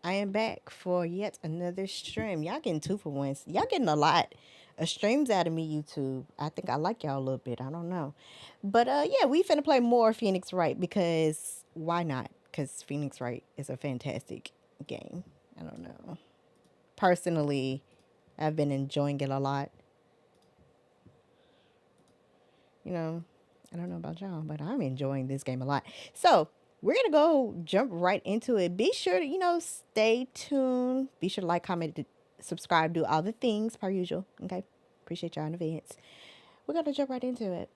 I am back for yet another stream. Y'all getting 2 for 1s. Y'all getting a lot of streams out of me, YouTube. I think I like y'all a little bit. I don't know. But yeah, we finna play more Phoenix Wright because why not? Because Phoenix Wright is a fantastic game. I don't know. Personally, I've been enjoying it a lot. You know, I don't know about y'all, but I'm enjoying this game a lot. So we're gonna go jump right into it. Be sure to, stay tuned. Be sure to like, comment, subscribe, do all the things per usual. Okay. Appreciate y'all in advance. We're gonna jump right into it.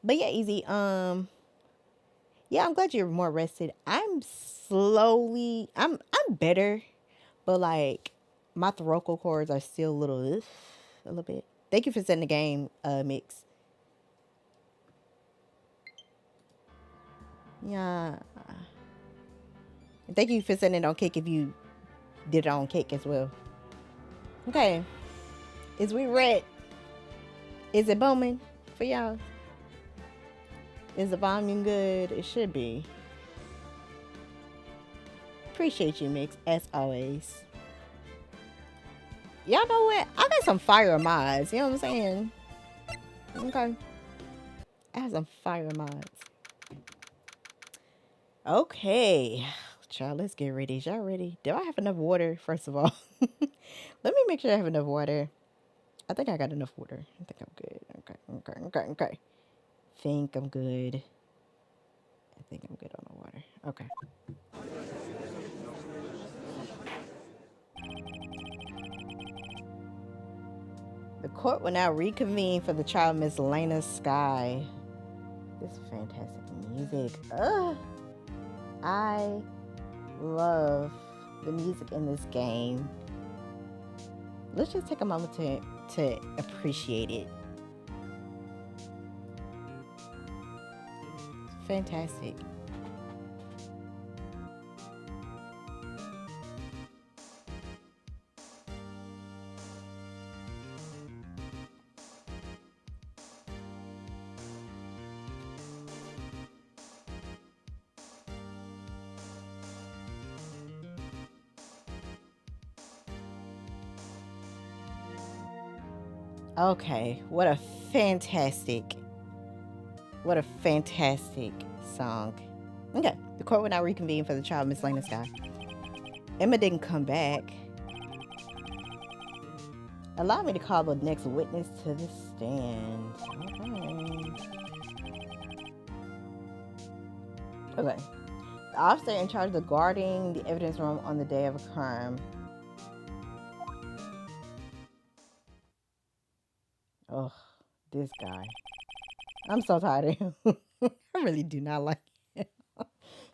But yeah, easy. Yeah, I'm glad you're more rested. I'm better, but like my throat cords are still a little bit. Thank you for setting the game, Mix. Yeah. Thank you for setting it on kick if you did it on kick as well. Okay. Is we red? Is it booming for y'all? Is the volume good? It should be. Appreciate you, Mix, as always. Y'all know what? I got some fire mods. You know what I'm saying? Okay. I have some fire mods. Okay. Child, let's get ready. Is y'all ready? Do I have enough water, first of all? Let me make sure I have enough water. I think I got enough water. I think I'm good. Okay. Think I'm good. I think I'm good on the water. Okay. The court will now reconvene for the trial of Miss Lena Sky. This fantastic music. Ugh. I love the music in this game. Let's just take a moment to appreciate it. Fantastic. Okay, what a fantastic song. Okay, the court will now reconvene for the trial of Miss Lena Sky. Emma didn't come back. Allow me to call the next witness to the stand. Okay. The officer in charge of guarding the evidence room on the day of a crime. Oh, this guy. I'm so tired of him. I really do not like him.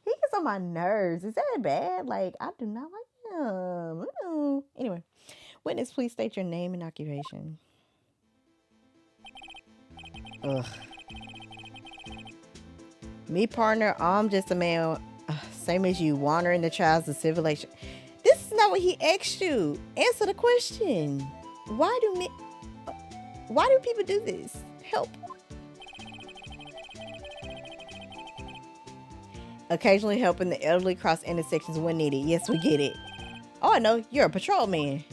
He gets on my nerves. Is that bad? Like, I do not like him. Ooh. Anyway, witness, please state your name and occupation. Ugh. Me, partner, I'm just a man, same as you, wandering the trials of civilization. This is not what he asked you. Answer the question. Why do people do this? Help. Occasionally helping the elderly cross intersections when needed. Yes, we get it. Oh, I know. You're a patrolman.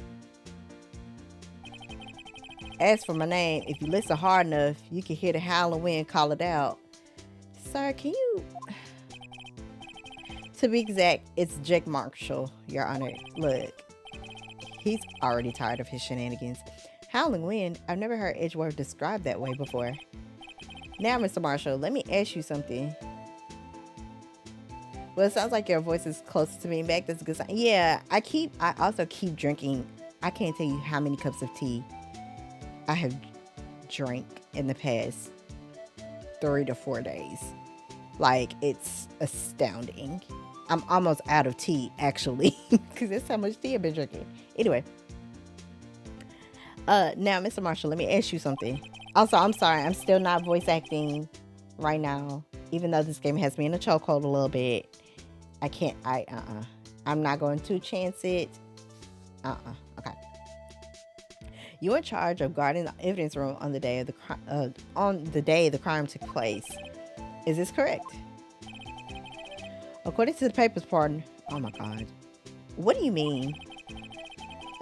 As for my name, if you listen hard enough, you can hear the howling wind call it out. Sir, can you... To be exact, it's Jake Marshall, Your Honor. Look, he's already tired of his shenanigans. Howling wind? I've never heard Edgeworth described that way before. Now, Mr. Marshall, let me ask you something. Well, it sounds like your voice is closer to me back. That's a good sign. Yeah, I also keep drinking. I can't tell you how many cups of tea I have drank in the past 3 to 4 days. Like, it's astounding. I'm almost out of tea, actually, because that's how much tea I've been drinking. Anyway. Now, Mr. Marshall, let me ask you something. Also, I'm sorry. I'm still not voice acting right now, even though this game has me in a chokehold a little bit. I can't, I'm not going to chance it. Okay. You're in charge of guarding the evidence room on the day of the crime took place. Is this correct? According to the papers, partner, Oh my God. What do you mean?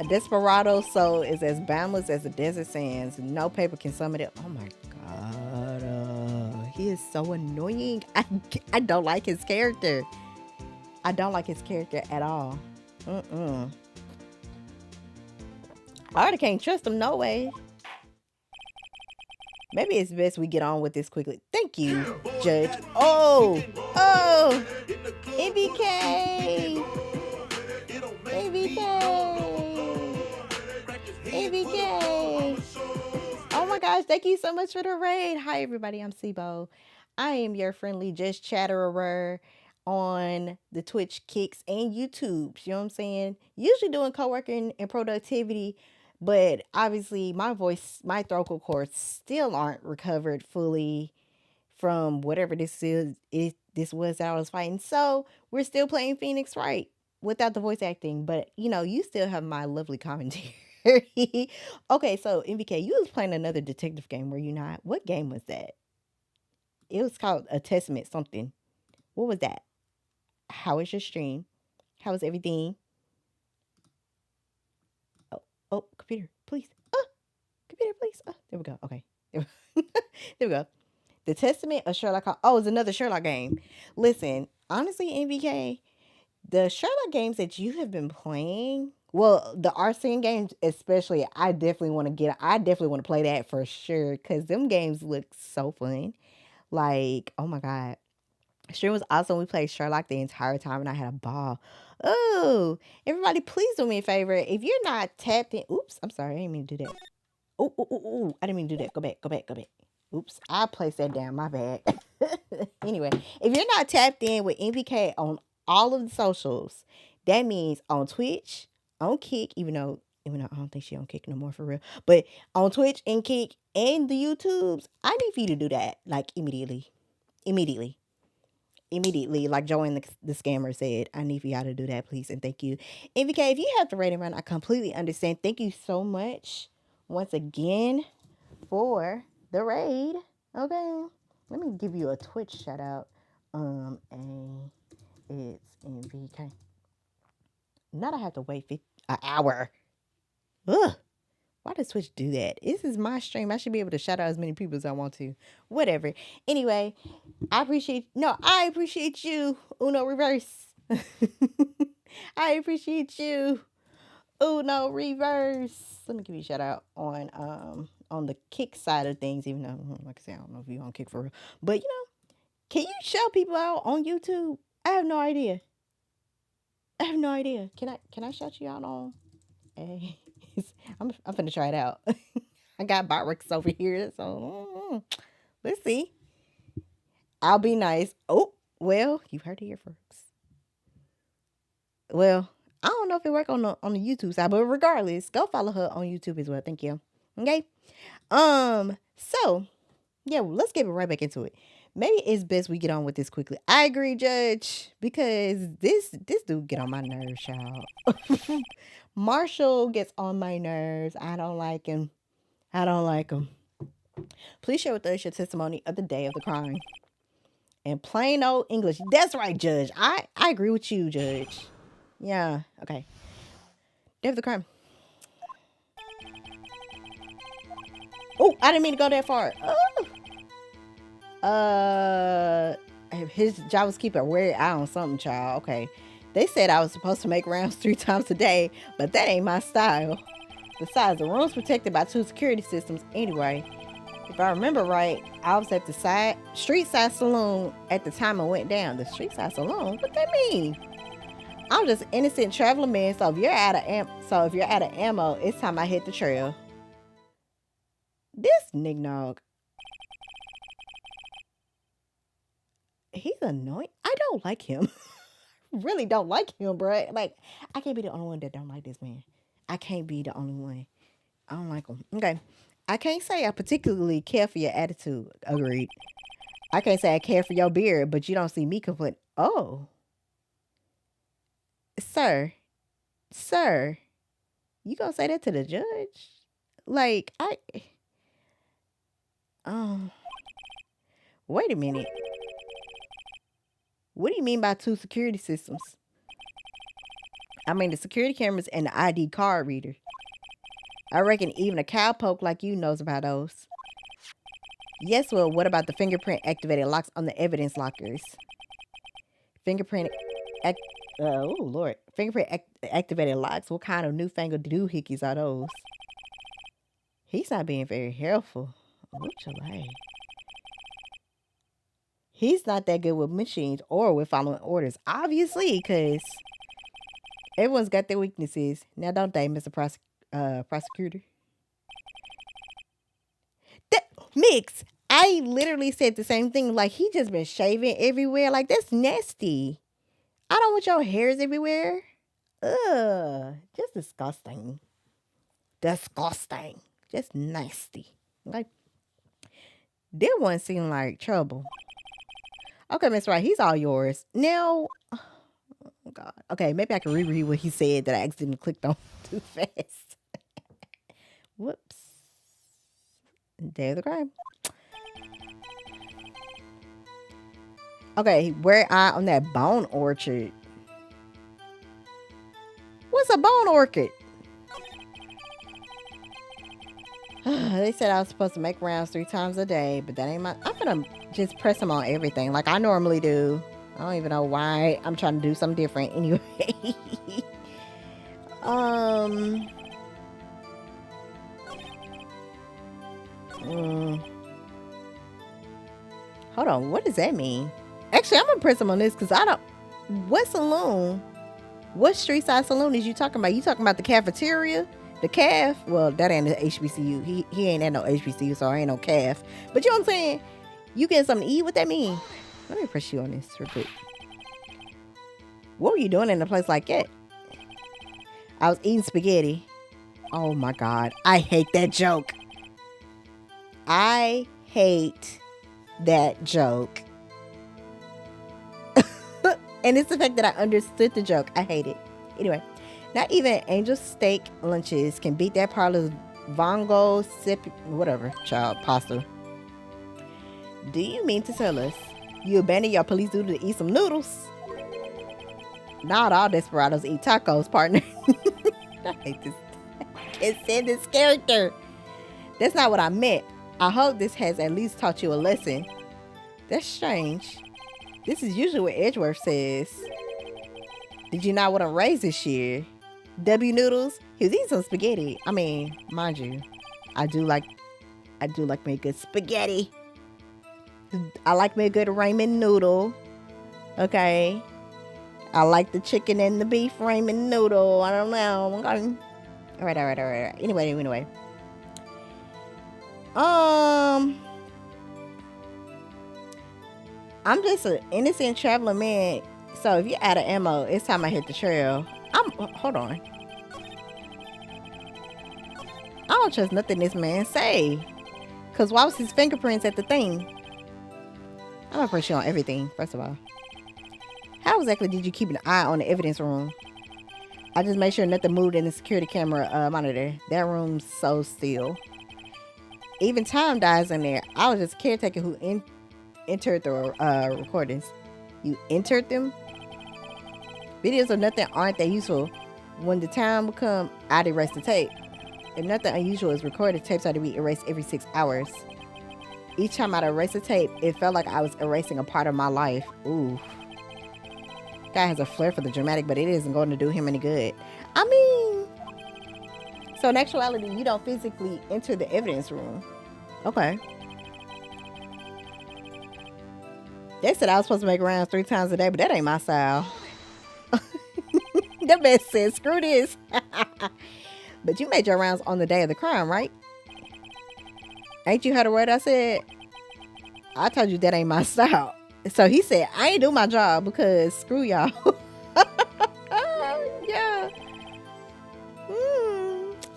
A desperado's soul is as boundless as the desert sands. No paper can sum it up. Oh my God. He is so annoying. I don't like his character. I don't like his character at all. Mm-mm. I already can't trust him, no way. Maybe it's best we get on with this quickly. Thank you, Judge. Oh, oh, MBK, MBK, MBK. Oh my gosh, thank you so much for the raid. Hi, everybody. I'm Cebeaux. I am your friendly just chatterer on the Twitch, Kicks, and YouTube. You know what I'm saying? Usually doing co-working and productivity, but obviously my voice, my vocal cords still aren't recovered fully from whatever this is. This was that I was fighting. So we're still playing Phoenix Wright without the voice acting, but you still have my lovely commentary. Okay, so MBK, you was playing another detective game, were you not? What game was that? It was called A Testament something. What was that? How was your stream? How was everything? Oh, oh, computer, please. Computer, please. There we go. Okay. There we go. The Testament of Sherlock Holmes. Oh, it's another Sherlock game. Listen, honestly, MBK, the Sherlock games that you have been playing, well, the Arsene games especially, I definitely want to play that for sure because them games look so fun. Like, oh my God. Stream was awesome. We played Sherlock the entire time and I had a ball. Oh, everybody, please do me a favor. If you're not tapped in, oops, I'm sorry, I didn't mean to do that. Oh, I didn't mean to do that. Go back, go back, go back. Oops, I placed that down. My bad. Anyway, if you're not tapped in with MPK on all of the socials, that means on Twitch, on Kick, even though I don't think she on Kick no more for real, but on Twitch and Kick and the YouTubes, I need for you to do that like immediately, immediately. Like Joanne the scammer said, I need for y'all to do that, please, and thank you. MPK, if you have to rate and run, I completely understand. Thank you so much once again for the raid. Okay, let me give you a Twitch shout out. And it's MVK. Not I have to wait an hour. Ugh. Why does Twitch do that? This is my stream. I should be able to shout out as many people as I want to. Whatever. Anyway, I appreciate you, Uno Reverse. I appreciate you, Uno Reverse. Let me give you a shout out on the Kick side of things, even though, like I said, I don't know if you're on Kick for real. But can you shout people out on YouTube? I have no idea. Can I shout you out on? Hey, I'm finna try it out. I got Barracks over here, so let's see. I'll be nice. Oh, well, you heard it here first. Well, I don't know if it work on the YouTube side, but regardless, go follow her on YouTube as well. Thank you. Okay. So yeah, let's get right back into it. Maybe it's best we get on with this quickly. I agree, Judge, because this dude get on my nerves, y'all. Marshall gets on my nerves. I don't like him. Please share with us your testimony of the day of the crime. In plain old English. That's right, Judge. I agree with you, Judge. Yeah. Okay. Day of the crime. Oh, I didn't mean to go that far. His job was keep a weird eye on something, child. Okay. They said I was supposed to make rounds 3 times a day, but that ain't my style. Besides, the room's protected by 2 security systems anyway. If I remember right, I was at the street side saloon at the time I went down. The street side saloon? What that mean? I'm just innocent traveling man, so if you're out of ammo, it's time I hit the trail. This nignog. He's annoying. I don't like him. Really don't like him, bro. Like, I can't be the only one that don't like this man. I can't be the only one. I don't like him. Okay. I can't say I particularly care for your attitude. Agreed. I can't say I care for your beard, but you don't see me complain. Oh. Sir. You gonna say that to the judge? Like, wait a minute. What do you mean by 2 security systems? I mean, the security cameras and the ID card reader. I reckon even a cowpoke like you knows about those. Yes, well, what about the fingerprint activated locks on the evidence lockers? Fingerprint act. Oh Lord, fingerprint activated locks. What kind of newfangled doohickeys are those? He's not being very helpful. What you like? He's not that good with machines or with following orders, obviously, because everyone's got their weaknesses. Now, don't they, Mr. Prosecutor? Mix. I literally said the same thing. Like, he just been shaving everywhere. Like, that's nasty. I don't want your hairs everywhere. Ugh. Just disgusting. Disgusting. Just nasty. Like, that one seemed like trouble. Okay, Miss Wright, he's all yours. Now, oh God. Okay, maybe I can reread what he said that I accidentally clicked on too fast. Whoops. Day of the crime. Okay, where I on that bone orchard? What's a bone orchid? They said I was supposed to make rounds 3 times a day, but that ain't my. I'm gonna just press them on everything like I normally do. I don't even know why I'm trying to do something different anyway. Hold on, what does that mean? Actually, I'm gonna press them on this because I don't. What saloon? What street side saloon is you talking about? You talking about the cafeteria? The calf? Well, that ain't the HBCU. He ain't at no HBCU, so I ain't no calf. But you know what I'm saying? You getting something to eat? What that mean? Let me press you on this real quick. What were you doing in a place like that? I was eating spaghetti. Oh my God. I hate that joke. I hate that joke. And it's the fact that I understood the joke. I hate it. Anyway, not even Angel Steak lunches can beat that parlor's Vongo sip whatever child pasta. Do you mean to tell us you abandoned your police duty to eat some noodles? Not all desperados eat tacos, partner. I hate this. I can't stand this character. That's not what I meant. I hope this has at least taught you a lesson. That's strange. This is usually what Edgeworth says. Did you not want to raise this year? W noodles? He was eating some spaghetti. I mean, mind you, I do like me a good spaghetti. I like me a good ramen noodle. Okay. I like the chicken and the beef ramen noodle. I don't know. Okay. All right. Anyway. I'm just an innocent traveling man. So if you're out of ammo, it's time I hit the trail. Hold on. I don't trust nothing this man say. Cause why was his fingerprints at the thing? I'm gonna press you on everything, first of all. How exactly did you keep an eye on the evidence room? I just made sure nothing moved in the security camera monitor. That room's so still. Even time dies in there. I was just a caretaker who entered the recordings. You entered them? Videos of nothing aren't that useful. When the time will come, I'd erase the tape. If nothing unusual is recorded, tapes are to be erased every 6 hours. Each time I'd erase a tape, it felt like I was erasing a part of my life. Ooh. Guy has a flair for the dramatic, but it isn't going to do him any good. I mean, so in actuality, you don't physically enter the evidence room. Okay. They said I was supposed to make rounds 3 times a day, but that ain't my style. That man said, screw this. But you made your rounds on the day of the crime, right? Ain't you heard a word I said? I told you that ain't my style. So he said, I ain't do my job because screw y'all. Yeah.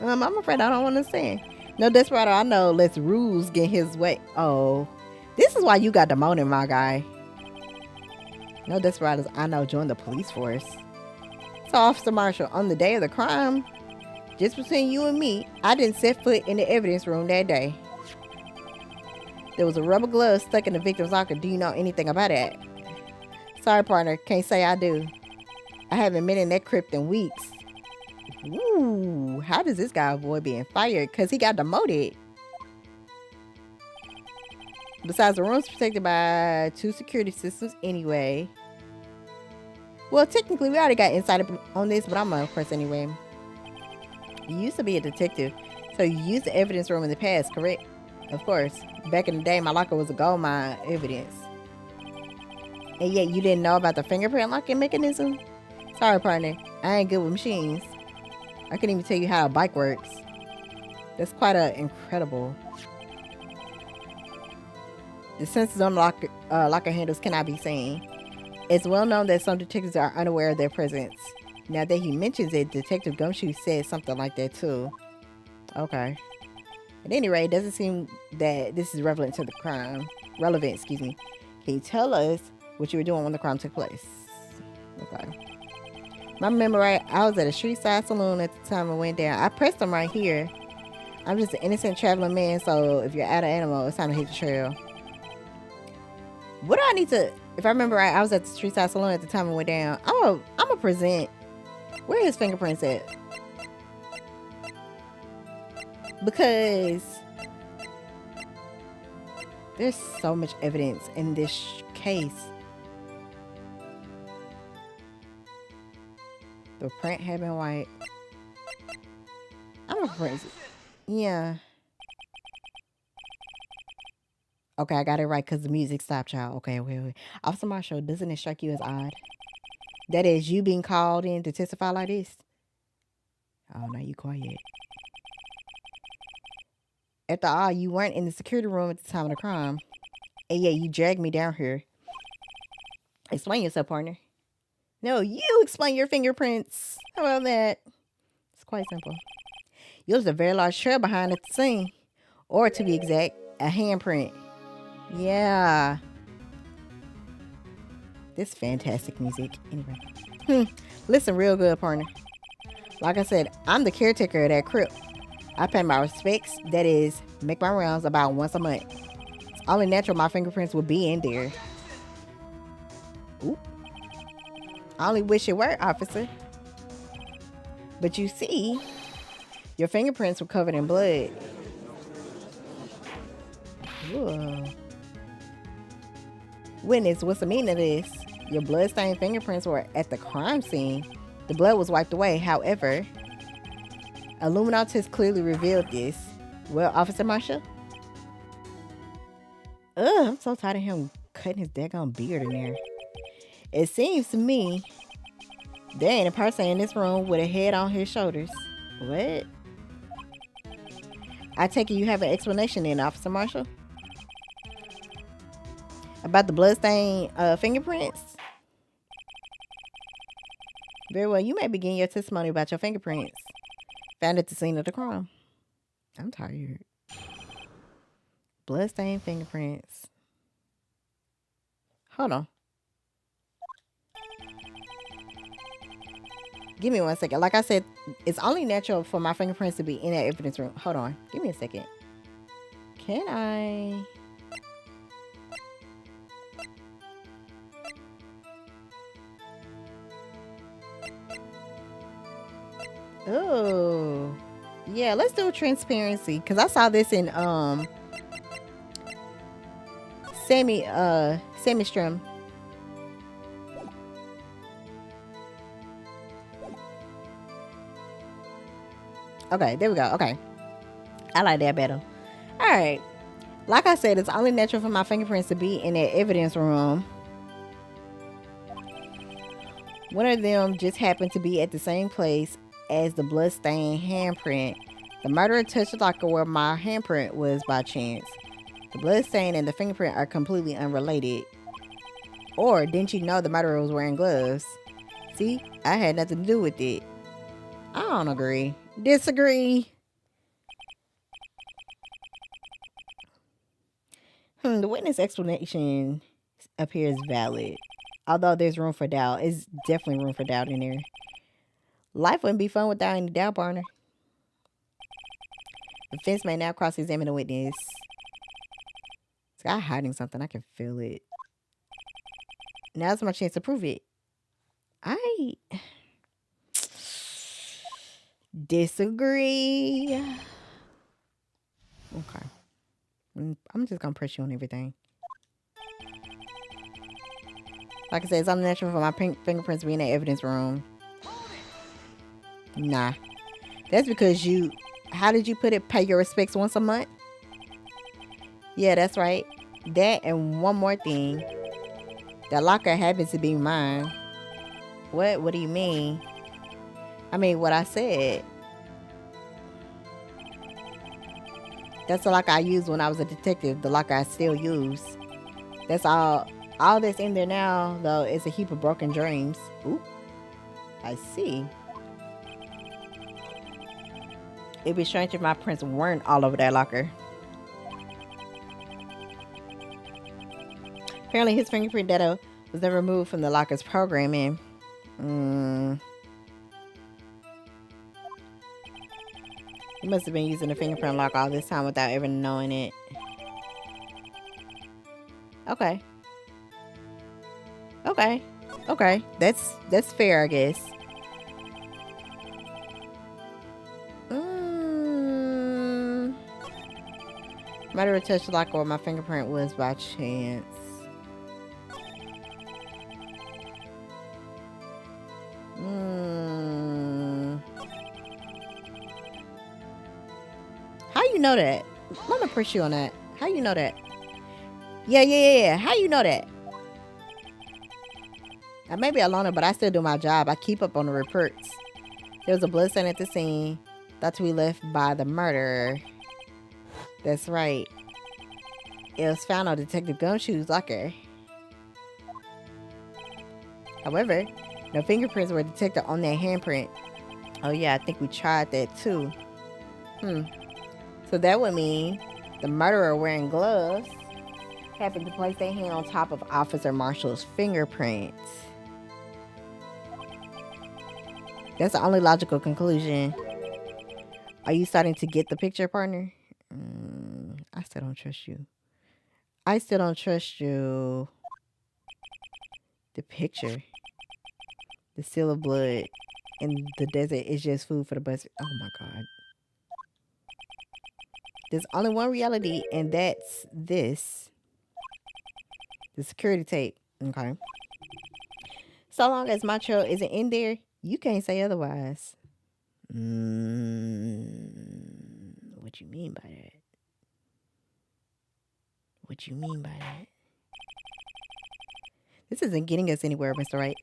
I'm afraid I don't understand. No desperado I know lets rules get his way. Oh, this is why you got demoted, my guy. No desperados I know joined the police force. So Officer Marshall, on the day of the crime, just between you and me, I didn't set foot in the evidence room that day. There was a rubber glove stuck in the victim's locker. Do you know anything about it? Sorry, partner. Can't say I do. I haven't been in that crypt in weeks. Ooh, how does this guy avoid being fired? Because he got demoted. Besides, the room's protected by 2 security systems anyway. Well, technically, we already got insight on this, but I'm gonna press anyway. You used to be a detective, so you used the evidence room in the past, correct? Of course. Back in the day, my locker was a gold mine evidence. And yet you didn't know about the fingerprint locking mechanism? Sorry, partner. I ain't good with machines. I couldn't even tell you how a bike works. That's quite incredible. The sensors on the locker handles cannot be seen. It's well known that some detectives are unaware of their presence. Now that he mentions it, Detective Gumshoe said something like that too. Okay. At any rate, it doesn't seem that this is relevant to the crime. Excuse me. Can you tell us what you were doing when the crime took place? Okay. If I remember right, I was at a street side saloon at the time it went down. I pressed them right here. I'm just an innocent traveling man, so if you're out of ammo, it's time to hit the trail. What do I need to... If I remember right, I was at the street side saloon at the time it went down. I'm gonna present... Where his fingerprints at? Because... there's so much evidence in this case. The print had been white. I'm gonna praise it. Yeah. Okay, I got it right because the music stopped, y'all. Okay, wait. Officer Marshall, doesn't it strike you as odd? That is you being called in to testify like this? Oh, no, you quiet. After all, you weren't in the security room at the time of the crime. And yeah, you dragged me down here. Explain yourself, partner. No, you explain your fingerprints. How about that? It's quite simple. You left a very large trail behind at the scene. Or to be exact, a handprint. Yeah. This fantastic music. Anyway. Listen real good, partner. Like I said, I'm the caretaker of that crypt. I pay my respects. That is, make my rounds about once a month. It's only natural my fingerprints would be in there. Oop. I only wish it were, officer. But you see, your fingerprints were covered in blood. Whoa. Witness, what's the meaning of this? Your blood-stained fingerprints were at the crime scene. The blood was wiped away. However, a luminol test clearly revealed this. Well, Officer Marshall? Ugh, I'm so tired of him cutting his daggone beard in there. It seems to me there ain't a person in this room with a head on his shoulders. What? I take it you have an explanation then, Officer Marshall? About the bloodstained fingerprints? Very well, you may begin your testimony about your fingerprints found at the scene of the crime. I'm tired. Bloodstained fingerprints. Hold on. Give me 1 second. Like I said, it's only natural for my fingerprints to be in that evidence room. Hold on. Give me a second. Can I... Oh, yeah, let's do transparency because I saw this in Sammy Strum. Okay, there we go. Okay, I like that better. All right, like I said, it's only natural for my fingerprints to be in that evidence room. One of them just happened to be at the same place as the bloodstained handprint. The murderer touched the locker where my handprint was by chance. The bloodstain and the fingerprint are completely unrelated. Or didn't you know the murderer was wearing gloves? See, I had nothing to do with it. I don't agree. Disagree. The witness explanation appears valid. Although there's room for doubt. It's definitely room for doubt in there. Life wouldn't be fun without any doubt, partner. The defense may now cross-examine the witness. This guy hiding something. I can feel it. Now's my chance to prove it. I disagree. Okay. I'm just gonna press you on everything. Like I said, it's unnatural for my fingerprints to be in the evidence room. Nah. That's because you, how did you put it? Pay your respects once a month? Yeah, that's right. That and one more thing. That locker happens to be mine. What? What do you mean? I mean, what I said. That's the locker I used when I was a detective. The locker I still use. That's all. All that's in there now, though, is a heap of broken dreams. Ooh, I see. It'd be strange if my prints weren't all over that locker. Apparently, his fingerprint data was never removed from the locker's programming. He must have been using the fingerprint lock all this time without ever knowing it. Okay. Okay. Okay. That's fair, I guess. Might have touched the lock where my fingerprint was by chance. How you know that? Let me push you on that. How you know that? Yeah. How you know that? I may be a loner, but I still do my job. I keep up on the reports. There was a blood stain at the scene, thought to be left by the murderer. That's right. It was found on Detective Gumshoe's locker. However, no fingerprints were detected on that handprint. Oh yeah, I think we tried that too. So that would mean the murderer wearing gloves happened to place their hand on top of Officer Marshall's fingerprints. That's the only logical conclusion. Are you starting to get the picture, partner? I still don't trust you. I still don't trust you. The picture. The seal of blood in the desert is just food for the bus. Oh my God. There's only one reality, and that's this. The security tape. Okay. So long as my trail isn't in there, you can't say otherwise. What you mean by that? What you mean by that? This isn't getting us anywhere, Mr. Wright.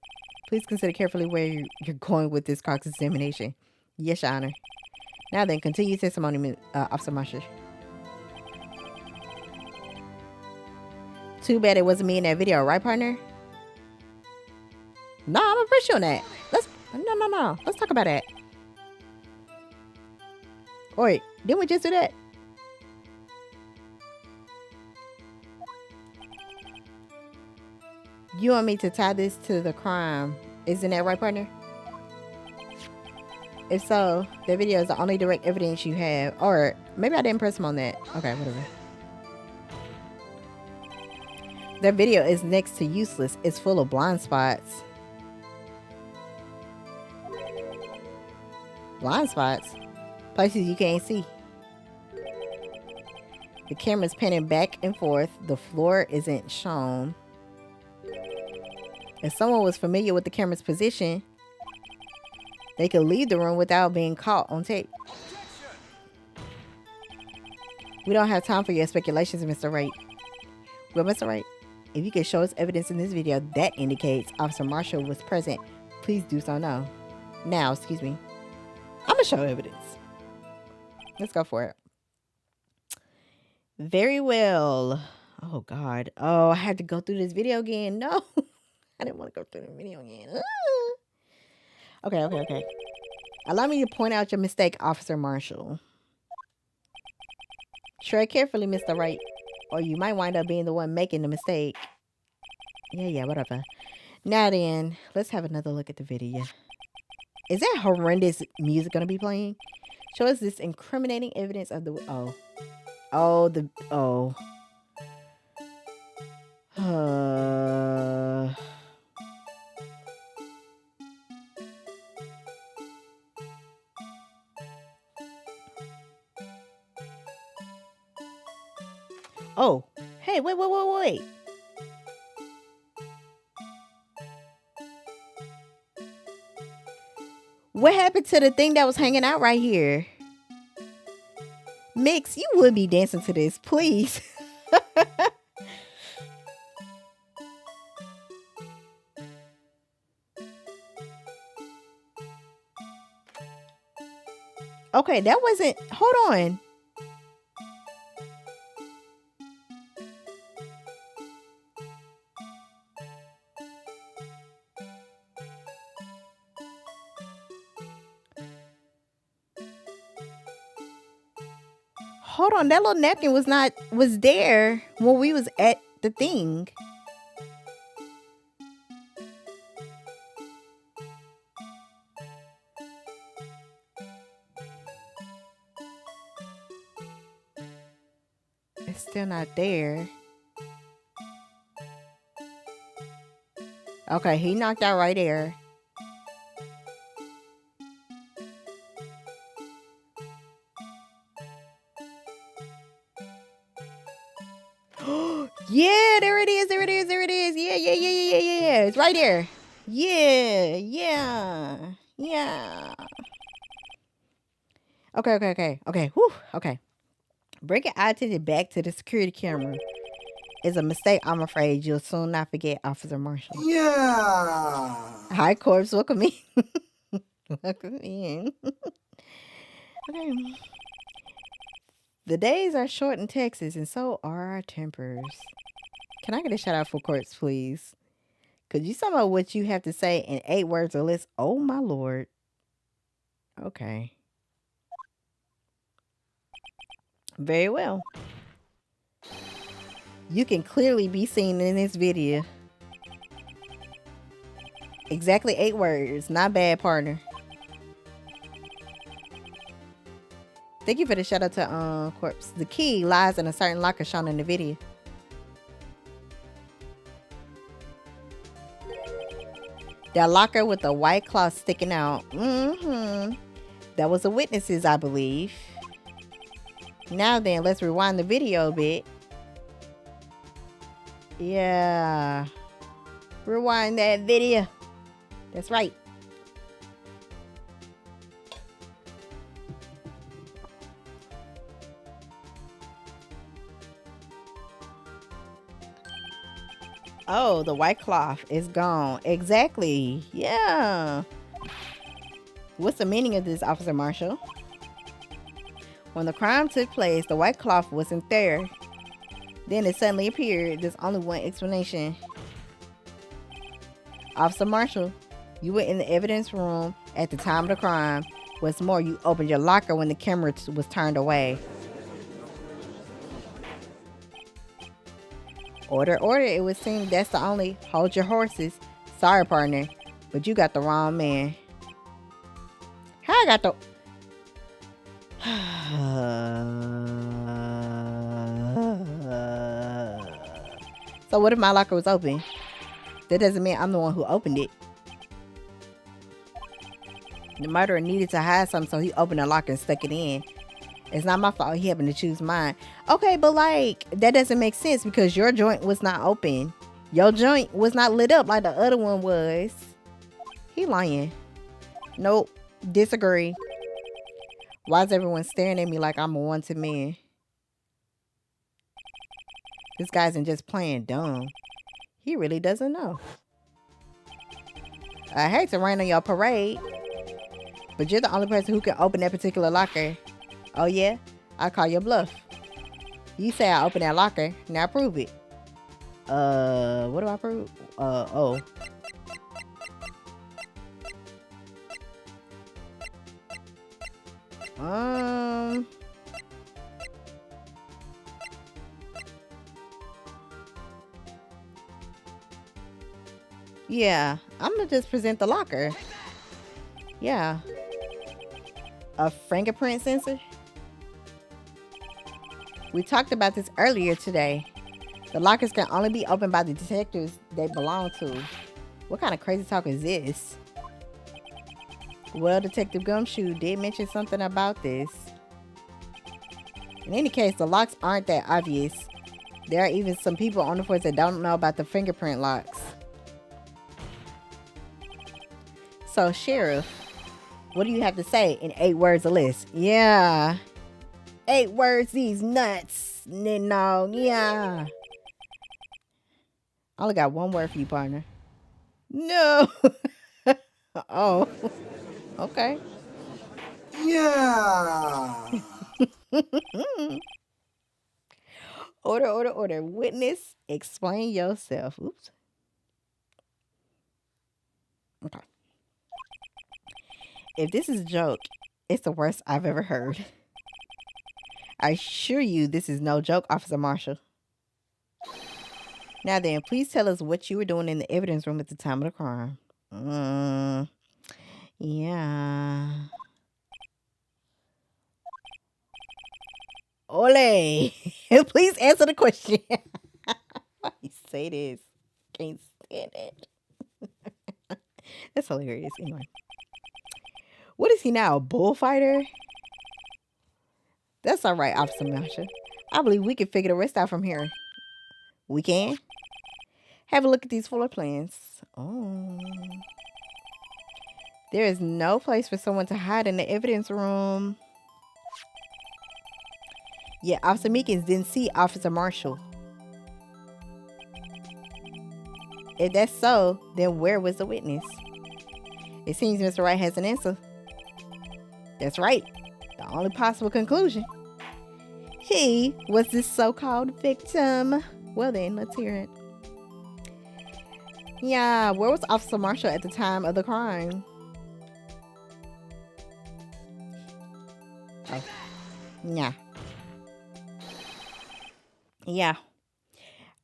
Please consider carefully where you're going with this cross-examination. Yes, Your Honor. Now then, continue testimony, Officer Marshall. Too bad it wasn't me in that video, right, partner? No, I'm gonna press you on that. No. Let's talk about that. Wait, didn't we just do that? You want me to tie this to the crime? Isn't that right, partner? If so, the video is the only direct evidence you have. Or maybe I didn't press him on that. Okay, whatever. That video is next to useless. It's full of blind spots. Blind spots? Places you can't see. The camera's panning back and forth. The floor isn't shown. If someone was familiar with the camera's position, they could leave the room without being caught on tape. We don't have time for your speculations, Mr. Wright. Well, Mr. Wright, if you could show us evidence in this video that indicates Officer Marshall was present, please do so now. Excuse me. I'm gonna show evidence. Let's go for it. Very well. Oh, God. Oh, I had to go through this video again. No. I didn't want to go through the video again. Okay. Allow me to point out your mistake, Officer Marshall. Tread carefully, Mr. Wright, or you might wind up being the one making the mistake. Yeah, whatever. Now then, let's have another look at the video. Is that horrendous music going to be playing? Show us this incriminating evidence of the... Oh, hey, wait. What happened to the thing that was hanging out right here? Mix, you would be dancing to this, please. Okay, that wasn't. Hold on. Hold on. That little napkin was there when we was at the thing. It's still not there. Okay, he knocked out right there. Yeah, there it is. Yeah. It's right there. Yeah. Okay. Whew. Okay. Bringing our attention back to the security camera is a mistake I'm afraid you'll soon not forget, Officer Marshall. Yeah. Hi, Corpse. Welcome in. Welcome in. Okay. The days are short in Texas, and so are our tempers. Can I get a shout out for Corpse, please? Could you sum up what you have to say in 8 words or less? Oh, my Lord. Okay. Very well. You can clearly be seen in this video. Exactly 8 words. Not bad, partner. Thank you for the shout out to Corpse. The key lies in a certain locker shown in the video. That locker with the white cloth sticking out. That was the witnesses, I believe. Now then, let's rewind the video a bit. Yeah. Rewind that video. That's right. Oh, the white cloth is gone. Exactly. Yeah. What's the meaning of this, Officer Marshall? When the crime took place, the white cloth wasn't there. Then it suddenly appeared. There's only one explanation. Officer Marshall, you were in the evidence room at the time of the crime. What's more, you opened your locker when the camera was turned away. Order. It would seem that's the only. Hold your horses. Sorry, partner, but you got the wrong man. How I got the... So what if my locker was open? That doesn't mean I'm the one who opened it. The murderer needed to hide something, so he opened the locker and stuck it in. It's not my fault he happened to choose mine. Okay, but like, that doesn't make sense because your joint was not open. Your joint was not lit up like the other one was. He lying. Nope. Disagree. Why is everyone staring at me like I'm a wanted man? This guy isn't just playing dumb. He really doesn't know. I hate to rain on your parade, but you're the only person who can open that particular locker. Oh yeah? I call your bluff. You say I opened that locker. Now prove it. What do I prove? Oh. Yeah, I'm gonna just present the locker. Yeah. A fingerprint sensor? We talked about this earlier today. The lockers can only be opened by the detectives they belong to. What kind of crazy talk is this? Well, Detective Gumshoe did mention something about this. In any case, the locks aren't that obvious. There are even some people on the force that don't know about the fingerprint locks. So, Sheriff, what do you have to say in 8 words or less? Yeah. 8 words, these nuts. No, yeah. I only got 1 word for you, partner. No. Oh. Okay. Yeah. Order. Witness, explain yourself. Oops. Okay. If this is a joke, it's the worst I've ever heard. I assure you this is no joke, Officer Marshall. Now then, please tell us what you were doing in the evidence room at the time of the crime. Yeah. Ole. Please answer the question. Why you say this? Can't stand it. That's hilarious. Anyway. What is he now? A bullfighter? That's all right, Officer Marshall. I believe we can figure the rest out from here. We can? Have a look at these floor plans. Oh. There is no place for someone to hide in the evidence room. Yeah, Officer Meekins didn't see Officer Marshall. If that's so, then where was the witness? It seems Mr. Wright has an answer. That's right. The only possible conclusion. He was this so-called victim. Well then, let's hear it. Yeah, where was Officer Marshall at the time of the crime? Oh. Yeah. Yeah.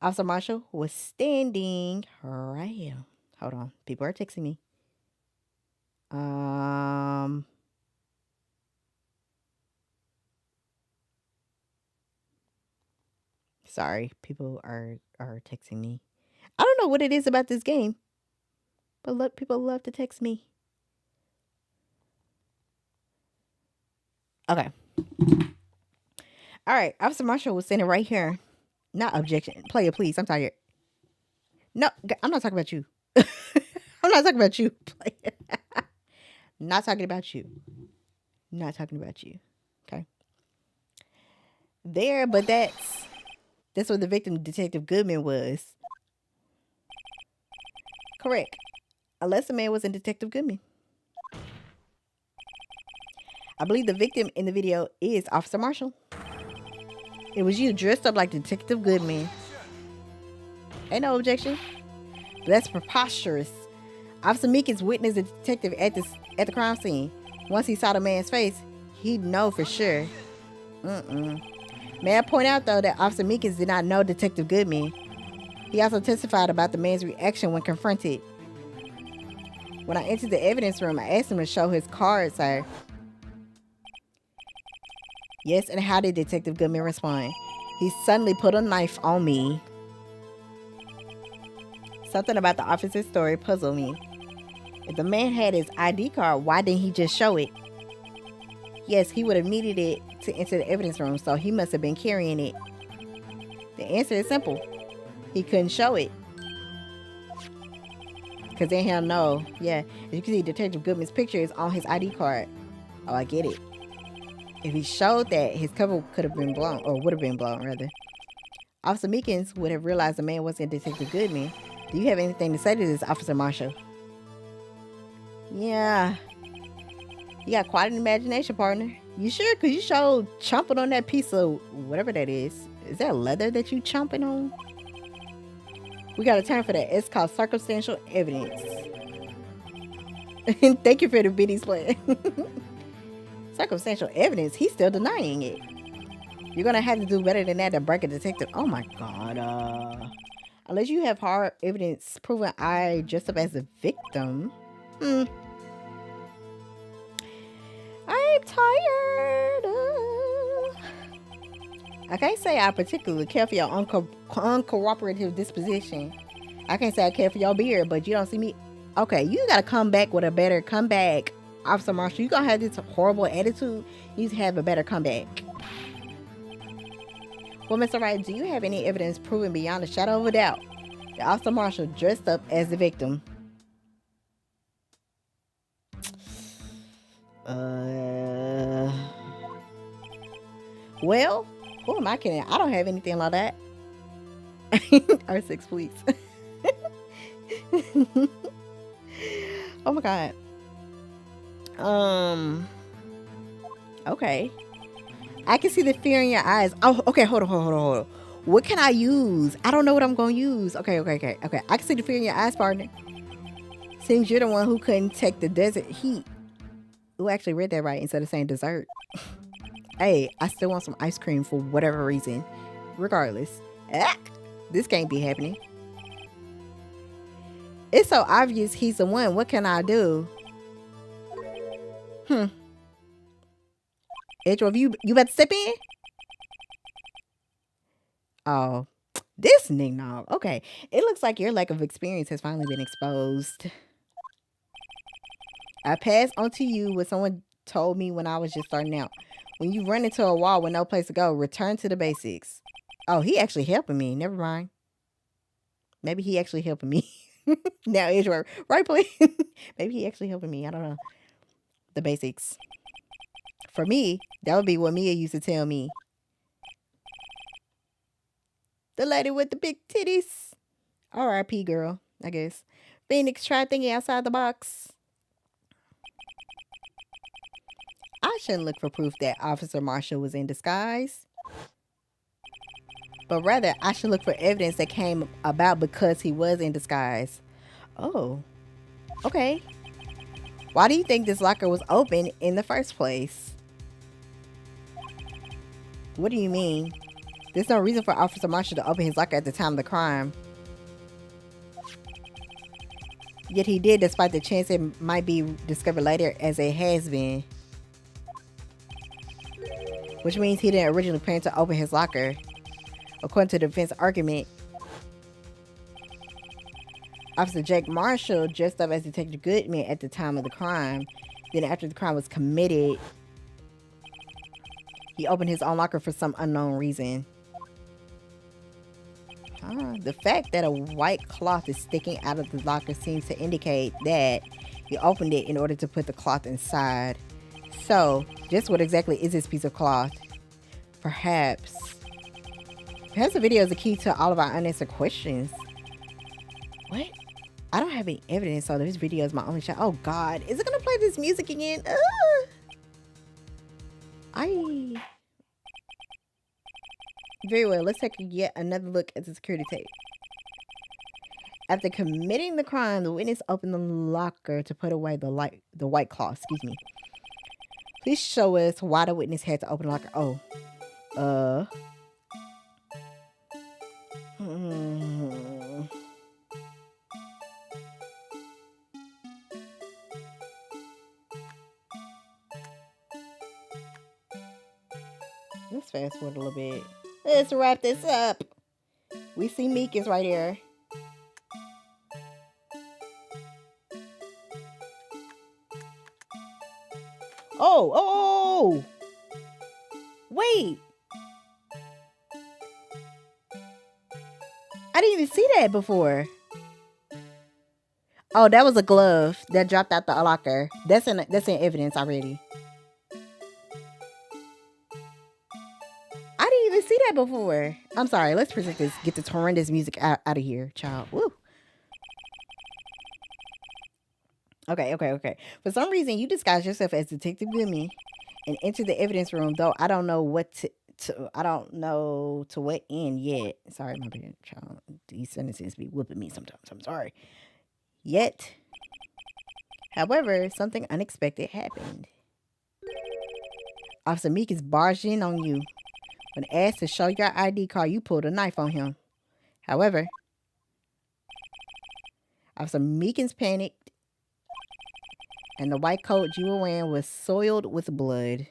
Officer Marshall was standing right here. Hold on. People are texting me. Sorry. People are texting me. I don't know what it is about this game. But look, people love to text me. Okay. All right. Officer Marshall was standing right here. Not objection. Player, please. I'm tired. No, I'm not talking about you. I'm not talking about you. Player. Not talking about you. Not talking about you. Okay. There, but that's where the victim, Detective Goodman, was. Correct. Unless the man wasn't Detective Goodman. I believe the victim in the video is Officer Marshall. It was you dressed up like Detective Goodman. Ain't no objection. That's preposterous. Officer Meekins witnessed the detective at the crime scene. Once he saw the man's face, he'd know for sure. May I point out, though, that Officer Meekins did not know Detective Goodman. He also testified about the man's reaction when confronted. When I entered the evidence room, I asked him to show his card, sir. Yes, and how did Detective Goodman respond? He suddenly put a knife on me. Something about the officer's story puzzled me. If the man had his ID card, why didn't he just show it? Yes, he would have needed it to enter the evidence room, so he must have been carrying it. The answer is simple. He couldn't show it. Because then he'll know. Yeah, as you can see, Detective Goodman's picture is on his ID card. Oh, I get it. If he showed that, his cover could have been blown, or would have been blown, rather. Officer Meekins would have realized the man wasn't Detective Goodman. Do you have anything to say to this, Officer Marshall? Yeah. You got quite an imagination, partner. You sure? Because you showed chomping on that piece of whatever that is. Is that leather that you chomping on? We got a term for that. It's called circumstantial evidence. Thank you for the biddies plan. Circumstantial evidence? He's still denying it. You're going to have to do better than that to break a detective. Oh my God. Unless you have hard evidence proving I dressed up as a victim. I'm tired. I can't say I particularly care for your uncooperative disposition. I can't say I care for your beard, but you don't see me. Okay, you gotta come back with a better comeback, Officer Marshall. You gonna have this horrible attitude. You need to have a better comeback. Well, Mr. Wright, do you have any evidence proving beyond a shadow of a doubt that Officer Marshall dressed up as the victim? Well, who am I kidding? I don't have anything like that. R6, please. Oh my god. Okay. I can see the fear in your eyes. Oh, okay. Hold on. What can I use? I don't know what I'm going to use. Okay. I can see the fear in your eyes, partner. Seems you're the one who couldn't take the desert heat. Who actually read that right instead of saying dessert? Hey, I still want some ice cream for whatever reason. Regardless. This can't be happening. It's so obvious he's the one. What can I do? Edgeworth, you about to step in? Oh, this Ning-Nog. Okay. It looks like your lack of experience has finally been exposed. I passed on to you what someone told me when I was just starting out. When you run into a wall with no place to go, return to the basics. Oh, he actually helping me. Never mind. Maybe he actually helping me. Now, Edgeworth. Right, please? Maybe he actually helping me. I don't know. The basics. For me, that would be what Mia used to tell me. The lady with the big titties. R.I.P. girl, I guess. Phoenix, try thinking outside the box. I shouldn't look for proof that Officer Marshall was in disguise. But rather, I should look for evidence that came about because he was in disguise. Oh. Okay. Why do you think this locker was open in the first place? What do you mean? There's no reason for Officer Marshall to open his locker at the time of the crime. Yet he did, despite the chance it might be discovered later as it has been. Which means he didn't originally plan to open his locker. According to the defense argument, Officer Jack Marshall dressed up as Detective Goodman at the time of the crime. Then after the crime was committed, he opened his own locker for some unknown reason. The fact that a white cloth is sticking out of the locker seems to indicate that he opened it in order to put the cloth inside. So, just what exactly is this piece of cloth? Perhaps the video is the key to all of our unanswered questions. What? I don't have any evidence, so this video is my only shot. Oh God, is it gonna play this music again? Very well, let's take yet another look at the security tape. After committing the crime, the witness opened the locker to put away the white cloth. Excuse me. Please show us why the witness had to open the locker. Let's fast forward a little bit. Let's wrap this up. We see Meek is right here. Oh! Wait! I didn't even see that before. Oh, that was a glove that dropped out the locker. That's in evidence already. I didn't even see that before. I'm sorry. Let's present this. Get this horrendous music out of here, child. Woo. Okay. For some reason, you disguised yourself as Detective Gummy and entered the evidence room, though I don't know I don't know to what end yet. Sorry, my bad, child. These sentences be whooping me sometimes. I'm sorry. Yet, however, something unexpected happened. Officer Meek is barged in on you. When asked to show your ID card, you pulled a knife on him. However, Officer Meekins panicked, and the white coat you were wearing was soiled with blood.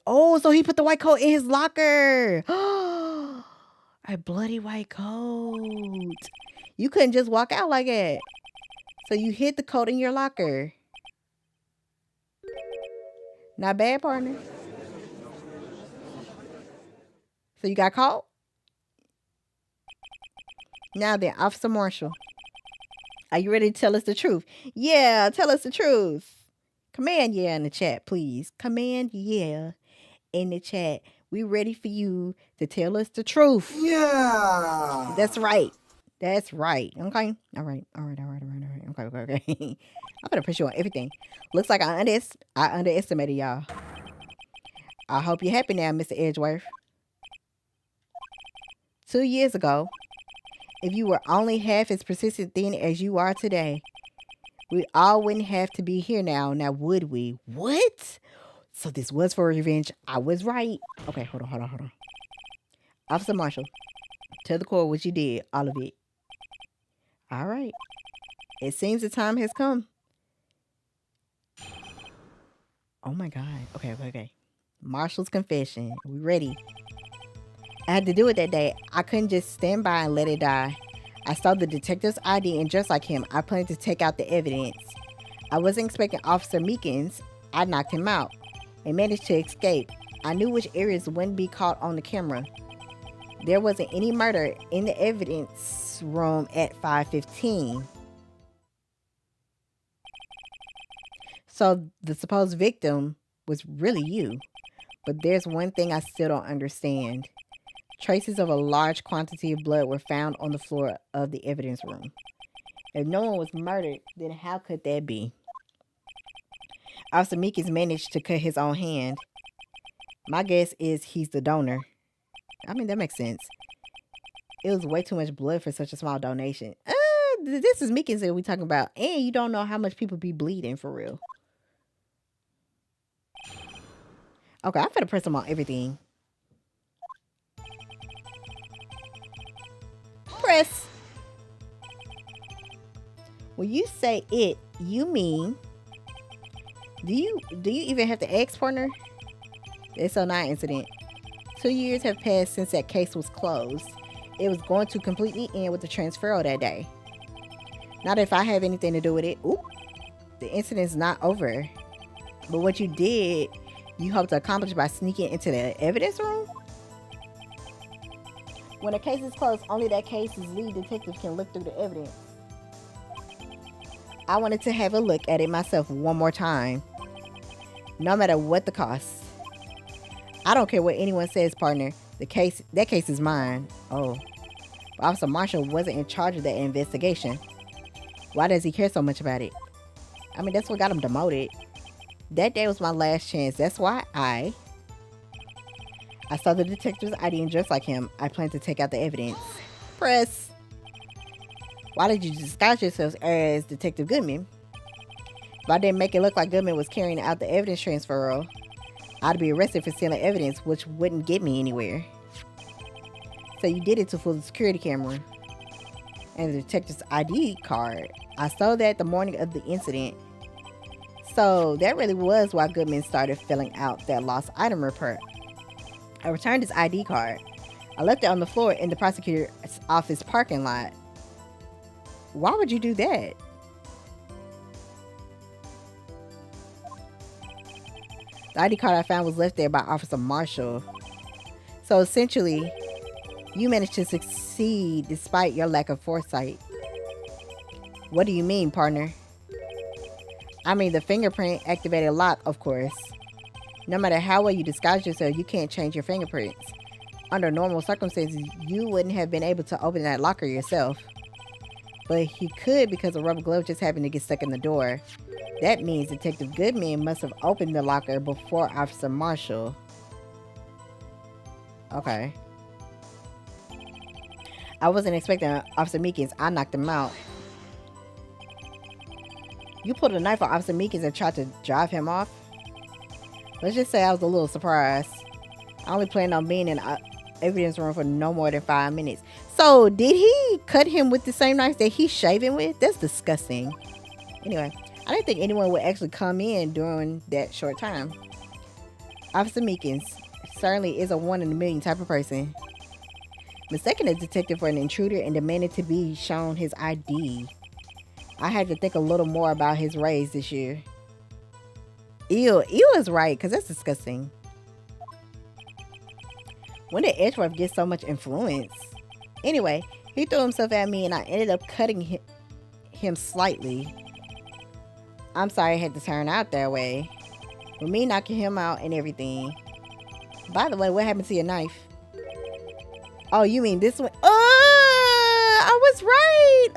Oh, so he put the white coat in his locker. A bloody white coat. You couldn't just walk out like that. So you hid the coat in your locker. Not bad, partner. So you got caught? Now then, Officer Marshall, are you ready to tell us the truth? Yeah, tell us the truth. Command yeah in the chat, please. Command yeah in the chat. We ready for you to tell us the truth. Yeah. That's right. That's right. Okay. All right. All right. All right. All right. All right. Okay. Okay. Okay. I'm gonna push you on everything. Looks like I underestimated y'all. I hope you're happy now, Mr. Edgeworth. 2 years ago, if you were only half as persistent then as you are today, we all wouldn't have to be here now would we? What? So this was for revenge. I was right. Okay, hold on. Officer Marshall, tell the court what you did, all of it. All right. It seems the time has come. Oh my God. Okay. Marshall's confession. We ready? I had to do it that day. I couldn't just stand by and let it die. I saw the detective's ID, and just like him, I planned to take out the evidence. I wasn't expecting Officer Meekins. I knocked him out and managed to escape. I knew which areas wouldn't be caught on the camera. There wasn't any murder in the evidence room at 5:15. So the supposed victim was really you. But there's one thing I still don't understand. Traces of a large quantity of blood were found on the floor of the evidence room. If no one was murdered, then how could that be? Officer Meekins managed to cut his own hand. My guess is he's the donor. I mean, that makes sense. It was way too much blood for such a small donation. This is Meekins that we talking about. And you don't know how much people be bleeding for real. Okay, I'm finna press them on everything. Press. When you say it, you mean... Do you even have to ask, partner? The SO9 incident. 2 years have passed since that case was closed. It was going to completely end with the transferal that day. Not if I have anything to do with it. Oop. The incident's not over. But what you did, you hope to accomplish by sneaking into the evidence room? When a case is closed, only that case's lead detective can look through the evidence. I wanted to have a look at it myself one more time. No matter what the cost. I don't care what anyone says, partner. That case is mine. Oh. But Officer Marshall wasn't in charge of that investigation. Why does he care so much about it? I mean, that's what got him demoted. That day was my last chance. That's why I saw the detective's ID and just like him, I planned to take out the evidence. Press. Why did you disguise yourselves as Detective Goodman? If I didn't make it look like Goodman was carrying out the evidence transfer, I'd be arrested for stealing evidence, which wouldn't get me anywhere. So you did it to fool the security camera. And the detective's ID card. I saw that the morning of the incident. So that really was why Goodman started filling out that lost item report. I returned his ID card. I left it on the floor in the prosecutor's office parking lot. Why would you do that? The ID card I found was left there by Officer Marshall. So essentially, you managed to succeed despite your lack of foresight. What do you mean, partner? I mean, the fingerprint activated lock, of course. No matter how well you disguise yourself, you can't change your fingerprints. Under normal circumstances, you wouldn't have been able to open that locker yourself. But he could because a rubber glove just happened to get stuck in the door. That means Detective Goodman must have opened the locker before Officer Marshall. Okay. I wasn't expecting Officer Meekins. I knocked him out. You pulled a knife on Officer Meekins and tried to drive him off? Let's just say I was a little surprised. I only planned on being in the evidence room for no more than 5 minutes. So, did he cut him with the same knife that he's shaving with? That's disgusting. Anyway, I didn't think anyone would actually come in during that short time. Officer Meekins certainly is a one-in-a-million type of person. Mistaking a detective for an intruder and demanding to be shown his ID. I had to think a little more about his raise this year. Ew is right, because that's disgusting. When did Edgeworth get so much influence? Anyway, he threw himself at me and I ended up cutting him slightly. I'm sorry it had to turn out that way. With me knocking him out and everything. By the way, what happened to your knife? Oh, you mean this one? Oh, I was right.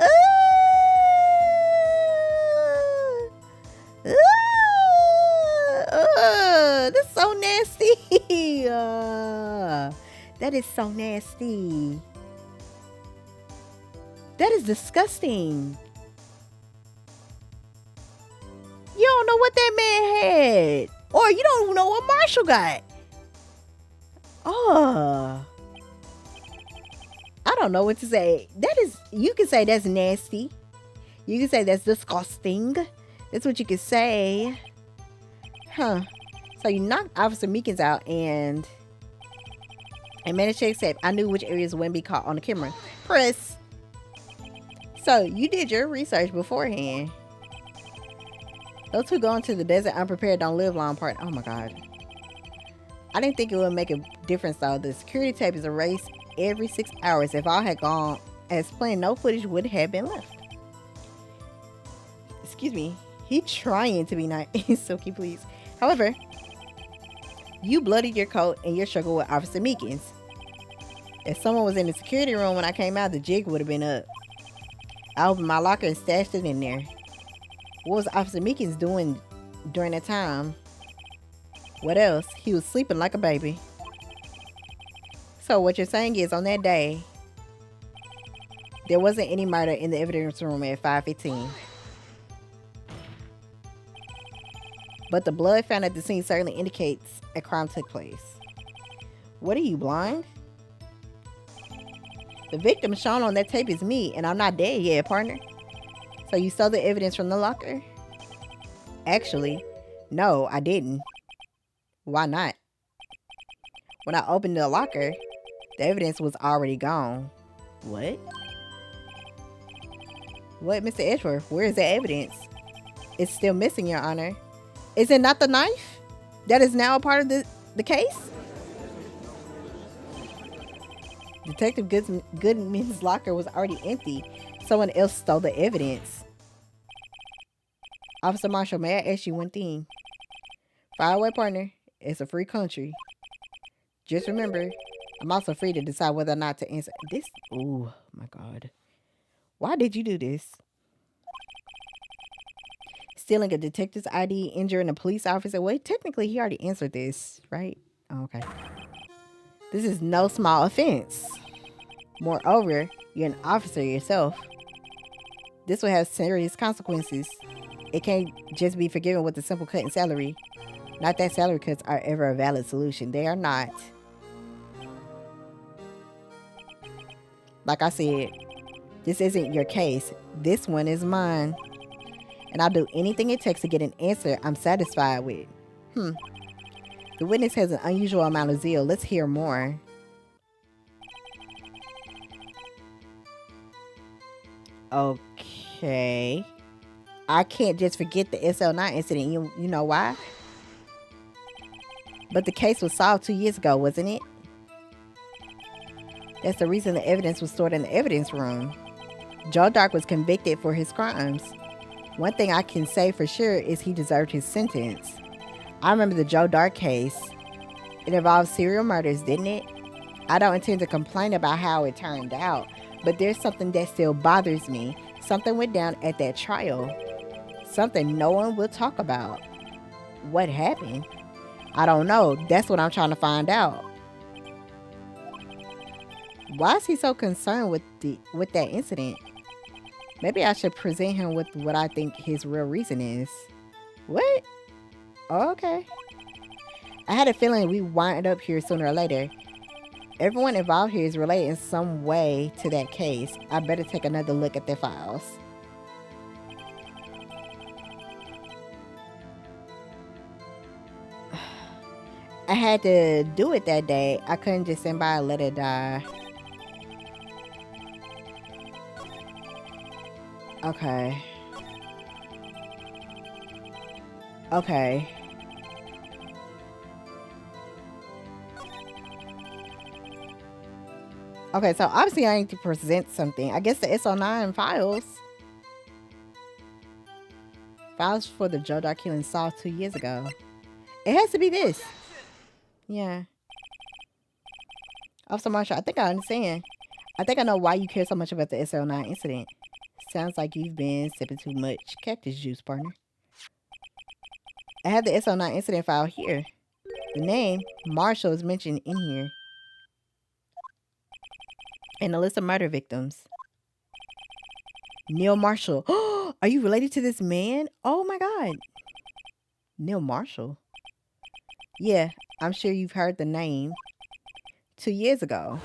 That's so nasty. That is so nasty. That is disgusting. You don't know what that man had. Or you don't know what Marshall got. Oh. I don't know what to say. That is, you can say that's nasty. You can say that's disgusting. That's what you can say. Huh. So you knocked Officer Meekins out and managed to accept. I knew which areas wouldn't be caught on the camera. Chris. So you did your research beforehand. Those who go into the desert unprepared don't live long part. Oh my God. I didn't think it would make a difference though. The security tape is erased every 6 hours. If all had gone as planned, no footage would have been left. Excuse me. He trying to be nice. Silky, please. However, you bloodied your coat and your struggle with Officer Meekins. If someone was in the security room when I came out, the jig would have been up. I opened my locker and stashed it in there. What was Officer Meekins doing during that time? What else? He was sleeping like a baby. So what you're saying is on that day, there wasn't any murder in the evidence room at 5:15. But the blood found at the scene certainly indicates a crime took place. What are you, blind? The victim shown on that tape is me, and I'm not dead yet, partner. So you stole the evidence from the locker? Actually, no, I didn't. Why not? When I opened the locker, the evidence was already gone. What? What, Mr. Edgeworth? Where is the evidence? It's still missing, Your Honor. Is it not the knife that is now a part of the case? Detective Goodman's locker was already empty. Someone else stole the evidence. Officer Marshall, may I ask you one thing? Fire away, partner. It's a free country. Just remember, I'm also free to decide whether or not to answer this. Oh my God. Why did you do this? Stealing a detective's ID, injuring a police officer. Wait, technically he already answered this, right? Oh, okay. This is no small offense. Moreover, you're an officer yourself. This will have serious consequences. It can't just be forgiven with a simple cut in salary. Not that salary cuts are ever a valid solution. They are not. Like I said, this isn't your case. This one is mine. And I'll do anything it takes to get an answer I'm satisfied with. The witness has an unusual amount of zeal. Let's hear more. Okay. I can't just forget the SL9 incident. You know why? But the case was solved 2 years ago, wasn't it? That's the reason the evidence was stored in the evidence room. Joe Dark was convicted for his crimes. One thing I can say for sure is he deserved his sentence. I remember the Joe Dark case. It involved serial murders, didn't it? I don't intend to complain about how it turned out, but there's something that still bothers me. Something went down at that trial. Something no one will talk about. What happened? I don't know. That's what I'm trying to find out. Why is he so concerned with that incident? Maybe I should present him with what I think his real reason is. What? Oh, okay. I had a feeling we wind up here sooner or later. Everyone involved here is related in some way to that case. I better take another look at their files. I had to do it that day. I couldn't just stand by and let it die. Okay. Okay. Okay, so obviously I need to present something. I guess the SO9 files. Files for the Joe Dark killing solved 2 years ago. It has to be this. Yeah. Officer Marshall, I think I understand. I think I know why you care so much about the SL9 incident. Sounds like you've been sipping too much cactus juice, partner. I have the SL9 incident file here. The name, Marshall, is mentioned in here. And a list of murder victims. Neil Marshall. Are you related to this man? Oh my God. Neil Marshall? Yeah, I'm sure you've heard the name. 2 years ago,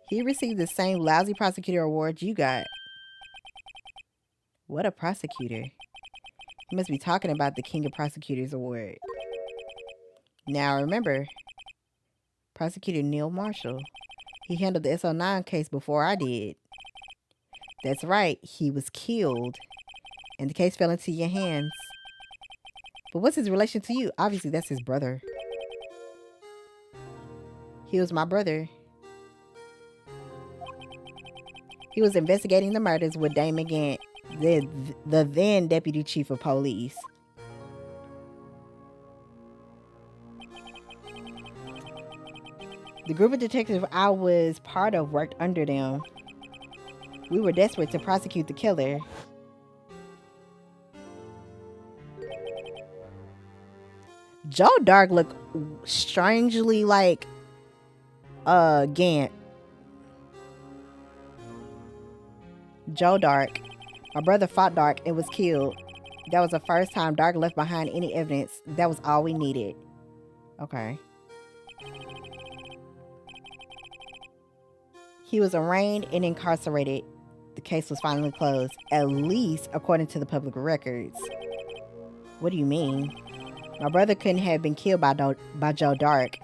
he received the same lousy prosecutor award you got. What a prosecutor. He must be talking about the King of Prosecutors award. Now remember, Prosecutor Neil Marshall. He handled the SO9 case before I did. That's right, he was killed. And the case fell into your hands. But what's his relation to you? Obviously, that's his brother. He was my brother. He was investigating the murders with Damon Gant, the then deputy chief of police. The group of detectives I was part of worked under them. We were desperate to prosecute the killer. Joe Dark looked strangely like Gant. Joe Dark. My brother fought Dark and was killed. That was the first time Dark left behind any evidence. That was all we needed. Okay. He was arraigned and incarcerated. The case was finally closed, at least according to the public records. What do you mean? My brother couldn't have been killed by Joe Dark.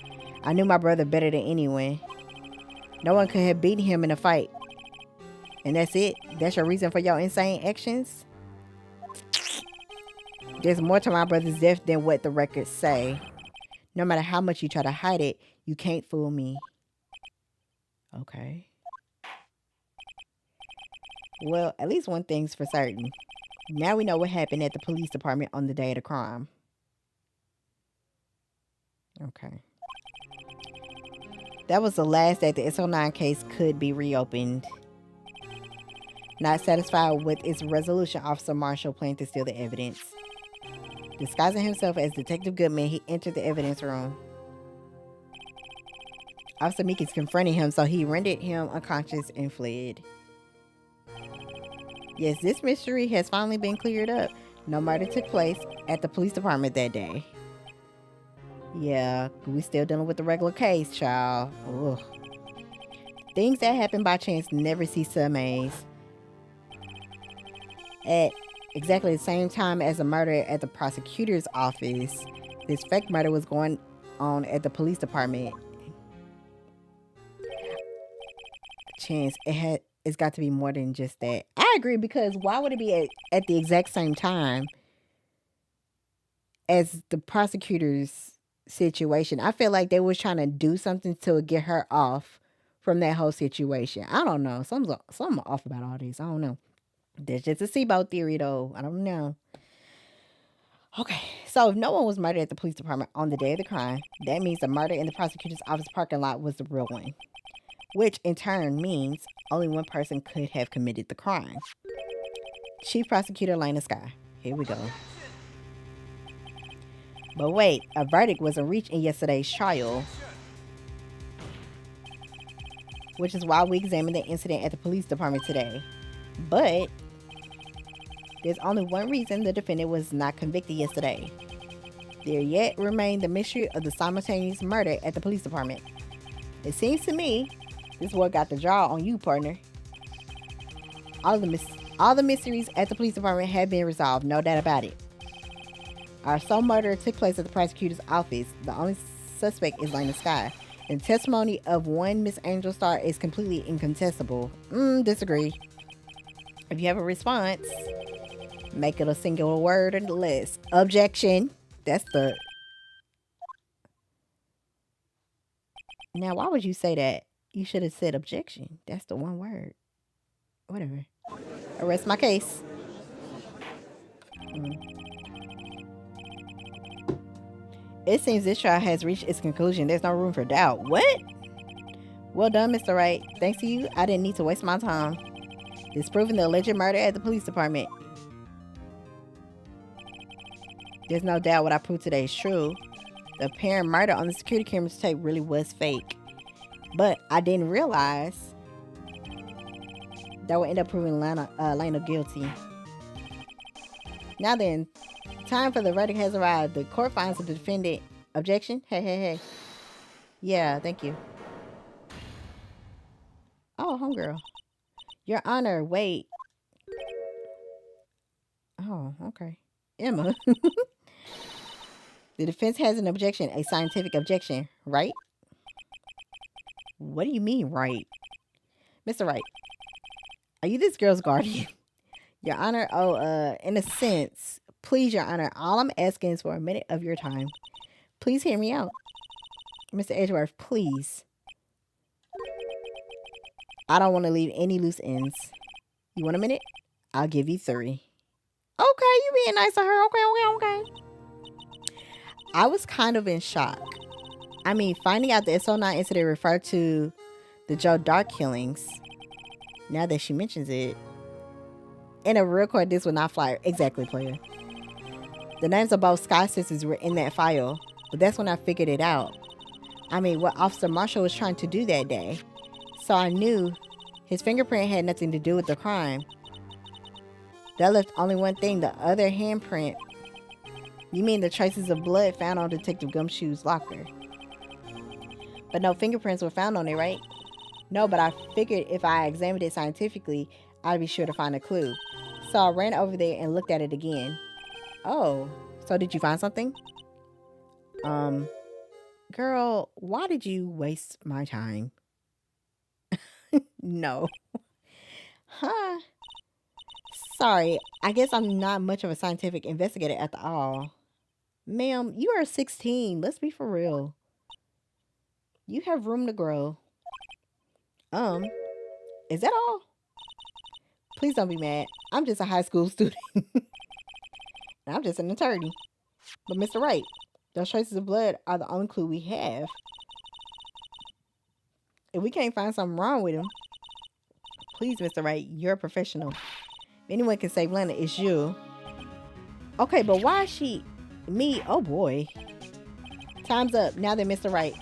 I knew my brother better than anyone. No one could have beaten him in a fight. And that's it? That's your reason for your insane actions? There's more to my brother's death than what the records say. No matter how much you try to hide it, you can't fool me. Okay. Well, at least one thing's for certain. Now we know what happened at the police department on the day of the crime. Okay. That was the last that the SO9 case could be reopened. Not satisfied with its resolution, Officer Marshall planned to steal the evidence. Disguising himself as Detective Goodman, he entered the evidence room. Officer Meek is confronting him, so he rendered him unconscious and fled. Yes, this mystery has finally been cleared up. No murder took place at the police department that day. Yeah, we still dealing with the regular case, child. Ugh. Things that happen by chance never cease to amaze. At exactly the same time as the murder at the prosecutor's office, this fake murder was going on at the police department. Chance, it's got to be more than just that. I agree, because why would it be at the exact same time as the prosecutor's situation? I feel like they was trying to do something to get her off from that whole situation. I don't know. Something off about all this. I don't know. There's just a Cebeaux theory, though. I don't know. Okay, so if no one was murdered at the police department on the day of the crime, that means the murder in the prosecutor's office parking lot was the real one. Which in turn means only one person could have committed the crime. Chief Prosecutor Lena Sky. Here we go. But wait, a verdict wasn't reached in yesterday's trial, which is why we examined the incident at the police department today. But there's only one reason the defendant was not convicted yesterday. There yet remained the mystery of the simultaneous murder at the police department. It seems to me this one got the draw on you, partner. All the mysteries at the police department have been resolved, no doubt about it. Our sole murder took place at the prosecutor's office. The only suspect is Lena Sky. And the testimony of one Miss Angel Star is completely incontestable. Disagree. If you have a response, make it a singular word or less. Objection. That's the... Now, why would you say that? You should have said objection. That's the one word. Whatever. Arrest my case. Mm. It seems this trial has reached its conclusion. There's no room for doubt. What? Well done, Mr. Wright. Thanks to you, I didn't need to waste my time disproving the alleged murder at the police department. There's no doubt what I proved today is true. The apparent murder on the security camera's tape really was fake. But I didn't realize that would end up proving Lena guilty. Now then, time for the verdict has arrived. The court finds the defendant. Objection? Hey. Yeah, thank you. Oh, homegirl. Your Honor, wait. Oh, okay. Emma. The defense has an objection, a scientific objection, right? What do you mean, right? Mr. Wright, are you this girl's guardian? Your Honor, in a sense, please, Your Honor, all I'm asking is for a minute of your time. Please hear me out. Mr. Edgeworth, please. I don't want to leave any loose ends. You want a minute? I'll give you 3. Okay, you being nice to her. Okay. I was kind of in shock. I mean, finding out the SO9 incident referred to the Joe Dark killings. Now that she mentions it. In a real court, this would not fly. Exactly, player. The names of both Sky sisters were in that file. But that's when I figured it out. I mean, what Officer Marshall was trying to do that day. So I knew his fingerprint had nothing to do with the crime. That left only one thing, the other handprint. You mean the traces of blood found on Detective Gumshoe's locker? But no fingerprints were found on it, right? No, but I figured if I examined it scientifically, I'd be sure to find a clue. So I ran over there and looked at it again. Oh, so did you find something? Girl, why did you waste my time? No. Huh? Sorry, I guess I'm not much of a scientific investigator at all. Ma'am, you are 16. Let's be for real. You have room to grow. Is that all? Please don't be mad. I'm just a high school student. I'm just an attorney. But Mr. Wright, those traces of blood are the only clue we have. If we can't find something wrong with him, please, Mr. Wright, you're a professional. If anyone can save Lena, it's you. Okay, but why is she... Me? Oh, boy. Time's up. Now then, Mr. Wright.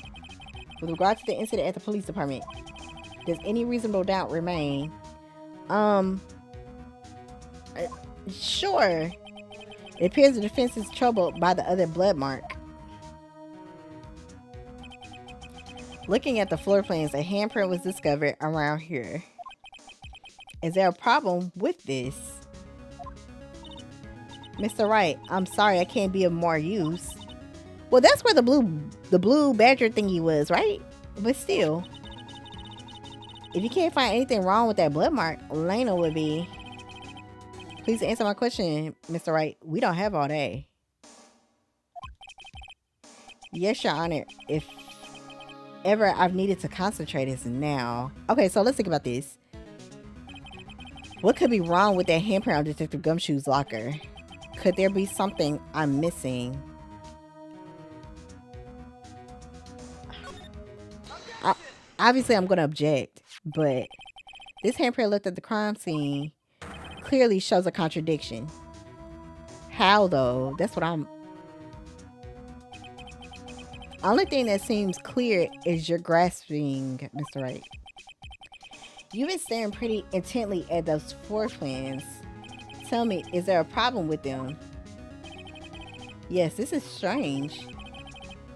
With regard to the incident at the police department, does any reasonable doubt remain? Sure. It appears the defense is troubled by the other blood mark. Looking at the floor plans, a handprint was discovered around here. Is there a problem with this? Mr. Wright, I'm sorry I can't be of more use. Well, that's where the blue badger thingy was, right? But still, if you can't find anything wrong with that blood mark, Lena would be. Please answer my question, Mr. Wright. We don't have all day. Yes, Your Honor. If ever I've needed to concentrate, is now. Okay, so let's think about this. What could be wrong with that handprint on Detective Gumshoe's locker? Could there be something I'm missing? Obviously, I'm going to object, but this handprint left at the crime scene clearly shows a contradiction. How, though? That's what I'm... Only thing that seems clear is your grasping, Mr. Wright. You've been staring pretty intently at those floor plans. Tell me, is there a problem with them? Yes, this is strange.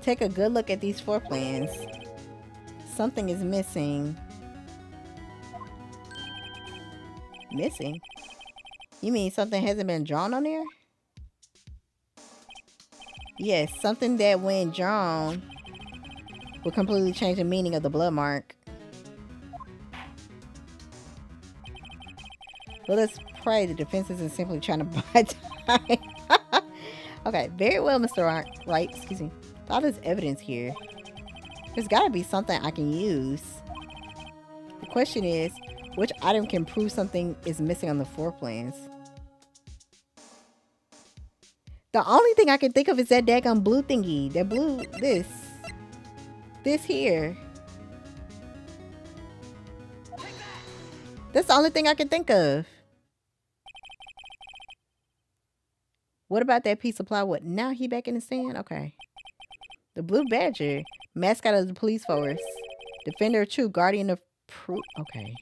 Take a good look at these floor plans. Something is missing. Missing? You mean something hasn't been drawn on there? Yes, something that when drawn will completely change the meaning of the blood mark. Well, let's pray the defense isn't simply trying to buy time. Okay, very well, Mr. Wright. Excuse me. All this evidence here. There's gotta be something I can use. The question is, which item can prove something is missing on the floor plans? The only thing I can think of is that daggone blue thingy. That blue, this here. That's the only thing I can think of. What about that piece of plywood? Now he back in the stand? Okay. The blue badger, mascot of the police force, defender of truth, guardian of proof. Okay.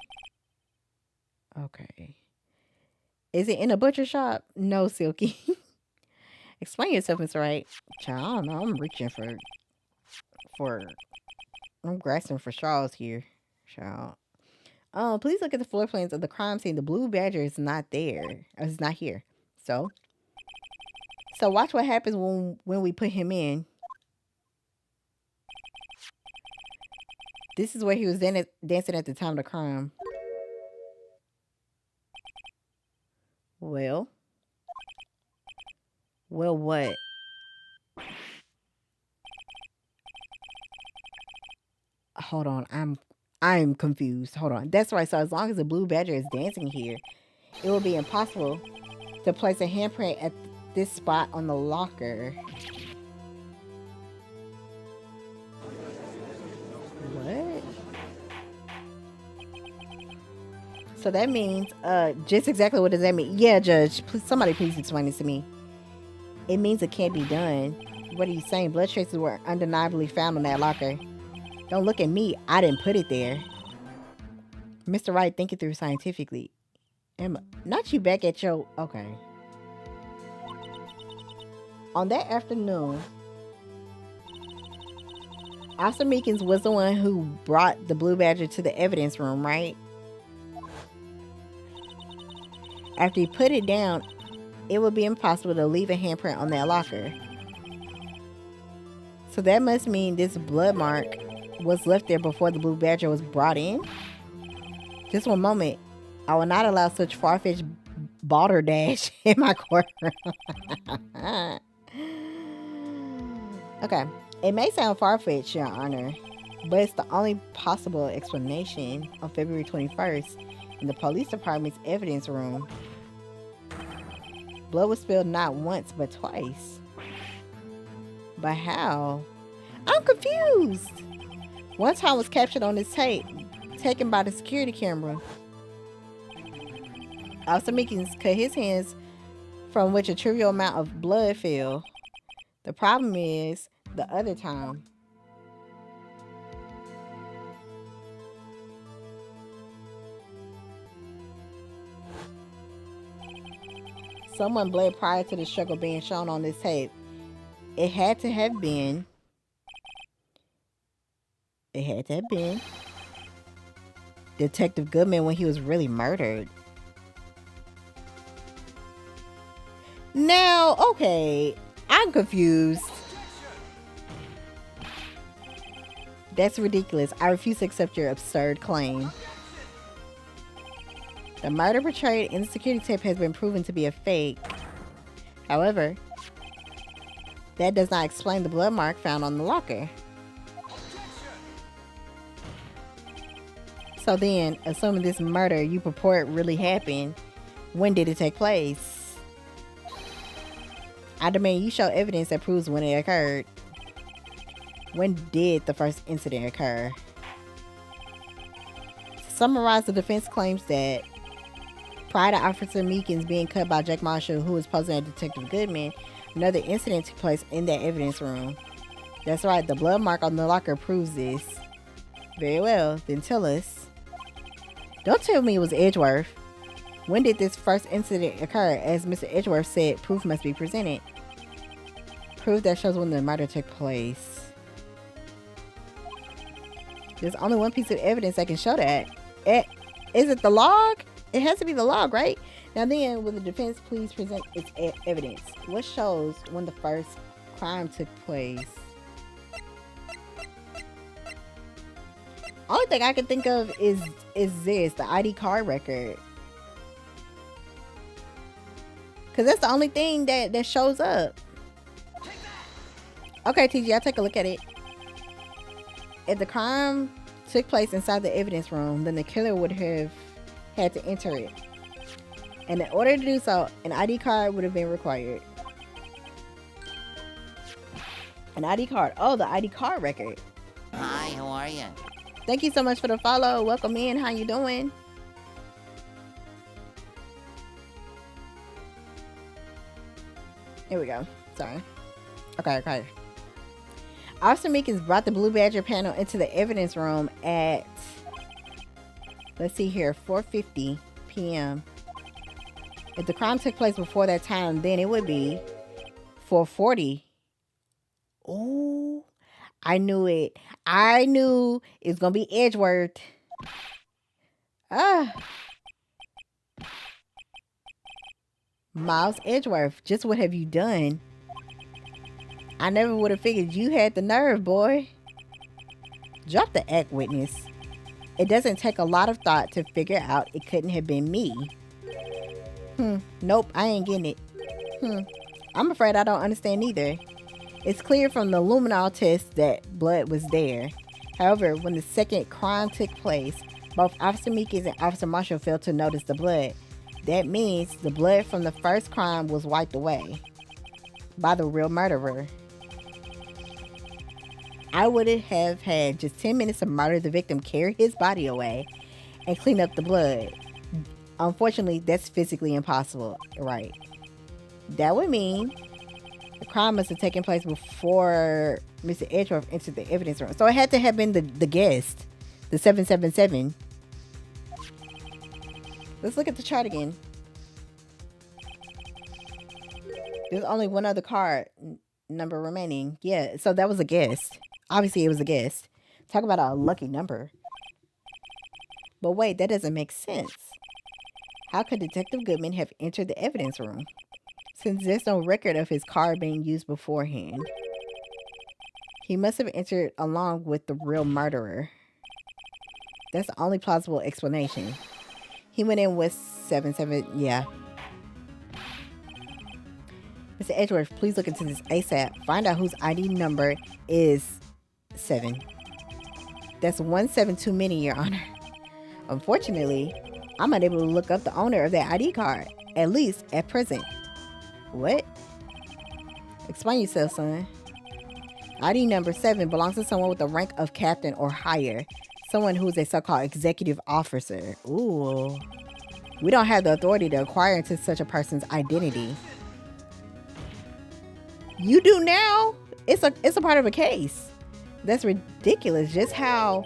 Okay. Is it in a butcher shop? No, Silky. Explain yourself, Mr. Wright. Child, I don't know. I'm reaching I'm grasping for straws here. Child. Please look at the floor plans of the crime scene. The blue badger is not there. It's not here. So watch what happens when we put him in. This is where he was dancing at the time of the crime. Well, what? Hold on, I'm confused. Hold on. That's right. So as long as the blue badger is dancing here, it will be impossible to place a handprint at this spot on the locker. What? So that means, just exactly what does that mean? Yeah, Judge, somebody please explain this to me. It means it can't be done. What are you saying? Blood traces were undeniably found on that locker. Don't look at me. I didn't put it there. Mr. Wright, think it through scientifically. Emma, not you back at your... Okay. On that afternoon, Officer Meekins was the one who brought the blue badger to the evidence room, right? After he put it down, it would be impossible to leave a handprint on that locker. So that must mean this blood mark was left there before the blue badger was brought in? Just one moment. I will not allow such far-fetched balderdash in my courtroom. Okay. It may sound far-fetched, Your Honor, but it's the only possible explanation. On February 21st, in the police department's evidence room, blood was spilled not once, but twice. But how? I'm confused. One time was captured on this tape, taken by the security camera. Officer Meekins cut his hands, from which a trivial amount of blood fell. The problem is, the other time, someone bled prior to the struggle being shown on this tape. It had to have been Detective Goodman when he was really murdered. Now, okay, I'm confused. That's ridiculous. I refuse to accept your absurd claim. The murder portrayed in the security tape has been proven to be a fake. However, that does not explain the blood mark found on the locker. So then, assuming this murder you purport really happened, when did it take place? I demand you show evidence that proves when it occurred. When did the first incident occur? To summarize, the defense claims that prior to Officer Meekins being cut by Jack Marshall, who was posing as Detective Goodman, another incident took place in that evidence room. That's right, the blood mark on the locker proves this. Very well, then tell us. Don't tell me it was Edgeworth. When did this first incident occur? As Mr. Edgeworth said, proof must be presented. Proof that shows when the murder took place. There's only one piece of evidence that can show that. Is it the log? It has to be the log, right? Now then, will the defense please present its evidence? What shows when the first crime took place? Only thing I can think of is this, the ID card record. Because that's the only thing that shows up. Okay, TG, I'll take a look at it. If the crime took place inside the evidence room, then the killer would have had to enter it. And in order to do so, an ID card would have been required. An ID card. Oh, the ID card record. Hi, how are you? Thank you so much for the follow. Welcome in. How you doing? Here we go. Sorry. Okay. Officer Meekins brought the Blue Badger panel into the evidence room at, let's see here, 4:50 p.m. If the crime took place before that time, then it would be 4:40. Oh, I knew it. I knew it was going to be Edgeworth. Miles Edgeworth, just what have you done? I never would have figured you had the nerve, boy. Drop the act, witness. It doesn't take a lot of thought to figure out it couldn't have been me. Nope, I ain't getting it. I'm afraid I don't understand either. It's clear from the luminol test that blood was there. However, when the second crime took place, both Officer Meekins and Officer Marshall failed to notice the blood. That means the blood from the first crime was wiped away by the real murderer. I would have had just 10 minutes to murder the victim, carry his body away, and clean up the blood. Unfortunately, that's physically impossible, right? That would mean the crime must have taken place before Mr. Edgeworth entered the evidence room. So it had to have been the guest, the 777. Let's look at the chart again. There's only one other card number remaining. Yeah, so that was a guest. Obviously, it was a guest. Talk about a lucky number. But wait, that doesn't make sense. How could Detective Goodman have entered the evidence room, since there's no record of his card being used beforehand? He must have entered along with the real murderer. That's the only plausible explanation. He went in with 77, yeah. Mr. Edgeworth, please look into this ASAP. Find out whose ID number is 7. That's 1 7 too many, Your Honor. Unfortunately, I'm unable to look up the owner of that ID card, at least at present. What? Explain yourself, son. ID number 7 belongs to someone with the rank of captain or higher. Someone who is a so-called executive officer. Ooh. We don't have the authority to acquire into such a person's identity. You do now? It's a part of a case. That's ridiculous. Just how...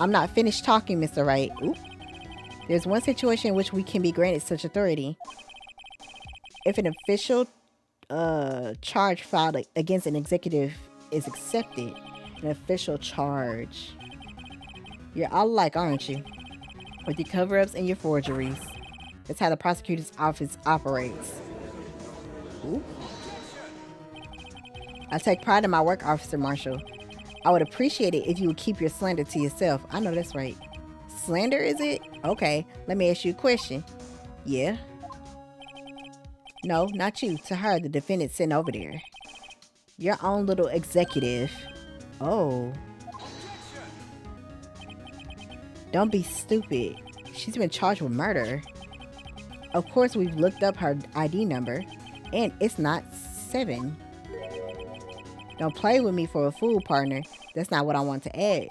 I'm not finished talking, Mr. Wright. Oop. There's one situation in which we can be granted such authority. If an official charge filed against an executive is accepted. An official charge. You're all alike, aren't you? With your cover-ups and your forgeries. That's how the prosecutor's office operates. Ooh. I take pride in my work, Officer Marshall. I would appreciate it if you would keep your slander to yourself. I know that's right. Slander, is it? Okay, let me ask you a question. Yeah? No, not you. To her, the defendant sitting over there. Your own little executive. Oh. Don't be stupid. She's been charged with murder. Of course, we've looked up her ID number, and it's not 7. Don't play with me for a fool, partner. That's not what I want to ask.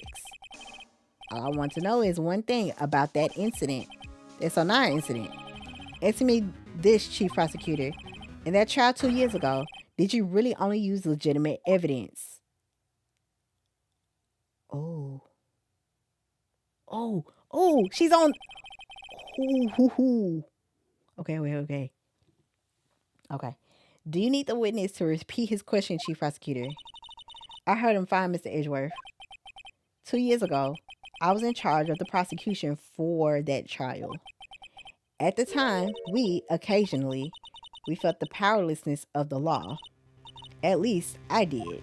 All I want to know is one thing about that incident. That Sonar incident. Answer me this, Chief Prosecutor. In that trial 2 years ago, did you really only use legitimate evidence? Oh. Oh, she's on. Ooh. Okay. Do you need the witness to repeat his question, Chief Prosecutor? I heard him fine, Mr. Edgeworth. 2 years ago, I was in charge of the prosecution for that trial. At the time, we felt the powerlessness of the law. At least, I did.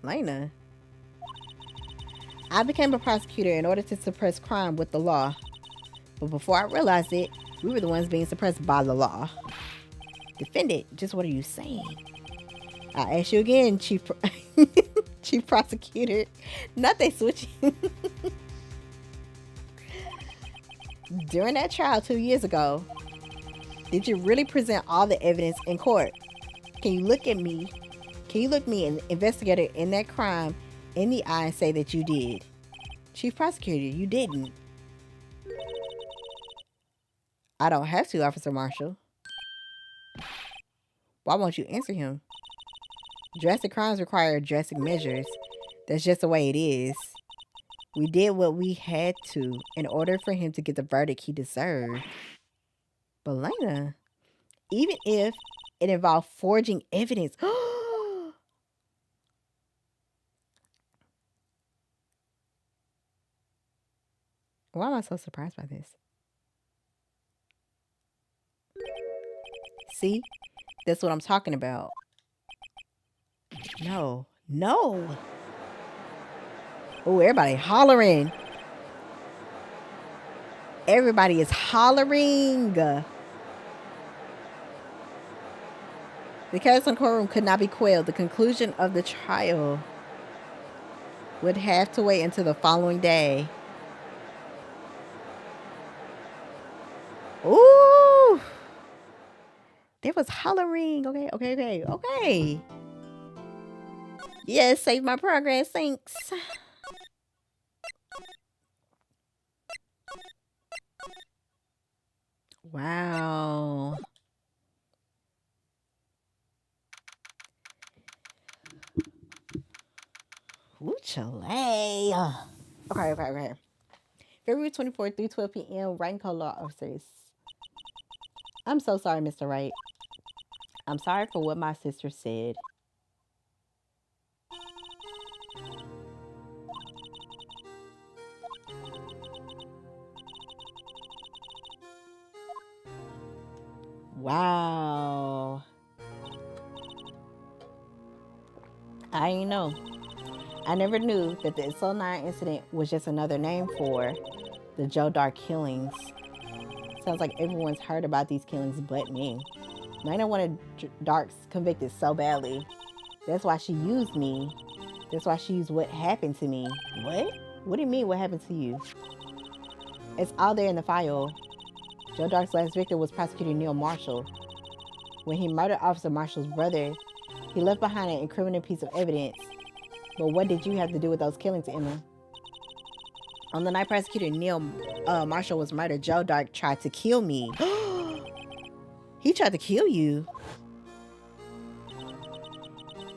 Lena. I became a prosecutor in order to suppress crime with the law. But before I realized it, we were the ones being suppressed by the law. Defendant, just what are you saying? I'll ask you again, Chief prosecutor. Not they switching. During that trial 2 years ago, did you really present all the evidence in court? Can you look me, an investigator in that crime, in the eye and say that you did? Chief prosecutor, you didn't. I don't have to, Officer Marshall. Why won't you answer him? Drastic crimes require drastic measures. That's just the way it is. We did what we had to in order for him to get the verdict he deserved. But Lena, even if it involved forging evidence. Why am I so surprised by this? See? That's what I'm talking about. No. No. Oh, everybody hollering. Everybody is hollering. The chaos in the courtroom could not be quelled. The conclusion of the trial would have to wait until the following day. Ooh. There was hollering. Okay. Yes, save my progress. Thanks. Wow. Ooh, Chile. Okay. February 24th, 3:12 p.m. Wright Code Law Officers. I'm so sorry, Mr. Wright. I'm sorry for what my sister said. Wow. I didn't know. I never knew that the SO9 incident was just another name for the Joe Dark killings. Sounds like everyone's heard about these killings but me. Lena wanted Darks convicted so badly. That's why she used me. That's why she used what happened to me. What? What do you mean what happened to you? It's all there in the file. Joe Dark's last victim was Prosecutor Neil Marshall. When he murdered Officer Marshall's brother, he left behind an incriminating piece of evidence. But what did you have to do with those killings, Emma? On the night Prosecutor Neil Marshall was murdered, Joe Dark tried to kill me. He tried to kill you?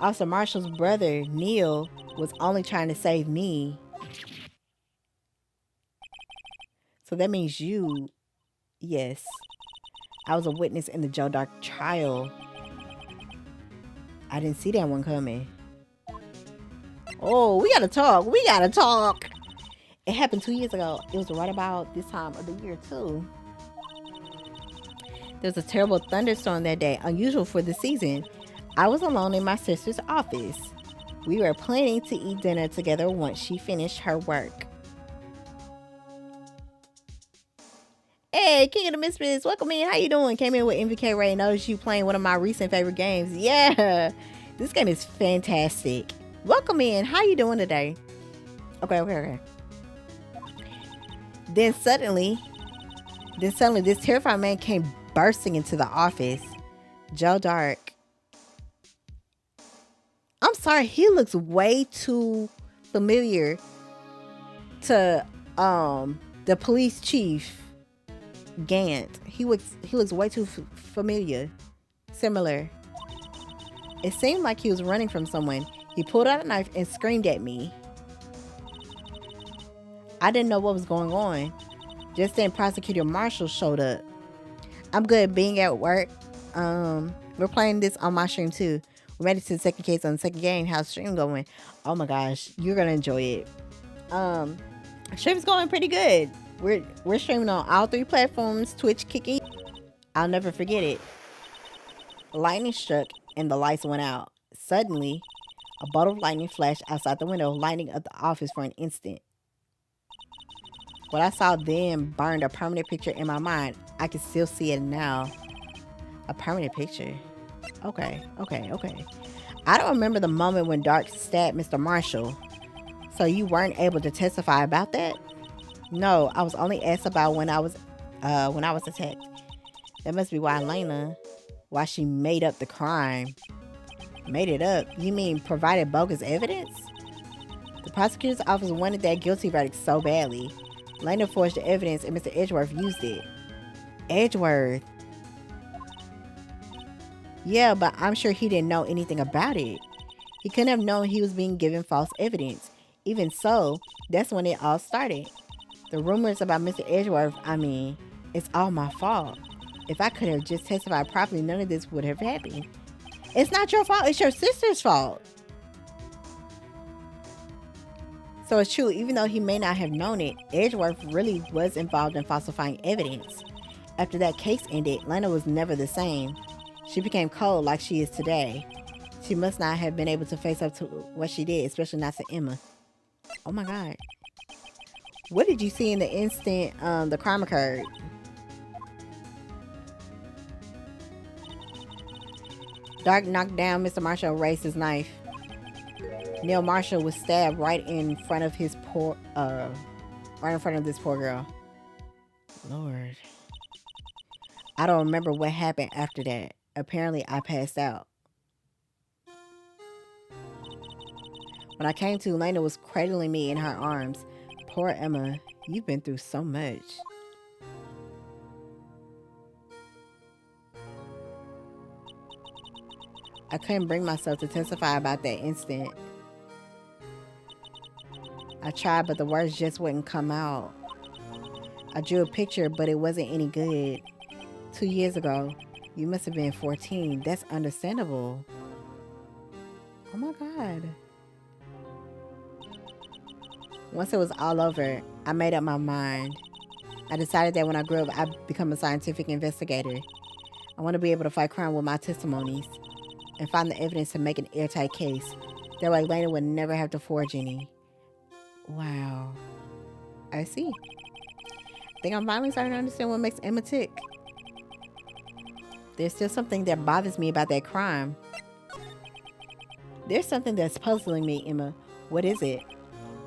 Officer Marshall's brother, Neil, was only trying to save me. So that means you... Yes. I was a witness in the Joe Dark trial. I didn't see that one coming. Oh, we gotta talk. It happened 2 years ago. It was right about this time of the year, too. There was a terrible thunderstorm that day, unusual for the season. I was alone in my sister's office. We were planning to eat dinner together once she finished her work. Hey, King of the Misfits, welcome in. How you doing? Came in with MVK Ray. Noticed you playing one of my recent favorite games. Yeah, this game is fantastic. Welcome in. How you doing today? Okay. Then suddenly, this terrified man came bursting into the office. Joe Dark. I'm sorry, he looks way too familiar to the police chief Gant. He looks way too similar. It seemed like he was running from someone. He pulled out a knife and screamed at me. I didn't know what was going on. Just then Prosecutor Marshall showed up. I'm good being at work. We're playing this on my stream too. We made it to the second case on the second game. How's the stream going? Oh my gosh, you're gonna enjoy it. Stream's going pretty good. We're streaming on all 3 platforms, Twitch, Kiki. I'll never forget it. Lightning struck and the lights went out. Suddenly, a bolt of lightning flashed outside the window, lighting up the office for an instant. What I saw then burned a permanent picture in my mind. I can still see it now. A permanent picture. Okay. I don't remember the moment when Dark stabbed Mr. Marshall. So you weren't able to testify about that? No, I was only asked about when I was attacked. That must be why she made up the crime. Made it up? You mean provided bogus evidence? The prosecutor's office wanted that guilty verdict so badly. Lena forged the evidence and Mr. Edgeworth used it. Edgeworth? Yeah, but I'm sure he didn't know anything about it. He couldn't have known he was being given false evidence. Even so, that's when it all started. The rumors about Mr. Edgeworth, it's all my fault. If I could have just testified properly, none of this would have happened. It's not your fault, it's your sister's fault. So it's true, even though he may not have known it, Edgeworth really was involved in falsifying evidence. After that case ended, Lena was never the same. She became cold like she is today. She must not have been able to face up to what she did, especially not to Emma. Oh my God. What did you see in the instant the crime occurred? Dark knocked down Mr. Marshall and raised his knife. Neil Marshall was stabbed right in front of this poor girl. Lord. I don't remember what happened after that. Apparently, I passed out. When I came to, Lena was cradling me in her arms. Poor Emma, you've been through so much. I couldn't bring myself to testify about that incident. I tried, but the words just wouldn't come out. I drew a picture, but it wasn't any good. 2 years ago, you must have been 14. That's understandable. Oh my God. Once it was all over, I made up my mind. I decided that when I grew up, I'd become a scientific investigator. I want to be able to fight crime with my testimonies and find the evidence to make an airtight case. That way Lena would never have to forge any. Wow. I see. I think I'm finally starting to understand what makes Emma tick. There's still something that bothers me about that crime. There's something that's puzzling me, Emma. What is it?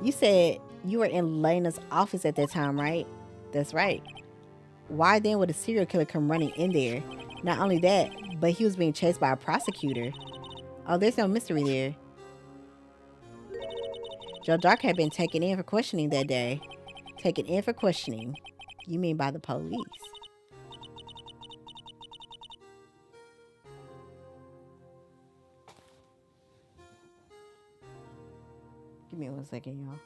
You said you were in Lena's office at that time, right? That's right. Why then would a serial killer come running in there? Not only that, but he was being chased by a prosecutor. Oh, there's no mystery there. Joe Dark had been taken in for questioning that day. Taken in for questioning? You mean by the police? Give me 1 second, y'all.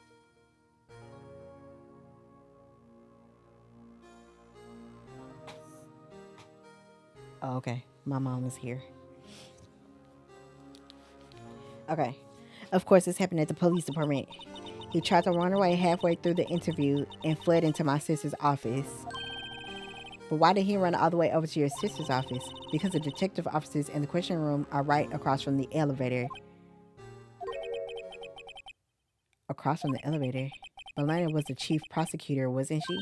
Oh, okay. My mom is here. Okay. Of course, this happened at the police department. He tried to run away halfway through the interview and fled into my sister's office. But why did he run all the way over to your sister's office? Because the detective offices in the question room are right across from the elevator. Across from the elevator? But Lena was the chief prosecutor, wasn't she?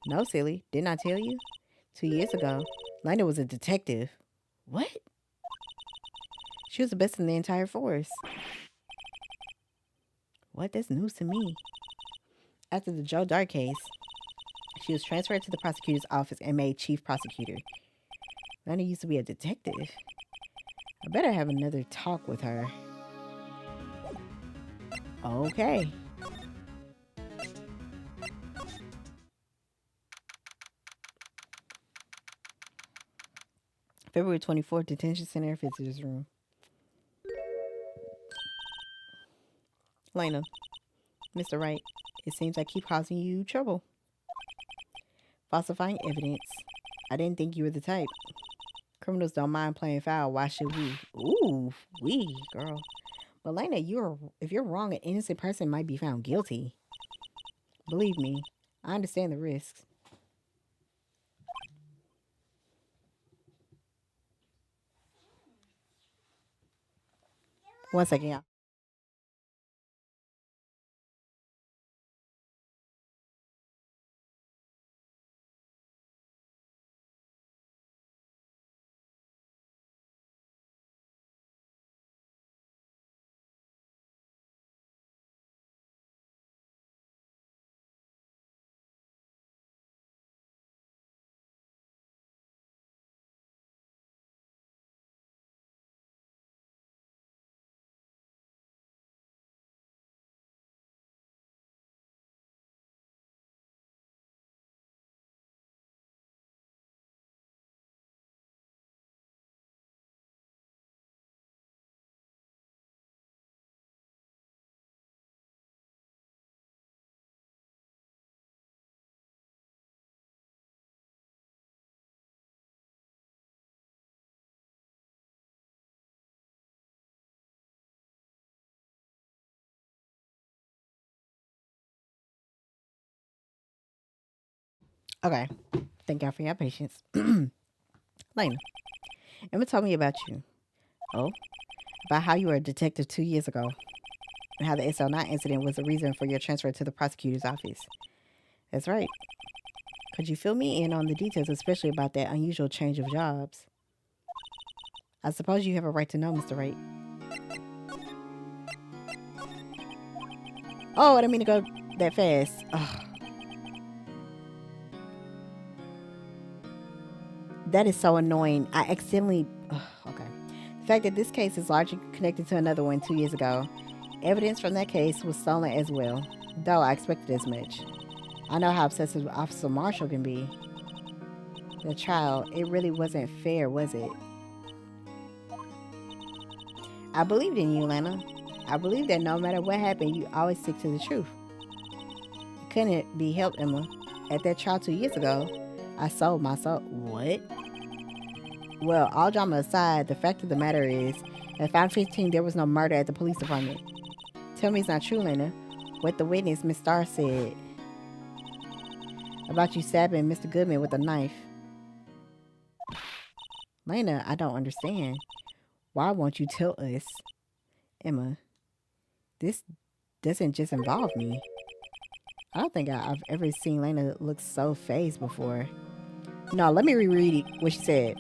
No, silly. Didn't I tell you? 2 years ago, Lena was a detective. What? She was the best in the entire force. What? That's news to me. After the Joe Dark case, she was transferred to the prosecutor's office and made chief prosecutor. Lena used to be a detective. I better have another talk with her. Okay. February 24th, detention center, visitors room. Lena, Mr. Wright, it seems I keep causing you trouble. Falsifying evidence. I didn't think you were the type. Criminals don't mind playing foul. Why should we? Ooh, we, girl. But Lena, if you're wrong, an innocent person might be found guilty. Believe me, I understand the risks. 1 second, y'all. Okay. Thank God for your patience. Lena, Emma told me about you. Oh, about how you were a detective 2 years ago and how the SL9 incident was the reason for your transfer to the prosecutor's office. That's right. Could you fill me in on the details, especially about that unusual change of jobs? I suppose you have a right to know, Mr. Wright. Oh, I didn't mean to go that fast. Ugh. That is so annoying. I accidentally. Ugh, okay. The fact that this case is largely connected to another one 2 years ago. Evidence from that case was stolen as well, though I expected as much. I know how obsessive Officer Marshall can be. The trial, it really wasn't fair, was it? I believed in you, Lana. I believe that no matter what happened, you always stick to the truth. It couldn't be helped, Emma. At that trial 2 years ago, I sold my soul. What? Well, all drama aside, the fact of the matter is, at 5:15, there was no murder at the police department. Tell me it's not true, Lena. What the witness, Miss Starr, said about you stabbing Mr. Goodman with a knife. Lena, I don't understand. Why won't you tell us? Emma, this doesn't just involve me. I don't think I've ever seen Lena look so phased before. No, let me reread what she said.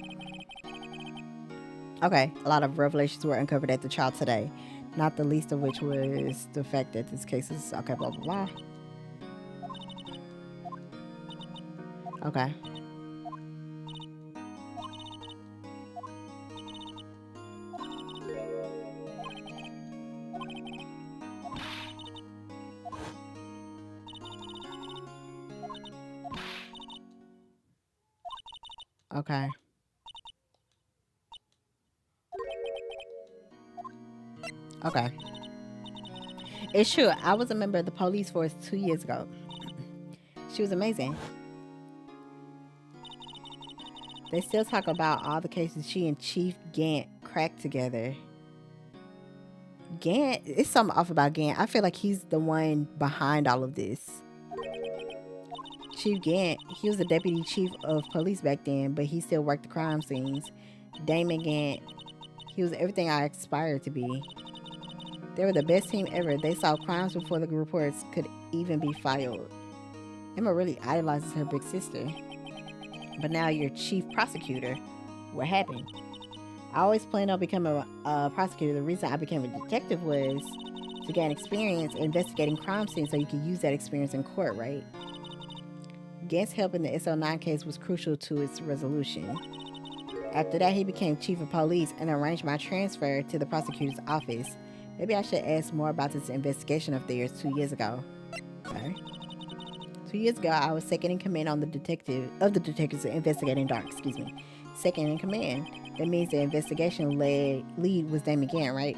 Okay, a lot of revelations were uncovered at the trial today, not the least of which was the fact that this case is okay, blah, blah, blah. Okay. Okay. Okay. It's true. I was a member of the police force 2 years ago. She was amazing. They still talk about all the cases she and Chief Gant cracked together. Gant, it's something off about Gant. I feel like he's the one behind all of this. Chief Gant, he was the deputy chief of police back then, but he still worked the crime scenes. Damon Gant, he was everything I aspired to be. They were the best team ever. They solved crimes before the reports could even be filed. Emma really idolizes her big sister. But now you're chief prosecutor. What happened? I always planned on becoming a prosecutor. The reason I became a detective was to gain experience investigating crime scenes so you could use that experience in court, right? Gant's help in the SL9 case was crucial to its resolution. After that, he became chief of police and arranged my transfer to the prosecutor's office. Maybe I should ask more about this investigation of theirs 2 years ago. Okay. 2 years ago, I was second in command on the detectives investigating Dark. Excuse me, second in command. That means the investigation lead was Damon Gant, right?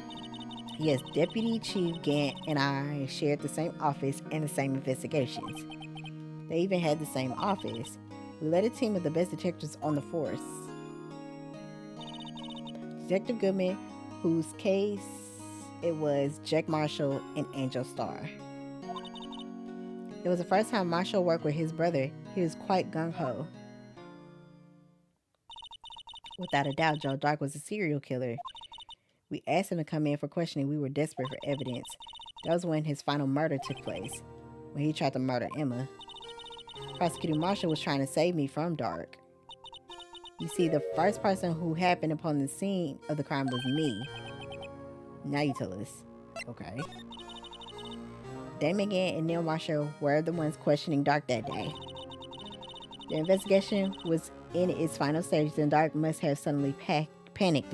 Yes, Deputy Chief Gant and I shared the same office and the same investigations. They even had the same office. We led a team of the best detectives on the force. Detective Goodman, whose case it was Jack Marshall and Angel Starr. It was the first time Marshall worked with his brother. He was quite gung-ho. Without a doubt, Joe Dark was a serial killer. We asked him to come in for questioning. We were desperate for evidence. That was when his final murder took place, when he tried to murder Emma. Prosecutor Marshall was trying to save me from Dark. You see, the first person who happened upon the scene of the crime was me. Now you tell us. Okay. Damon Gant and Neil Marshall were the ones questioning Dark that day. The investigation was in its final stages and Dark must have suddenly panicked,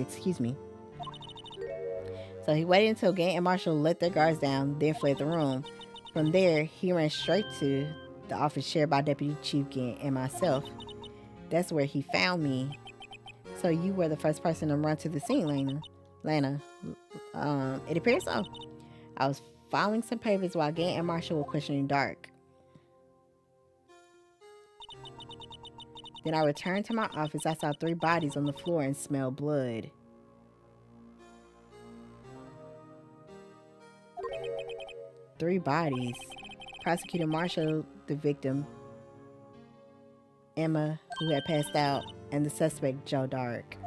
So he waited until Gant and Marshall let their guards down, then fled the room. From there, he ran straight to the office shared by Deputy Chief Gant and myself. That's where he found me. So you were the first person to run to the scene, Lana. It appears so. I was filing some papers while Gant and Marshall were questioning Dark. Then I returned to my office. I saw 3 bodies on the floor and smelled blood. Three bodies. Prosecutor Marshall, the victim. Emma, who had passed out, and the suspect, Joe Dark.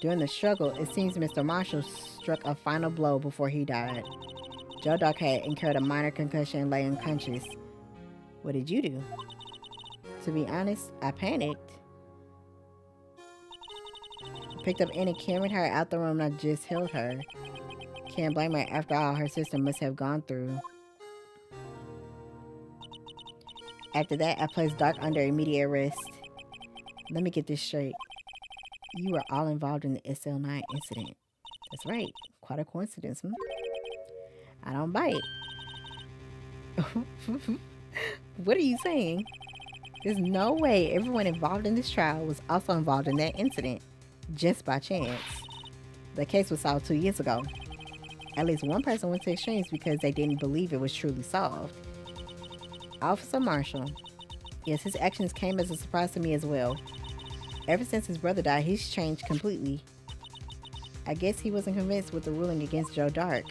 During the struggle, it seems Mr. Marshall struck a final blow before he died. Joe Dark had incurred a minor concussion and lay unconscious. What did you do? To be honest, I panicked. I picked up Annie, carried her out the room, and I just held her. Can't blame her. After all, her sister must have gone through. After that, I placed Dark under immediate arrest. Let me get this straight. You were all involved in the SL9 incident. That's right. Quite a coincidence, hmm? I don't bite. What are you saying? There's no way everyone involved in this trial was also involved in that incident, just by chance. The case was solved 2 years ago. At least one person went to extremes because they didn't believe it was truly solved. Officer Marshall. Yes, his actions came as a surprise to me as well. Ever since his brother died, he's changed completely. I guess he wasn't convinced with the ruling against Joe Dark.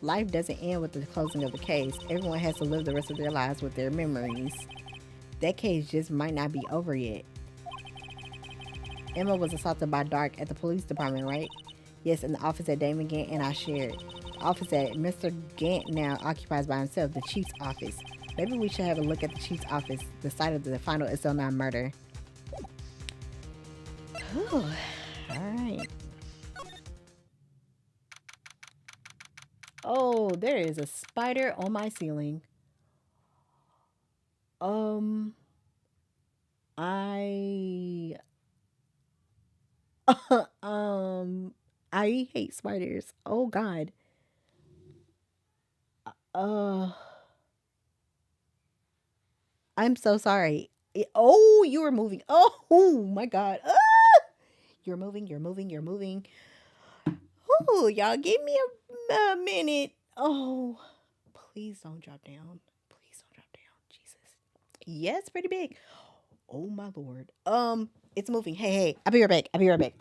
Life doesn't end with the closing of the case. Everyone has to live the rest of their lives with their memories. That case just might not be over yet. Emma was assaulted by Dark at the police department, right? Yes, in the office that Damon Gant and I shared. The office that Mr. Gant now occupies by himself, the chief's office. Maybe we should have a look at the chief's office, the site of the final SL9 murder. Whew. Alright. Oh, there is a spider on my ceiling. I I hate spiders. Oh God. Uh, I'm so sorry. Oh, you were moving. Oh my God. Ah! You're moving. You're moving. You're moving. Oh, y'all, give me a minute. Oh, please don't drop down. Please don't drop down. Jesus. Yeah, it's pretty big. Oh my Lord. It's moving. Hey, hey. I'll be right back. I'll be right back.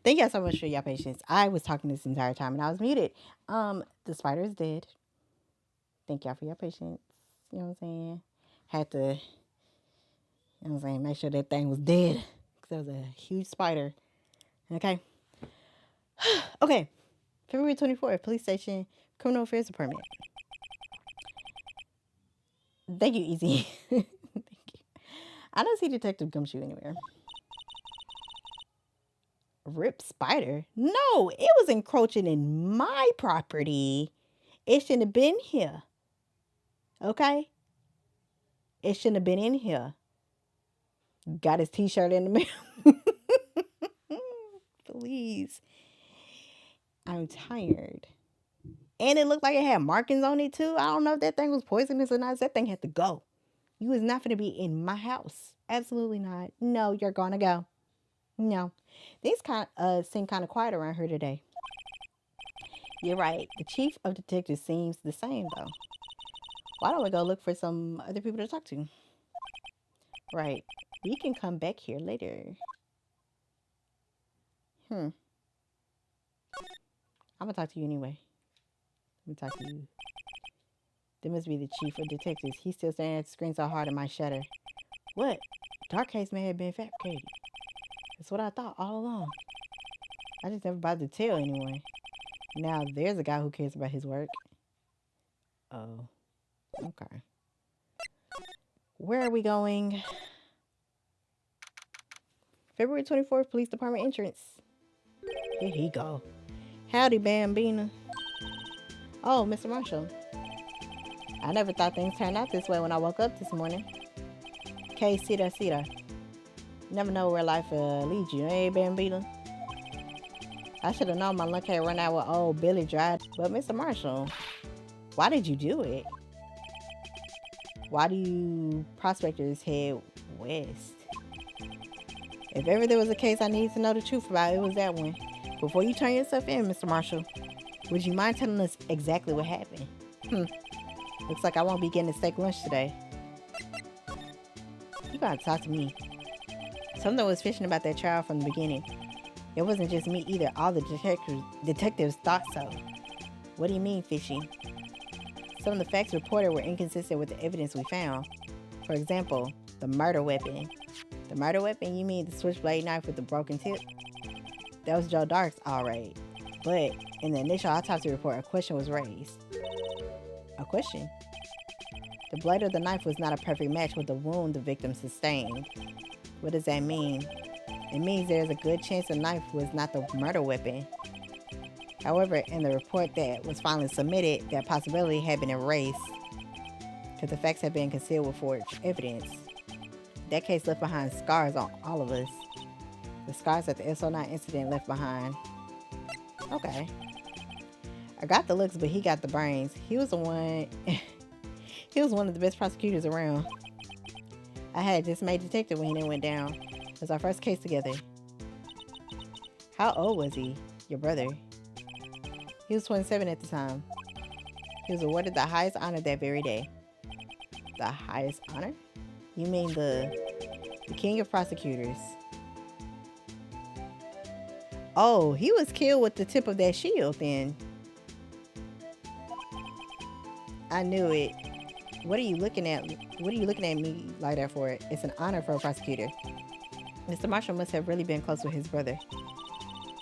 Thank y'all so much for your patience. I was talking this entire time and I was muted. The spider is dead. Thank y'all for your patience. You know what I'm saying? Had to, you know what I'm saying, make sure that thing was dead. Because there was a huge spider. Okay. Okay. February 24th, police station, criminal affairs department. Thank you, Easy. Thank you. I don't see Detective Gumshoe anywhere. Rip spider? No, it was encroaching in my property. It shouldn't have been here. Okay? It shouldn't have been in here. Got his t-shirt in the mail. Please. I'm tired. And it looked like it had markings on it too. I don't know if that thing was poisonous or not. That thing had to go. You was not going to be in my house. Absolutely not. No, you're going to go. No. Things seem kind of quiet around here today. You're right. The chief of detectives seems the same though. Why don't we go look for some other people to talk to? Right. We can come back here later. I'm gonna talk to you anyway. Let me talk to you. There must be the chief of detectives. He's still staring at the screen so hard in my shutter. What? Dark case may have been fabricated. That's what I thought all along. I just never bothered to tell anyone. Now there's a guy who cares about his work. Oh. Okay. Where are we going? February 24th, police department entrance. Here he go. Howdy, Bambina. Oh, Mr. Marshall. I never thought things turned out this way when I woke up this morning. Okay, Sita. You never know where life leads you, eh, Bambina? I should have known my luck had run out with old Billy Dry. But Mr. Marshall, why did you do it? Why do you prospectors head west? If ever there was a case I needed to know the truth about, it was that one. Before you turn yourself in, Mr. Marshall, would you mind telling us exactly what happened? Looks like I won't be getting a steak lunch today. You gotta talk to me. Something was fishy about that trial from the beginning. It wasn't just me either. All the detectives thought so. What do you mean, fishy? Some of the facts reported were inconsistent with the evidence we found. For example, the murder weapon. The murder weapon? You mean the switchblade knife with the broken tip? That was Joe Dark's, alright. But in the initial autopsy report, a question was raised. A question? The blade of the knife was not a perfect match with the wound the victim sustained. What does that mean? It means there's a good chance the knife was not the murder weapon. However, in the report that was finally submitted, that possibility had been erased because the facts had been concealed with forged evidence. That case left behind scars on all of us. The scars that the SO9 incident left behind. Okay. I got the looks, but he got the brains. He was the one... he was one of the best prosecutors around. I had just made detective when it went down. It was our first case together. How old was he? Your brother? He was 27 at the time. He was awarded the highest honor that very day. The highest honor? You mean the king of prosecutors? Oh, he was killed with the tip of that shield then. I knew it. What are you looking at? What are you looking at me like that for? It's an honor for a prosecutor. Mr. Marshall must have really been close with his brother.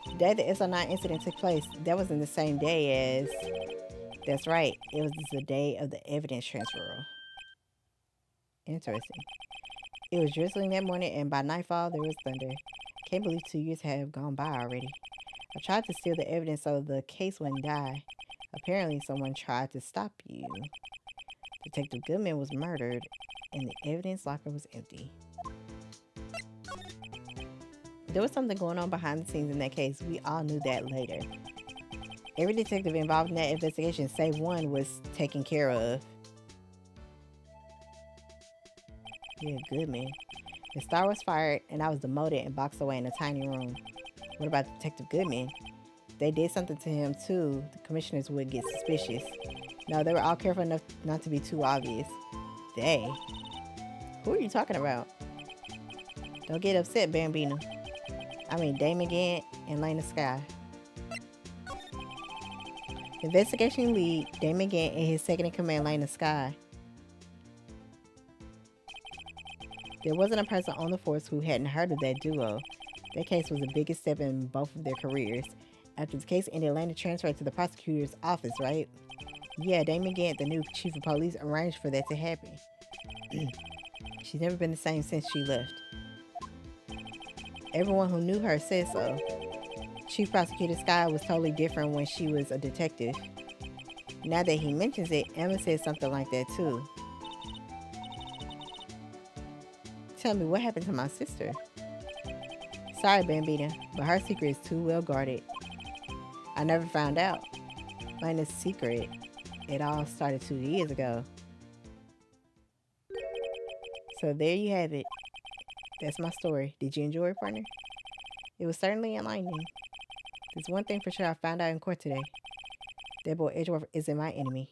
The day the SO9 incident took place, that wasn't the same day as... That's right. It was the day of the evidence transfer. Interesting. It was drizzling that morning, and by nightfall, there was thunder. Can't believe 2 years have gone by already. I tried to steal the evidence so the case wouldn't die. Apparently, someone tried to stop you. Detective Goodman was murdered, and the evidence locker was empty. There was something going on behind the scenes in that case. We all knew that later. Every detective involved in that investigation, save one, was taken care of. Yeah, Goodman. The star was fired, and I was demoted and boxed away in a tiny room. What about Detective Goodman? If they did something to him, too, the commissioners would get suspicious. No, they were all careful enough not to be too obvious. They? Who are you talking about? Don't get upset, Bambino. I mean, Damon Gant and Lena Sky. Investigation lead Damon Gant and his second in command, Lena Sky. There wasn't a person on the force who hadn't heard of that duo. That case was the biggest step in both of their careers. After the case ended, Lena transferred to the prosecutor's office, right? Yeah, Damon Gant, the new chief of police, arranged for that to happen. She's never been the same since she left. Everyone who knew her said so. Chief Prosecutor Sky was totally different when she was a detective. Now that he mentions it, Emma said something like that too. Tell me, what happened to my sister? Sorry, Bambina, but her secret is too well guarded. I never found out. Lena's secret. It all started 2 years ago. So there you have it. That's my story. Did you enjoy it, partner? It was certainly enlightening. There's one thing for sure I found out in court today. That boy Edgeworth isn't my enemy.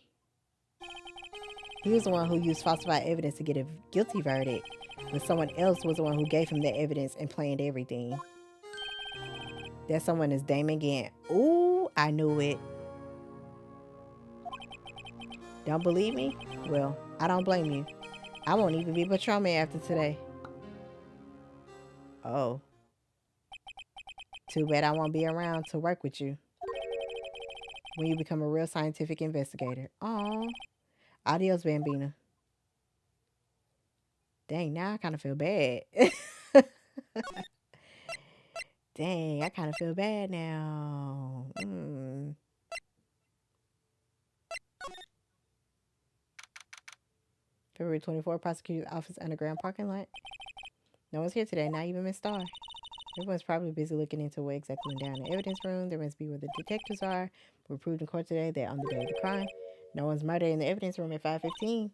He was the one who used falsified evidence to get a guilty verdict, but someone else was the one who gave him the evidence and planned everything. That someone is Damon Gant. Ooh, I knew it. Don't believe me? Well, I don't blame you. I won't even be patrolman after today. Oh. Too bad I won't be around to work with you when you become a real scientific investigator. Aw. Adios, Bambina. Dang, now I kind of feel bad. Dang, I kind of feel bad now. February 24th, prosecutor's office underground parking lot. No one's here today, not even Miss Starr. Everyone's probably busy looking into what exactly went down in the evidence room. There must be where the detectives are. We're proved in court today that on the day of the crime, no one's murdered in the evidence room at 5:15.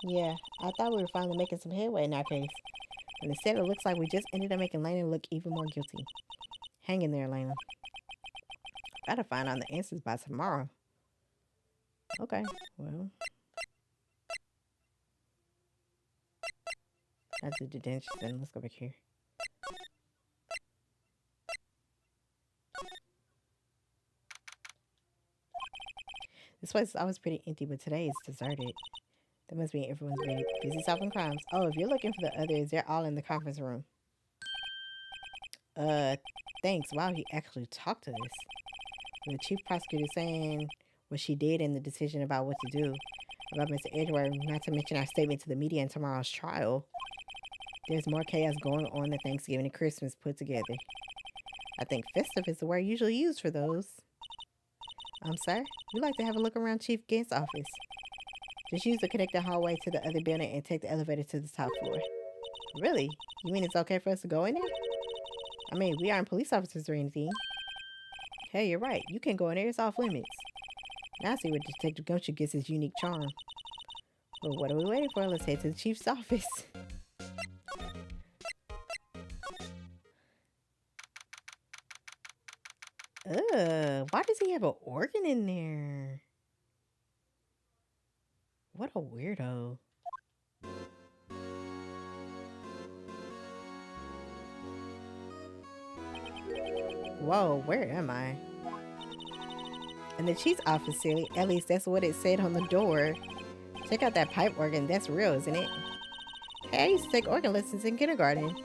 Yeah, I thought we were finally making some headway in our case. And instead, it looks like we just ended up making Lena look even more guilty. Hang in there, Lena. Gotta find out the answers by tomorrow. Okay, well. That's the detention center. Let's go back here. This place is always pretty empty, but today it's deserted. That must mean everyone's busy solving crimes. Oh, if you're looking for the others, they're all in the conference room. Thanks. Wow, he actually talked to us. The chief prosecutor saying what she did and the decision about what to do. About Mr. Edgeworth, not to mention our statement to the media in tomorrow's trial. There's more chaos going on than Thanksgiving and Christmas put together. I think festive is the word usually used for those. Sir, we'd like to have a look around Chief Gant's office. Just use the connecting hallway to the other building and take the elevator to the top floor. Really? You mean it's okay for us to go in there? I mean, we aren't police officers or anything. Hey, you're right. You can go in there. It's off limits. Now I see where Detective Gumshoe gets his unique charm. Well, what are we waiting for? Let's head to the chief's office. Why does he have an organ in there? What a weirdo. Whoa, where am I? In the chief's office, silly. At least that's what it said on the door. Check out that pipe organ. That's real, isn't it? Hey, I used to take organ lessons in kindergarten.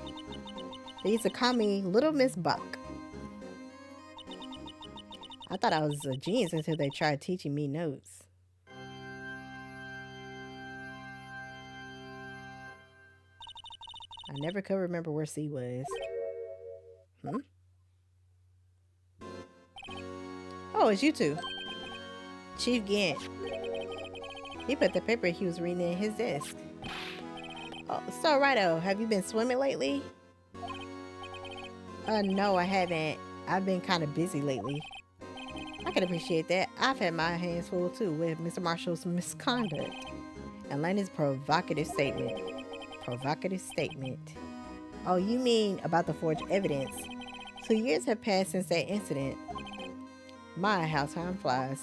They used to call me Little Miss Buck. I thought I was a genius until they tried teaching me notes. I never could remember where C was. Oh, it's you two. Chief Gant. He put the paper he was reading in his desk. Oh, so righto. Have you been swimming lately? No, I haven't. I've been kind of busy lately. I can appreciate that. I've had my hands full too with Mr. Marshall's misconduct. And Lena's provocative statement. Provocative statement. Oh, you mean about the forged evidence? 2 years have passed since that incident. My, how time flies.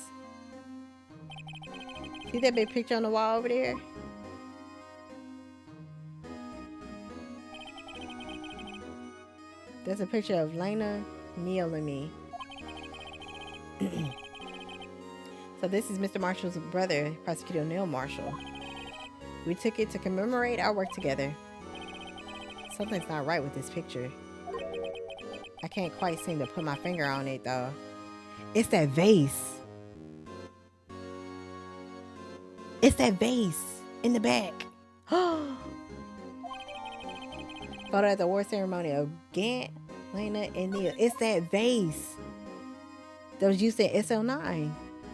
See that big picture on the wall over there? That's a picture of Lena Neil and me. So this is Mr. Marshall's brother, Prosecutor Neil Marshall. We took it to commemorate our work together. Something's not right with this picture. I can't quite seem to put my finger on it, though. It's that vase. It's that vase in the back. Photo at the award ceremony of Gant, Lena, and Neil. It's that vase that was used at SL9.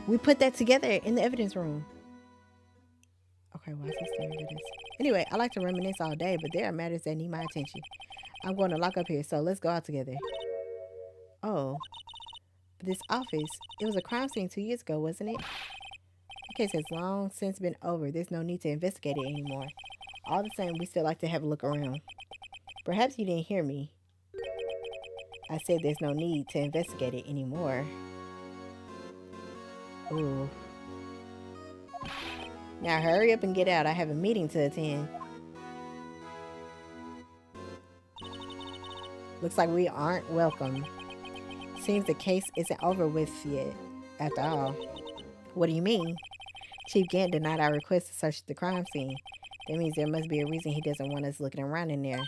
We put that together in the evidence room. Okay, why is he staring at us? Anyway, I like to reminisce all day, but there are matters that need my attention. I'm going to lock up here, so let's go out together. Oh, but this office, it was a crime scene 2 years ago, wasn't it? The case has long since been over. There's no need to investigate it anymore. All the same, we still like to have a look around. Perhaps you didn't hear me. I said there's no need to investigate it anymore. Ooh. Now hurry up and get out. I have a meeting to attend. Looks like we aren't welcome. Seems the case isn't over with yet, after all. What do you mean? Chief Gant denied our request to search the crime scene. That means there must be a reason he doesn't want us looking around in there.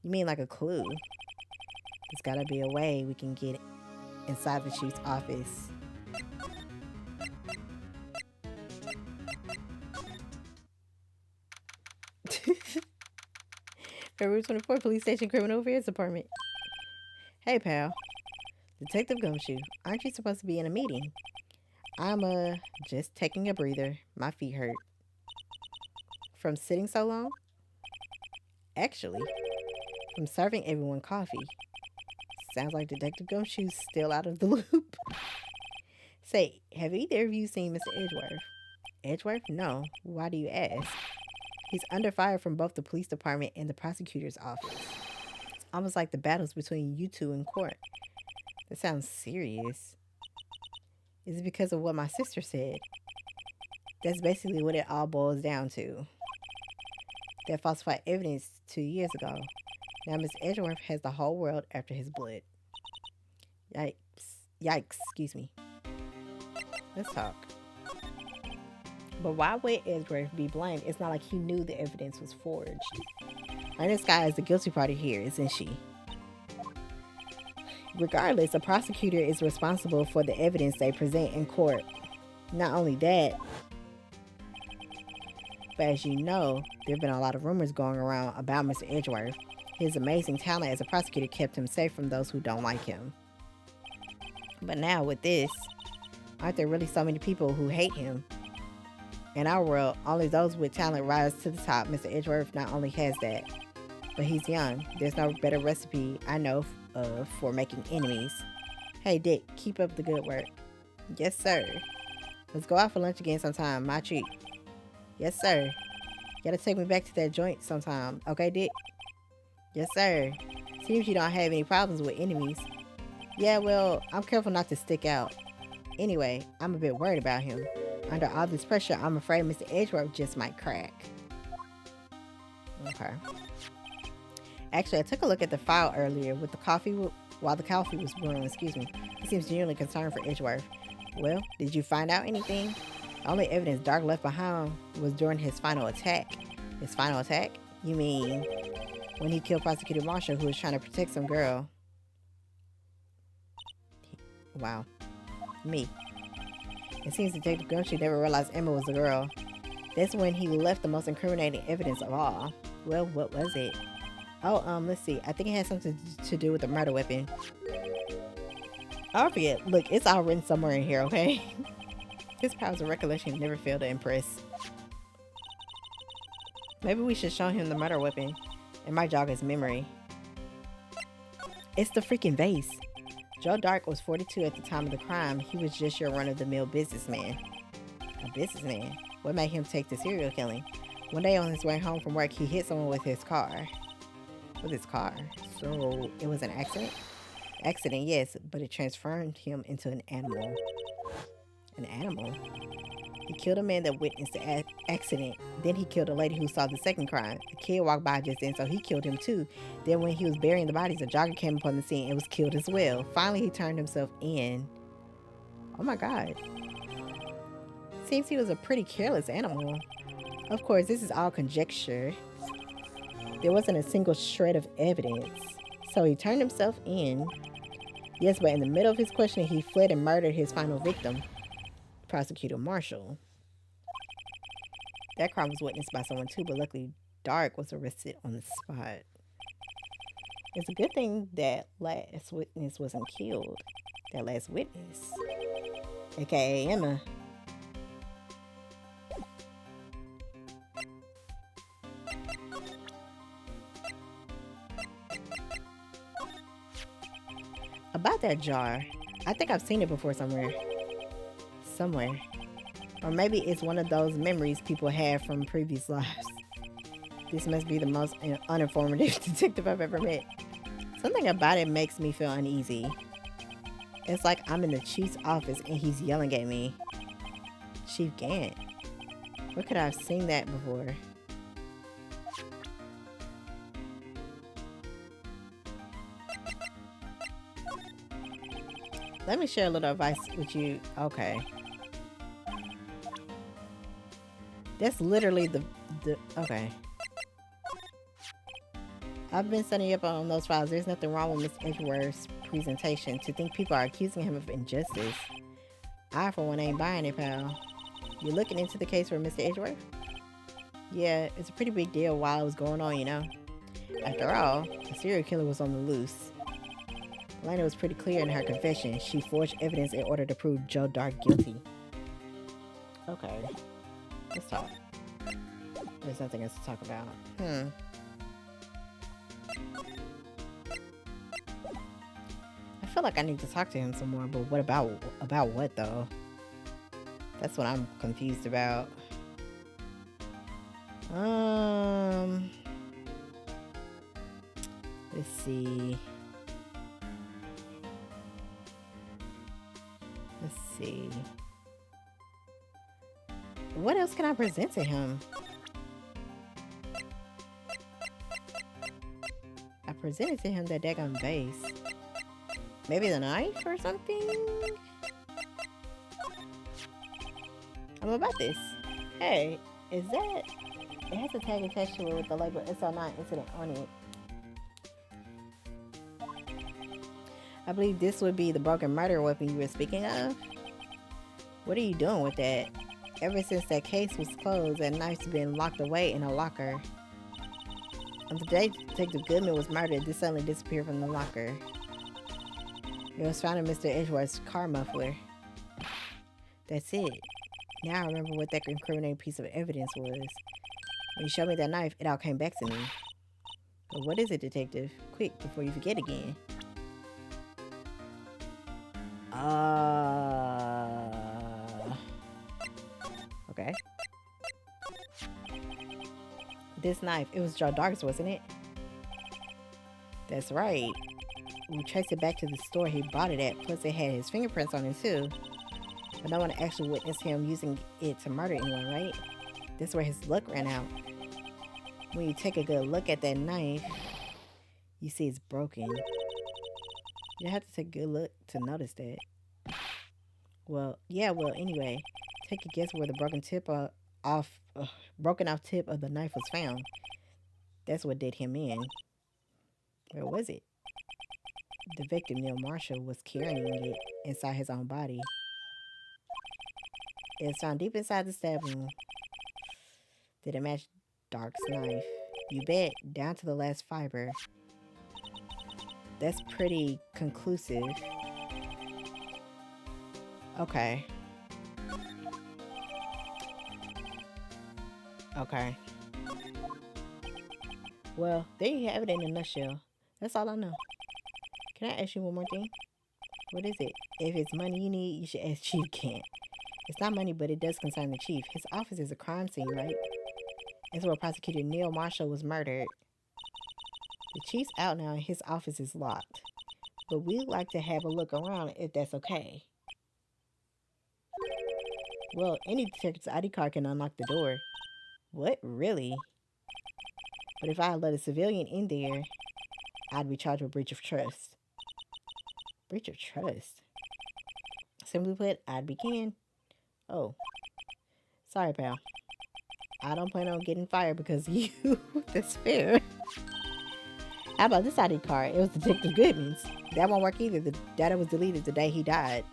You mean like a clue? There's gotta be a way we can get inside the chief's office. February 24th, Police Station Criminal Affairs Department. Hey, pal. Detective Gumshoe, aren't you supposed to be in a meeting? I'm, just taking a breather. My feet hurt. From sitting so long? Actually, from serving everyone coffee. Sounds like Detective Gumshoe's still out of the loop. Say, have either of you seen Mr. Edgeworth? Edgeworth? No. Why do you ask? He's under fire from both the police department and the prosecutor's office. It's almost like the battles between you two in court. That sounds serious. Is it because of what my sister said? That's basically what it all boils down to. That falsified evidence 2 years ago. Now Mr. Edgeworth has the whole world after his blood. Yikes. Yikes, excuse me. Let's talk. But why would Edgeworth be blamed? It's not like he knew the evidence was forged. Ernest Sky is the guilty party here, isn't she? Regardless, a prosecutor is responsible for the evidence they present in court. Not only that, but as you know, there have been a lot of rumors going around about Mr. Edgeworth. His amazing talent as a prosecutor kept him safe from those who don't like him. But now with this, aren't there really so many people who hate him? In our world, only those with talent rise to the top. Mr. Edgeworth not only has that, but he's young. There's no better recipe I know of for making enemies. Hey Dick, keep up the good work. Yes, sir. Let's go out for lunch again sometime. My treat. Yes, sir. You gotta take me back to that joint sometime. Okay, Dick? Yes, sir. Seems you don't have any problems with enemies. Yeah, well, I'm careful not to stick out. Anyway, I'm a bit worried about him. Under all this pressure, I'm afraid Mr. Edgeworth just might crack. Okay. Actually, I took a look at the file earlier with the coffee while the coffee was brewing. Excuse me. He seems genuinely concerned for Edgeworth. Well, did you find out anything? The only evidence Dark left behind was during his final attack. His final attack? You mean when he killed Prosecutor Marshall, who was trying to protect some girl? Wow. Me. It seems Detective Gumshoe never realized Emma was a girl. That's when he left the most incriminating evidence of all. Well, what was it? Oh, let's see. I think it has something to do with the murder weapon. I forget. Look, it's all written somewhere in here, okay? His powers of recollection never fail to impress. Maybe we should show him the murder weapon. It might jog his memory. It's the freaking vase. Joe Dark was 42 at the time of the crime. He was just your run-of-the-mill businessman. A businessman? What made him take to serial killing? One day on his way home from work, he hit someone with his car. With his car? So, it was an accident? Accident, yes, but it transformed him into an animal. An animal? He killed a man that witnessed the accident. Then he killed a lady who saw the second crime. A kid walked by just then, so he killed him too. Then when he was burying the bodies, a jogger came upon the scene and was killed as well. Finally, he turned himself in. Oh my God. Seems he was a pretty careless animal. Of course, this is all conjecture. There wasn't a single shred of evidence. So he turned himself in. Yes, but in the middle of his questioning, he fled and murdered his final victim, Prosecutor Marshall. That crime was witnessed by someone too, but luckily Dark was arrested on the spot. It's a good thing that last witness wasn't killed. That last witness, aka Emma. About that jar, I think I've seen it before somewhere. Or maybe it's one of those memories people have from previous lives. This must be the most uninformative detective I've ever met. Something about it makes me feel uneasy. It's like I'm in the chief's office and he's yelling at me. Chief Gant. Where could I have seen that before? Let me share a little advice with you. Okay. That's literally the okay. I've been studying up on those files. There's nothing wrong with Miss Edgeworth's presentation. To think people are accusing him of injustice. I, for one, ain't buying it, pal. You're looking into the case for Mr. Edgeworth? Yeah, it's a pretty big deal while it was going on, you know. After all, the serial killer was on the loose. Elena was pretty clear in her confession. She forged evidence in order to prove Joe Dark guilty. Okay. Let's talk. There's nothing else to talk about. I feel like I need to talk to him some more, but what about what though? That's what I'm confused about. Let's see. What else can I present to him? I presented to him that daggone vase. Maybe the knife or something? I'm about this. Hey, is that... It has a tag attached to it with the label SL9 incident on it. I believe this would be the broken murder weapon you were speaking of. What are you doing with that? Ever since that case was closed, that knife's been locked away in a locker. On the day Detective Goodman was murdered, this suddenly disappeared from the locker. It was found in Mr. Edgeworth's car muffler. That's it. Now I remember what that incriminating piece of evidence was. When you showed me that knife, it all came back to me. But what is it, Detective? Quick, before you forget again. Okay. This knife, it was Joe Dark's, wasn't it? That's right. We traced it back to the store he bought it at, plus it had his fingerprints on it too. But no one actually witnessed him using it to murder anyone, right? That's where his luck ran out. When you take a good look at that knife, you see it's broken. You have to take a good look to notice that. Well, anyway, take a guess where the broken off tip of the knife was found. That's what did him in. Where was it? The victim, Neil Marshall, was carrying it inside his own body. It was found deep inside the stab wound. Did it match Dark's knife? You bet, down to the last fiber. That's pretty conclusive. Okay. Well, there you have it in a nutshell. That's all I know. Can I ask you one more thing? What is it? If it's money you need, you should ask Chief Kent. It's not money, but it does concern the chief. His office is a crime scene, right? It's where Prosecutor Neil Marshall was murdered. The chief's out now and his office is locked. But we'd like to have a look around if that's okay. Well, any detective's ID card can unlock the door. What? Really? But if I let a civilian in there, I'd be charged with breach of trust. Breach of trust? Simply put, I'd be canned. Oh, sorry, pal. I don't plan on getting fired because of you. That's fair. How about this ID card? It was Detective Goodman's. That won't work either. The data was deleted the day he died.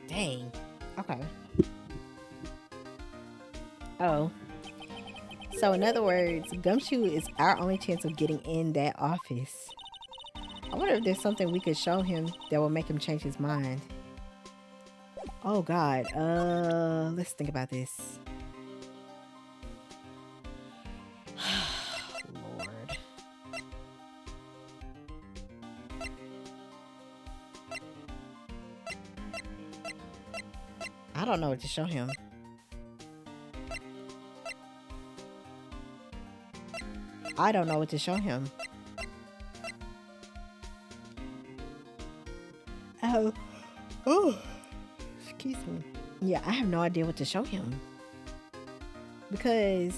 Dang. Okay. Oh. So in other words, Gumshoe is our only chance of getting in that office. I wonder if there's something we could show him that will make him change his mind. Oh God. Let's think about this. Lord. I don't know what to show him. I don't know what to show him. Oh, excuse me. Yeah, I have no idea what to show him. Because,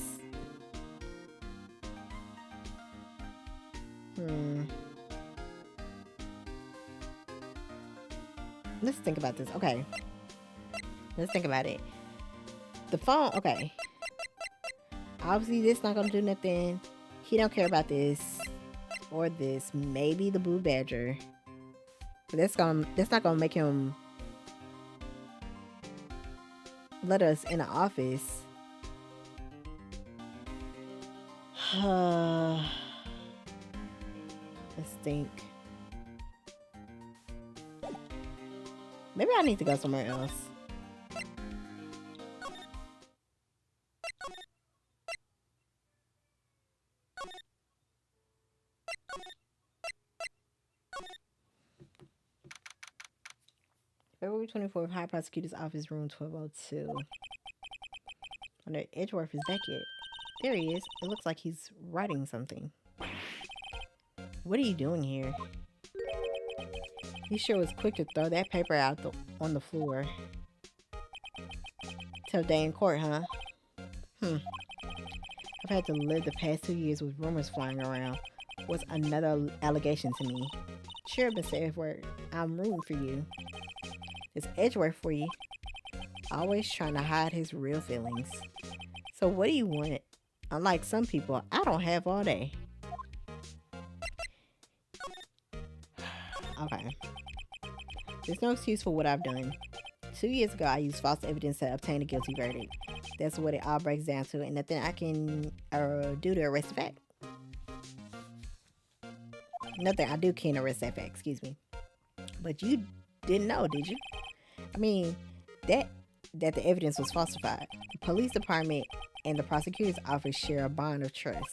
let's think about this. Okay. Let's think about it. The phone, okay. Obviously, this not gonna do nothing. He don't care about this or this. Maybe the blue badger. But that's not gonna make him let us in the office. Let's think. Maybe I need to go somewhere else. February 24th, High Prosecutor's Office, room 1202. Wonder Edgeworth is back yet. There he is. It looks like he's writing something. What are you doing here? He sure was quick to throw that paper out on the floor. Tough day in court, huh? I've had to live the past 2 years with rumors flying around. What's another allegation to me? Sure, Mr. Edgeworth, I'm rooting for you. It's Edgeworth for you. Always trying to hide his real feelings. So what do you want? Unlike some people, I don't have all day. Okay. There's no excuse for what I've done. 2 years ago, I used false evidence to obtain a guilty verdict. That's what it all breaks down to, and nothing I can do to arrest the fact. Nothing I do can arrest that fact, excuse me. But you didn't know, did you? I mean, that the evidence was falsified. The police department and the prosecutor's office share a bond of trust.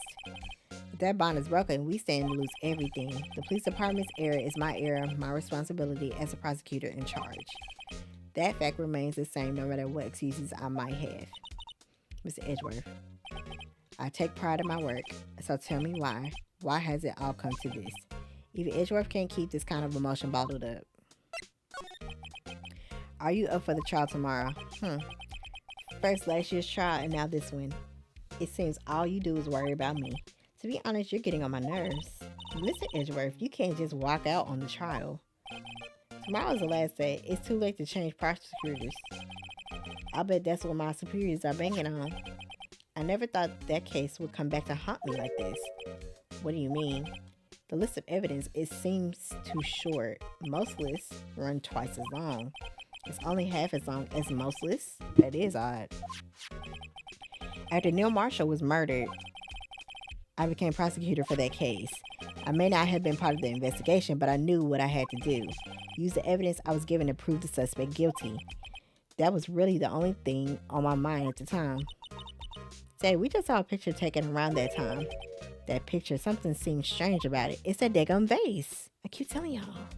If that bond is broken, we stand to lose everything. The police department's error is my error, my responsibility as a prosecutor in charge. That fact remains the same no matter what excuses I might have. Mr. Edgeworth, I take pride in my work, so tell me why. Why has it all come to this? Even Edgeworth can't keep this kind of emotion bottled up. Are you up for the trial tomorrow? First last year's trial and now this one. It seems all you do is worry about me. To be honest, you're getting on my nerves. Mr. Edgeworth, you can't just walk out on the trial. Tomorrow's the last day. It's too late to change prosecutors. I bet that's what my superiors are banking on. I never thought that case would come back to haunt me like this. What do you mean? The list of evidence, it seems too short. Most lists run twice as long. It's only half as long as most lists. That is odd. After Neil Marshall was murdered, I became prosecutor for that case. I may not have been part of the investigation, but I knew what I had to do. Use the evidence I was given to prove the suspect guilty. That was really the only thing on my mind at the time. Say, we just saw a picture taken around that time. That picture, something seemed strange about it. It's that daggum vase. I keep telling y'all.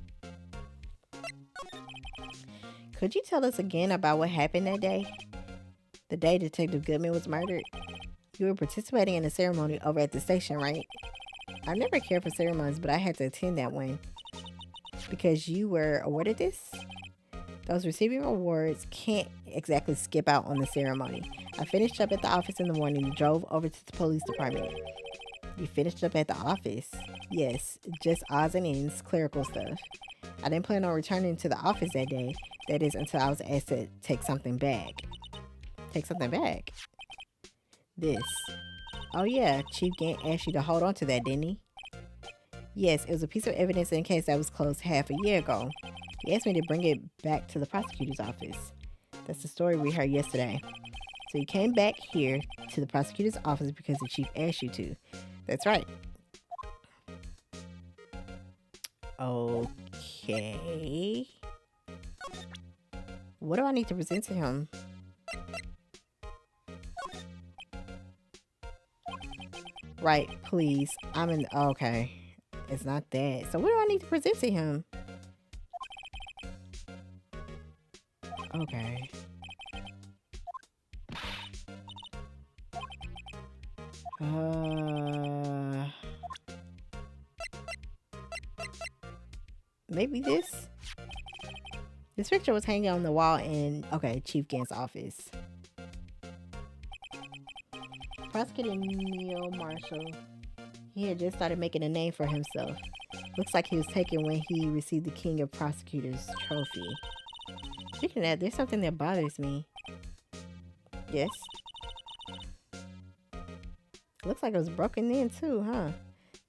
Could you tell us again about what happened that day? The day Detective Goodman was murdered? You were participating in a ceremony over at the station, right? I never cared for ceremonies, but I had to attend that one. Because you were awarded this? Those receiving awards can't exactly skip out on the ceremony. I finished up at the office in the morning and drove over to the police department. You finished up at the office? Yes, just odds and ends, clerical stuff. I didn't plan on returning to the office that day. That is until I was asked to take something back. Take something back? This. Oh yeah, Chief Gant asked you to hold on to that, didn't he? Yes, it was a piece of evidence in a case that was closed half a year ago. He asked me to bring it back to the prosecutor's office. That's the story we heard yesterday. So you came back here to the prosecutor's office because the chief asked you to. That's right. Okay. What do I need to present to him? Right, please. I'm in. Okay. It's not that. So what do I need to present to him? Okay. Maybe this? This picture was hanging on the wall in, okay, Chief Gant's office. Prosecutor Neil Marshall. He had just started making a name for himself. Looks like he was taken when he received the King of Prosecutors trophy. Speaking of that, there's something that bothers me. Yes? Looks like it was broken in too, huh?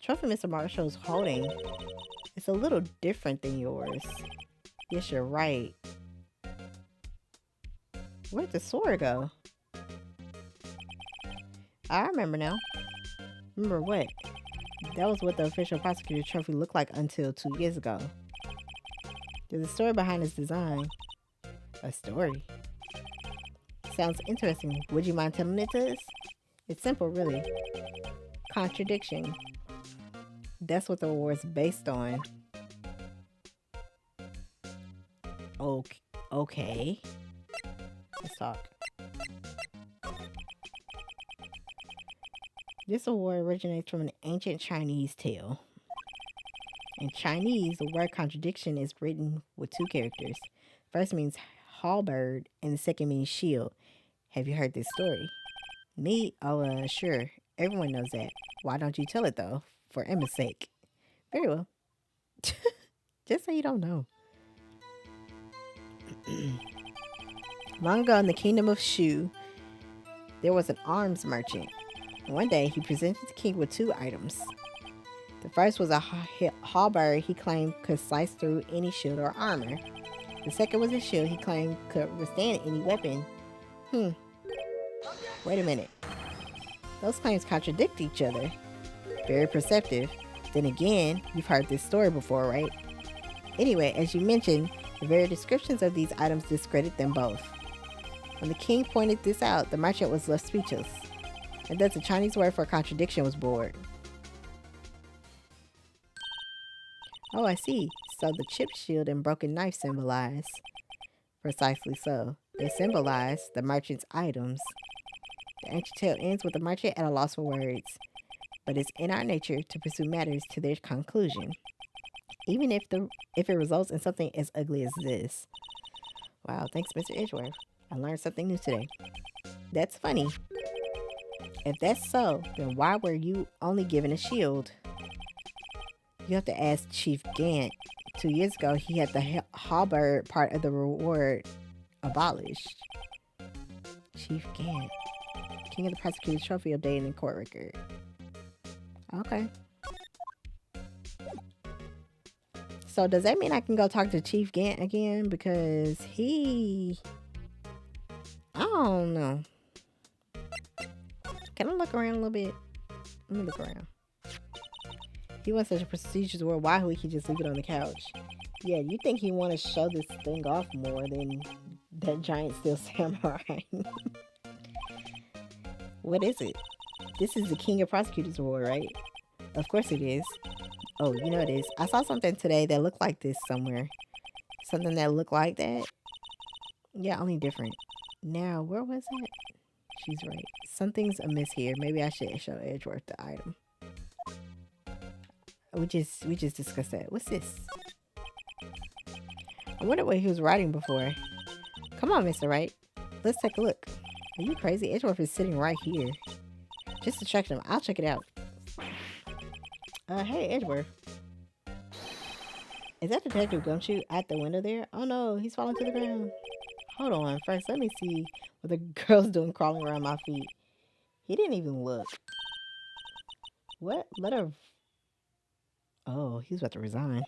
Trophy Mr. Marshall's holding. It's a little different than yours. Yes, you're right. Where'd the sword go? I remember now. Remember what? That was what the official prosecutor trophy looked like until 2 years ago. There's a story behind its design. A story? Sounds interesting. Would you mind telling it to us? It's simple, really. Contradiction. That's what the award's based on. Okay. Let's talk. This award originates from an ancient Chinese tale. In Chinese, the word contradiction is written with 2 characters. First means halberd, and the second means shield. Have you heard this story? Me? Oh, sure. Everyone knows that. Why don't you tell it, though? For Emma's sake. Very well. Just say you don't know. Long ago in the kingdom of Shu, there was an arms merchant. One day, he presented the king with 2 items. The first was a halberd he claimed could slice through any shield or armor. The second was a shield he claimed could withstand any weapon. Wait a minute. Those claims contradict each other. Very perceptive. Then again, you've heard this story before, right? Anyway, as you mentioned, the very descriptions of these items discredit them both. When the king pointed this out, the merchant was left speechless. And thus the Chinese word for contradiction was bored. Oh, I see. So the chipped shield and broken knife symbolize. Precisely so. They symbolize the merchant's items. The ancient tale ends with the merchant at a loss for words. But it's in our nature to pursue matters to their conclusion. Even if it results in something as ugly as this. Wow, thanks, Mr. Edgeworth. I learned something new today. That's funny. If that's so, then why were you only given a shield? You have to ask Chief Gant. 2 years ago, he had the halberd part of the reward abolished. Chief Gant. King of the Prosecutor's Trophy updated in court record. Okay. So does that mean I can go talk to Chief Gant again? Because I don't know. Can I look around a little bit? Let me look around. He wants such a prestigious award. Why would he just leave it on the couch? Yeah, you think he want to show this thing off more than that giant steel samurai. What is it? This is the King of Prosecutors Award, right? Of course it is. Oh, you know it is. I saw something today that looked like this somewhere. Something that looked like that. Yeah, only different. Now, where was it? She's right. Something's amiss here. Maybe I should show Edgeworth the item. We just discussed that. What's this? I wonder what he was writing before. Come on, Mr. Wright. Let's take a look. Are you crazy? Edgeworth is sitting right here. Just distract him. I'll check it out. Hey, Edgeworth. Is that Detective Gumshoe at the window there? Oh no, he's falling to the ground. Hold on. First, let me see what the girl's doing crawling around my feet. He didn't even look. What? Letter of... Oh, he's about to resign.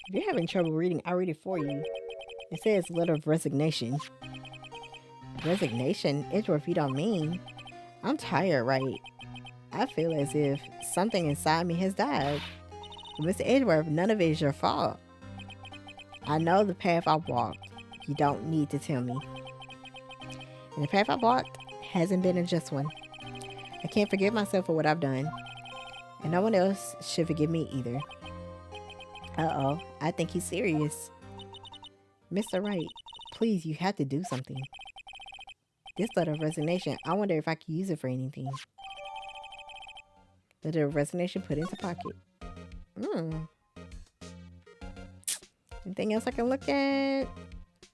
If you're having trouble reading, I'll read it for you. It says letter of resignation. Resignation? Edgeworth, you don't mean... I'm tired, right? I feel as if something inside me has died. Mr. Edgeworth, none of it is your fault. I know the path I walked. You don't need to tell me. And the path I walked hasn't been a just one. I can't forgive myself for what I've done. And no one else should forgive me either. Uh-oh, I think he's serious. Mr. Wright, please, you have to do something. This letter of resignation, I wonder if I could use it for anything. Letter of resignation put into pocket. Anything else I can look at?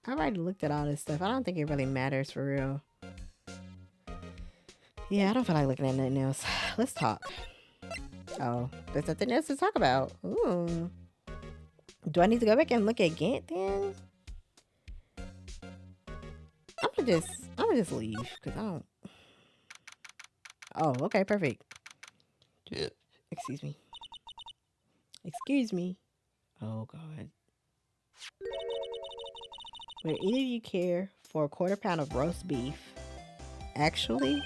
I already looked at all this stuff. I don't think it really matters for real. Yeah, I don't feel like looking at nothing else. Let's talk. Oh, there's nothing else to talk about. Ooh. Do I need to go back and look at Gant then? I'm gonna just leave because I don't. Oh, okay, perfect. Yeah. Excuse me. Excuse me. Oh God. Would either of you care for a quarter pound of roast beef? Actually,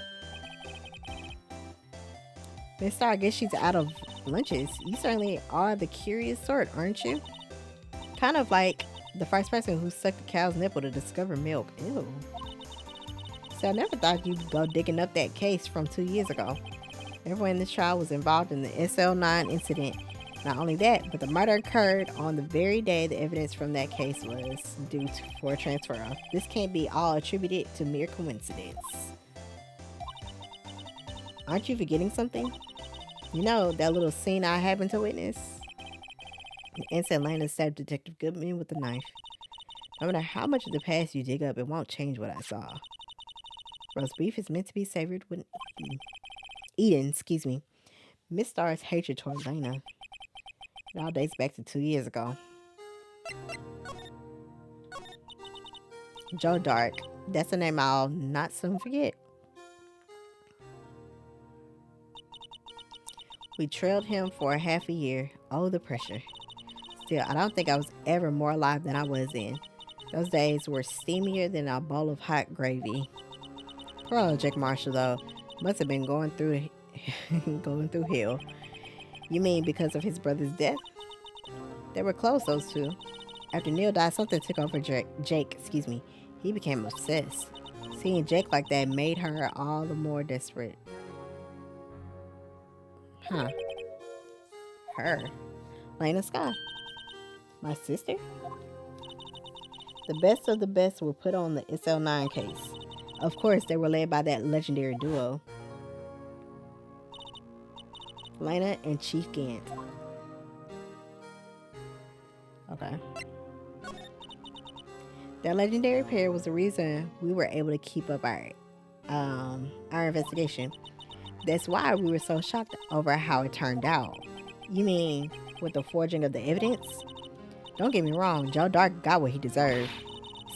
Miss Star, I guess she's out of lunches. You certainly are the curious sort, aren't you? Kind of like the first person who sucked a cow's nipple to discover milk. Ew. So I never thought you'd go digging up that case from 2 years ago. Everyone in this trial was involved in the SL9 incident. Not only that, but the murder occurred on the very day the evidence from that case was due for transfer. This can't be all attributed to mere coincidence. Aren't you forgetting something? You know, that little scene I happened to witness? The instant Lana stabbed Detective Goodman with a knife. No matter how much of the past you dig up, it won't change what I saw. Roast beef is meant to be savored when eaten, excuse me. Miss Star's hatred toward Lena. It all dates back to 2 years ago. Joe Dark. That's a name I'll not soon forget. We trailed him for half a year. Oh, the pressure. Still, I don't think I was ever more alive than I was then. Those days were steamier than a bowl of hot gravy. Poor old Jack Marshall, though, must have been going through hell. You mean because of his brother's death? They were close, those two. After Neil died, something took over Jake, excuse me. He became obsessed. Seeing Jake like that made her all the more desperate. Huh. Her. Lena Scott. My sister? The best of the best were put on the SL9 case. Of course, they were led by that legendary duo. Lena and Chief Gant. Okay. That legendary pair was the reason we were able to keep up our investigation. That's why we were so shocked over how it turned out. You mean with the forging of the evidence? Don't get me wrong, Joe Dark got what he deserved.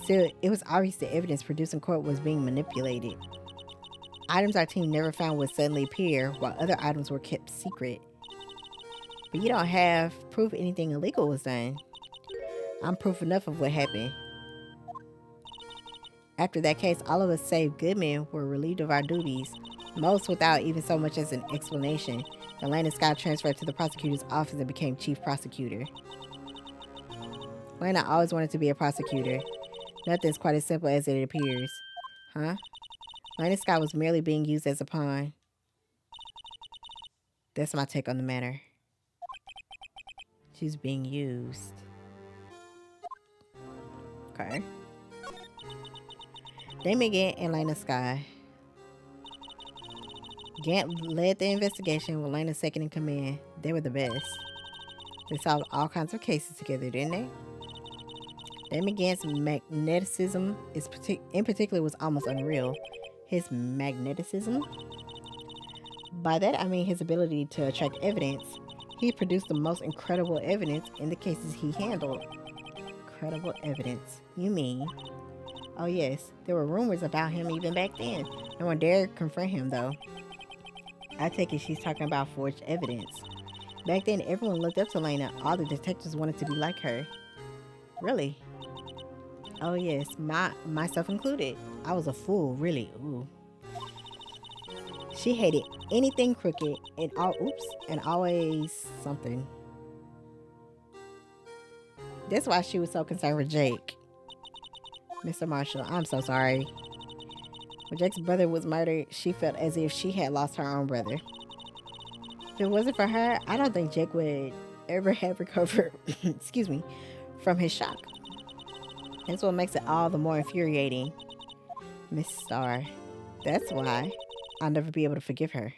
Still, it was obvious the evidence produced in court was being manipulated. Items our team never found would suddenly appear, while other items were kept secret. But you don't have proof anything illegal was done. I'm proof enough of what happened. After that case, all of us save Goodman were relieved of our duties, most without even so much as an explanation. The Lena Scott transferred to the prosecutor's office and became chief prosecutor. Lena always wanted to be a prosecutor. Nothing's quite as simple as it appears. Huh? Lena Scott was merely being used as a pawn. That's my take on the matter. She's being used. Okay. Damon Gant and Lena Sky. Gant led the investigation with Lena second in command. They were the best. They solved all kinds of cases together, didn't they? That McGann's magnetism in particular was almost unreal. His magnetism? By that I mean his ability to attract evidence. He produced the most incredible evidence in the cases he handled. Incredible evidence? You mean? Oh yes, there were rumors about him even back then. No one dared confront him though. I take it she's talking about forged evidence. Back then everyone looked up to Lena. All the detectives wanted to be like her. Really? Oh yes, myself included. I was a fool, really. Ooh. She hated anything crooked and always something. That's why she was so concerned with Jake. Mr. Marshall, I'm so sorry. When Jake's brother was murdered, she felt as if she had lost her own brother. If it wasn't for her, I don't think Jake would ever have recovered, excuse me, from his shock. That's what makes it all the more infuriating. Miss Starr. That's why I'll never be able to forgive her.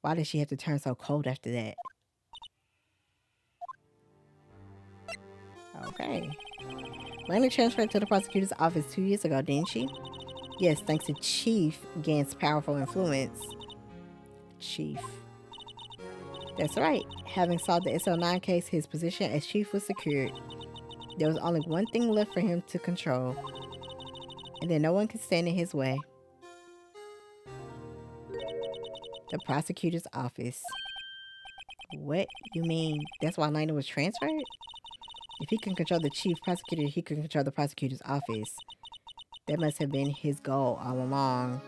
Why did she have to turn so cold after that? Okay. Lena transferred to the prosecutor's office 2 years ago, didn't she? Yes, thanks to Chief Gant's powerful influence. Chief. That's right. Having solved the SL9 case, his position as chief was secured. There was only one thing left for him to control. And then no one could stand in his way. The prosecutor's office. What? You mean that's why Lena was transferred? If he can control the chief prosecutor, he can control the prosecutor's office. That must have been his goal all along.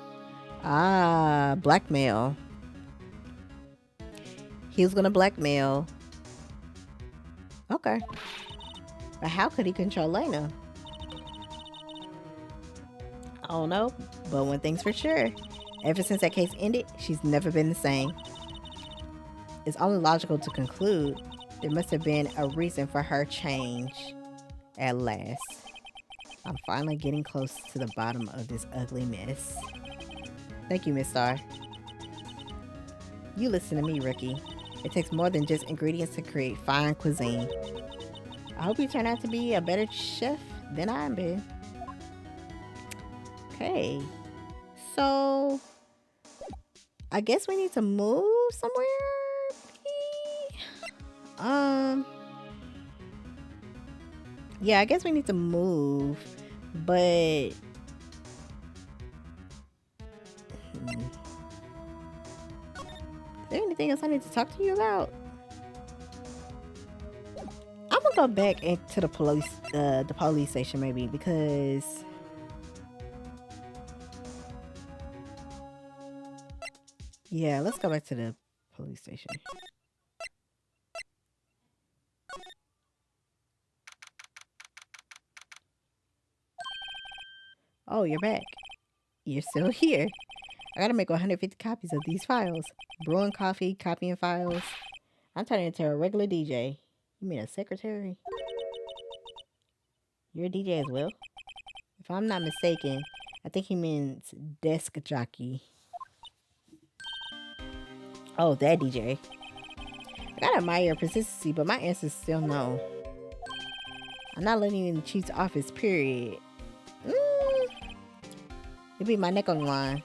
Ah, blackmail. He was gonna blackmail. Okay. But how could he control Lena? I don't know. But one thing's for sure. Ever since that case ended, she's never been the same. It's only logical to conclude there must have been a reason for her change. At last. I'm finally getting close to the bottom of this ugly mess. Thank you, Miss Starr. You listen to me, rookie. It takes more than just ingredients to create fine cuisine. I hope you turn out to be a better chef than I've been. Okay. So, I guess we need to move somewhere. Yeah, I guess we need to move, but is there anything else I need to talk to you about? I'm gonna go back into the police station maybe, because yeah, let's go back to the police station. Oh, you're back. You're still here. I gotta make 150 copies of these files. Brewing coffee, copying files. I'm turning into a regular DJ. You mean a secretary? You're a DJ as well? If I'm not mistaken, I think he means desk jockey. Oh, that DJ. I gotta admire your persistency, but my answer is still no. I'm not letting you in the chief's office, period. It'd be my neck on the line.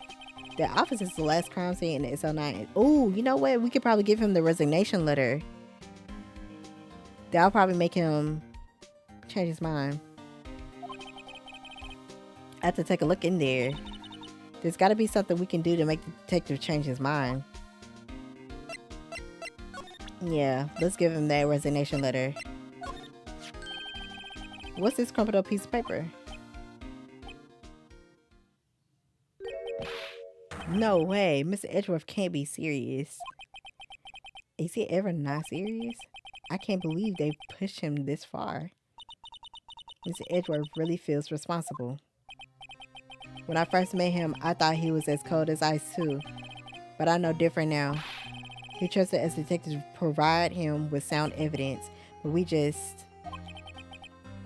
The office is the last crime scene in the SL9. Oh, you know what? We could probably give him the resignation letter. That'll probably make him change his mind. I have to take a look in there. There's got to be something we can do to make the detective change his mind. Yeah, let's give him that resignation letter. What's this crumpled up piece of paper? No way. Mr. Edgeworth can't be serious. Is he ever not serious? I can't believe they pushed him this far. Mr. Edgeworth really feels responsible. When I first met him, I thought he was as cold as ice too. But I know different now. He trusted us detectives to provide him with sound evidence, but we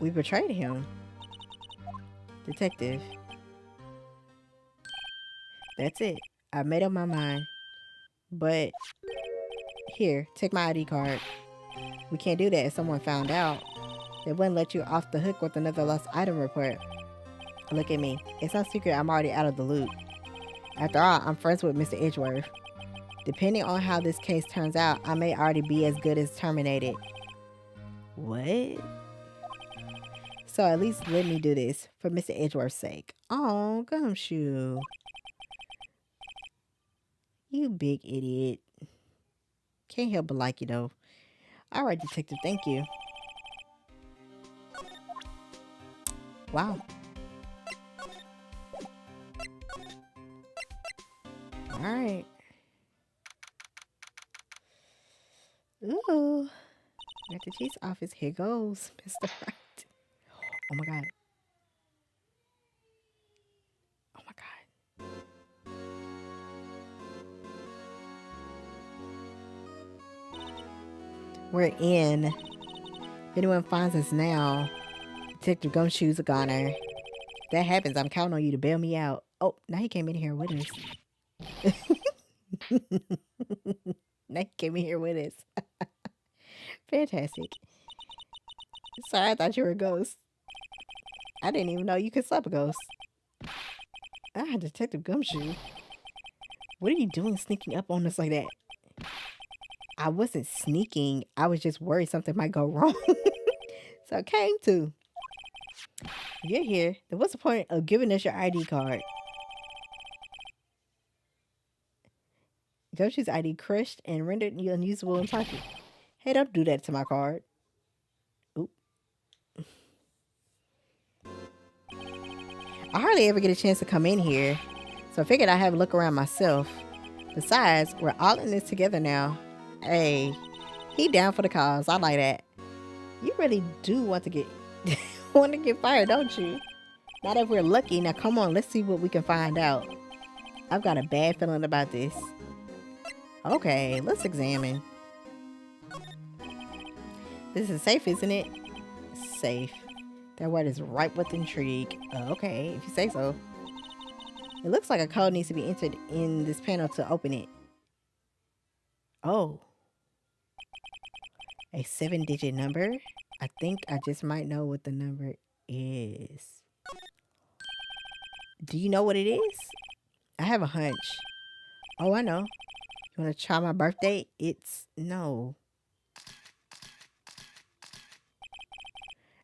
betrayed him. Detective. That's it. I made up my mind. But here, take my ID card. We can't do that if someone found out. They wouldn't let you off the hook with another lost item report. Look at me. It's no secret I'm already out of the loop. After all, I'm friends with Mr. Edgeworth. Depending on how this case turns out, I may already be as good as terminated. What? So at least let me do this for Mr. Edgeworth's sake. Oh, Gumshoe. You big idiot. Can't help but like you though. All right, detective, thank you. Wow. All right. Ooh. At the chief's office, here goes, Mr. Wright. Oh my god. Oh my god. We're in. If anyone finds us now, Detective Gumshoe's a goner. If that happens, I'm counting on you to bail me out. Oh, now he came in here with us. Now he came in here with us. Fantastic. Sorry, I thought you were a ghost. I didn't even know you could slap a ghost. Ah, Detective Gumshoe. What are you doing sneaking up on us like that? I wasn't sneaking. I was just worried something might go wrong. So I came to. You're here. Then what's the point of giving us your ID card? Gumshoe's ID crushed and rendered you unusable in pocket. Hey, don't do that to my card. Oop. I hardly ever get a chance to come in here, so I figured I'd have a look around myself. Besides, we're all in this together now. Hey, he down for the cause. I like that. You really do want to get fired, don't you? Not if we're lucky. Now come on, let's see what we can find out. I've got a bad feeling about this. Okay, let's examine. This is safe, isn't it? Safe. That word is ripe with intrigue. Okay, if you say so. It looks like a code needs to be entered in this panel to open it. Oh. A 7-digit number? I think I just might know what the number is. Do you know what it is? I have a hunch. Oh, I know. You want to try my birthday? It's no.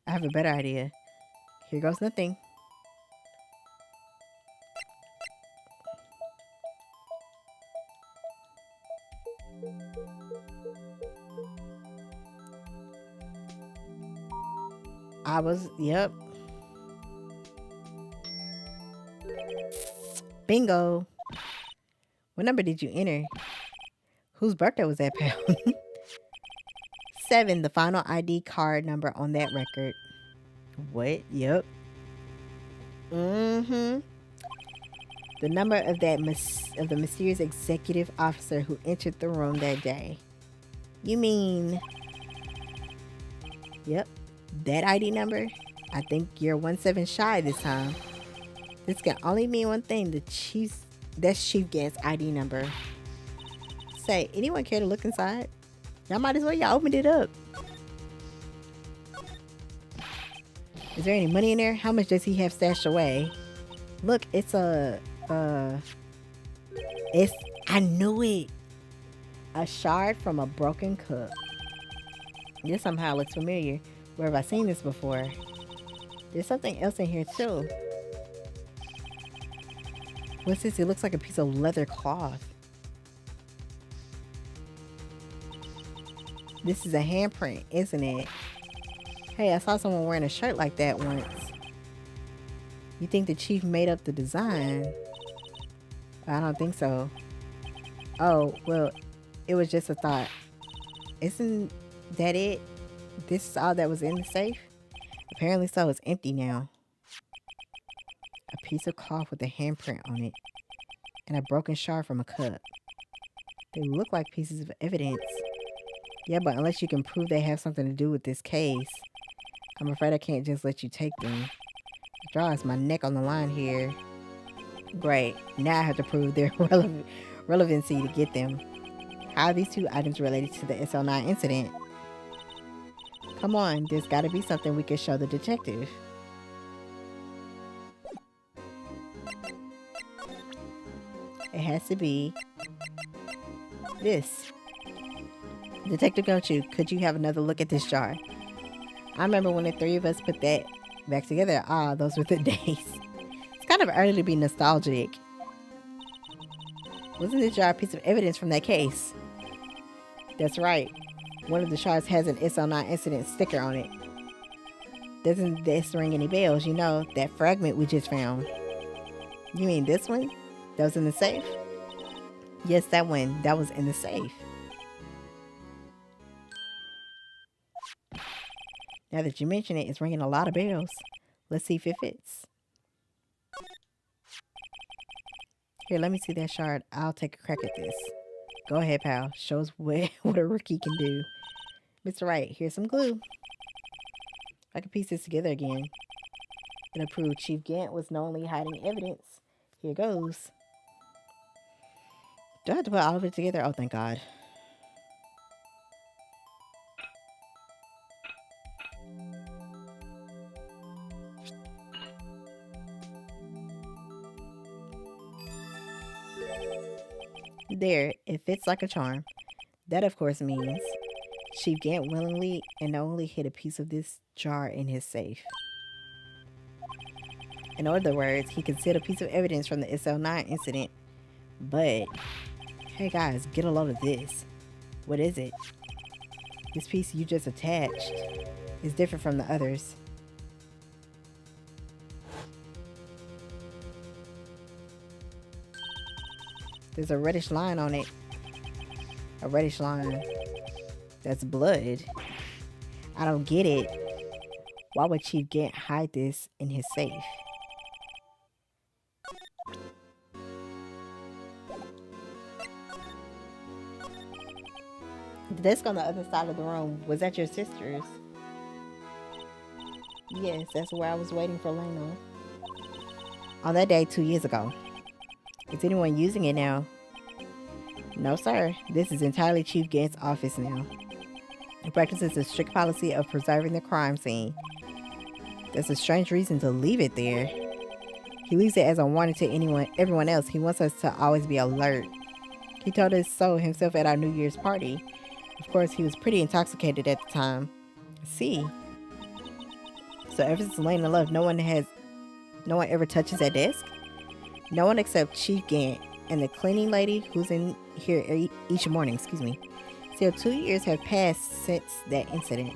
I have a better idea. Here goes nothing. Yep. Bingo. What number did you enter? Whose birthday was that, pal? 7, the final ID card number on that record. What? Yep. Mm-hmm. The number of the mysterious executive officer who entered the room that day. You mean... Yep. That ID number? I think you're 17 shy this time. This can only mean one thing. That's Chief Gant's ID number. Say, anyone care to look inside? Y'all might as well y'all opened it up. Is there any money in there? How much does he have stashed away? Look, it's I knew it. A shard from a broken cup. This somehow looks familiar. Where have I seen this before? There's something else in here too. What's this? It looks like a piece of leather cloth. This is a handprint, isn't it? Hey, I saw someone wearing a shirt like that once. You think the chief made up the design? I don't think so. Oh, well, it was just a thought. Isn't that it? This is all that was in the safe? Apparently so. It's empty now. A piece of cloth with a handprint on it. And a broken shard from a cup. They look like pieces of evidence. Yeah, but unless you can prove they have something to do with this case, I'm afraid I can't just let you take them. After all, it's my neck on the line here. Great. Now I have to prove their relevancy to get them. How are these two items related to the SL9 incident? Come on, there's got to be something we can show the detective. It has to be this. Detective Gunchu, could you have another look at this jar? I remember when the three of us put that back together. Ah, those were the days. It's kind of early to be nostalgic. Wasn't this jar a piece of evidence from that case? That's right. One of the shards has an SL9 incident sticker on it. Doesn't this ring any bells? You know, that fragment we just found. You mean this one? That was in the safe? Yes, that one. That was in the safe. Now that you mention it, it's ringing a lot of bells. Let's see if it fits. Here, let me see that shard. I'll take a crack at this. Go ahead, pal. Show us what a rookie can do. Mr. Wright, here's some glue. I can piece this together again. And prove Chief Gant was knowingly hiding evidence. Here goes. Do I have to put all of it together? Oh, thank God. There, it fits like a charm. That, of course, means Chief Gant willingly and knowingly hid a piece of this jar in his safe. In other words, he concealed a piece of evidence from the SL9 incident. But, hey guys, get a load of this. What is it? This piece you just attached is different from the others. There's a reddish line on it. A reddish line. That's blood. I don't get it. Why would Chief Gant hide this in his safe? The desk on the other side of the room, was that your sister's? Yes, that's where I was waiting for Leno. On that day 2 years ago. Is anyone using it now? No, sir. This is entirely Chief Gant's office now. He practices a strict policy of preserving the crime scene. That's a strange reason to leave it there. He leaves it as a warning to everyone else. He wants us to always be alert. He told us so himself at our New Year's party. Of course, he was pretty intoxicated at the time. See? So ever since Lena left, no one ever touches that desk? No one except Chief Gant and the cleaning lady who's in here each morning, Still, 2 years have passed since that incident.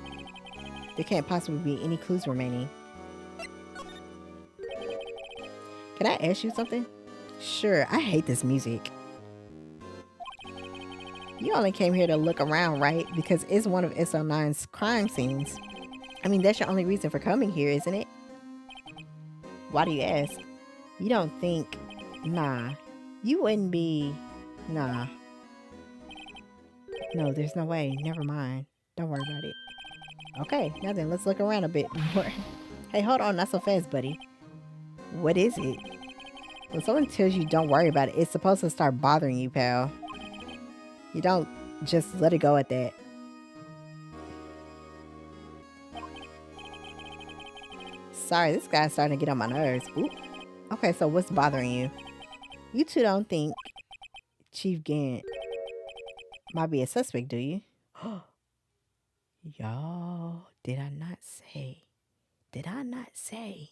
There can't possibly be any clues remaining. Can I ask you something? Sure, I hate this music. You only came here to look around, right? Because it's one of SL9's crime scenes. I mean, that's your only reason for coming here, isn't it? Why do you ask? You don't think... Nah. You wouldn't be... Nah. No, there's no way. Never mind. Don't worry about it. Okay, now then, let's look around a bit more. Hey, hold on. Not so fast, buddy. What is it? When someone tells you don't worry about it, it's supposed to start bothering you, pal. You don't just let it go at that. Sorry, this guy's starting to get on my nerves. Oop. Okay, so what's bothering you? You two don't think Chief Gant might be a suspect, do you? Y'all, did I not say? Did I not say?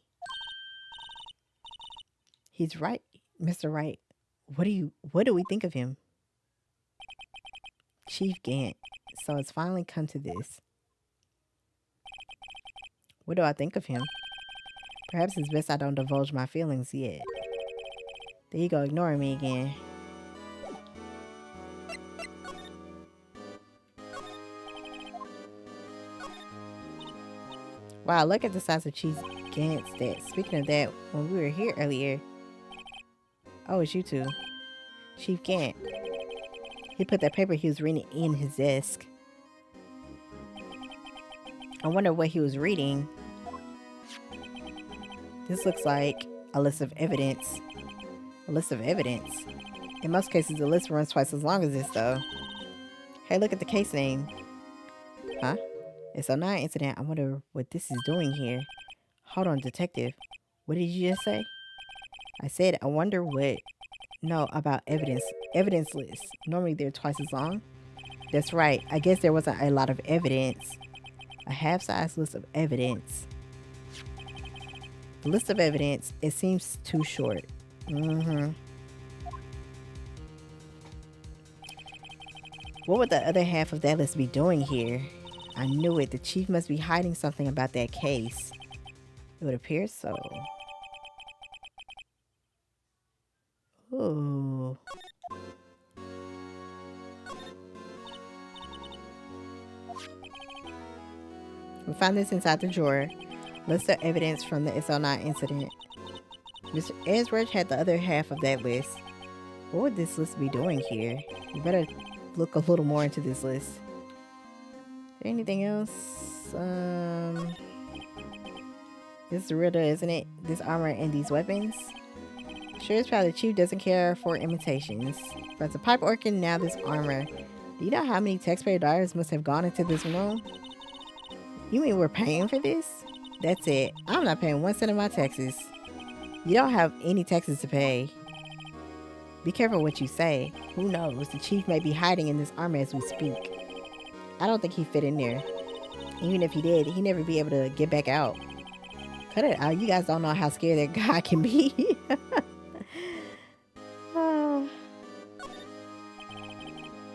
He's right, Mr. Wright. What do we think of him? Chief Gant. So it's finally come to this. What do I think of him? Perhaps it's best I don't divulge my feelings yet. There you go, ignoring me again. Wow, look at the size of Chief Gant's stats. Speaking of that, when we were here earlier... Oh, it's you two. Chief Gant. He put that paper he was reading in his desk. I wonder what he was reading. This looks like a list of evidence. A list of evidence. In most cases, the list runs twice as long as this, though. Hey, look at the case name. Huh? It's a 9 incident. I wonder what this is doing here. Hold on, detective. What did you just say? I said, I wonder what. No, about evidence. Evidence lists. Normally they're twice as long. That's right. I guess there wasn't a lot of evidence. A half-size list of evidence. The list of evidence, it seems too short. What would the other half of that list be doing here? I knew it. The chief must be hiding something about that case. It would appear so. Ooh. We found this inside the drawer. List of evidence from the SL9 incident. Mr. Ezra had the other half of that list. What would this list be doing here? We better look a little more into this list. Is there anything else? This is real, isn't it? This armor and these weapons? Sure is proud the chief doesn't care for imitations. But the pipe organ, now this armor. Do you know how many taxpayer dollars must have gone into this room? You mean we're paying for this? That's it. I'm not paying 1 cent of my taxes. You don't have any taxes to pay. Be careful what you say. Who knows? The chief may be hiding in this armor as we speak. I don't think he fit in there. Even if he did, he'd never be able to get back out. Cut it out. You guys don't know how scared that guy can be.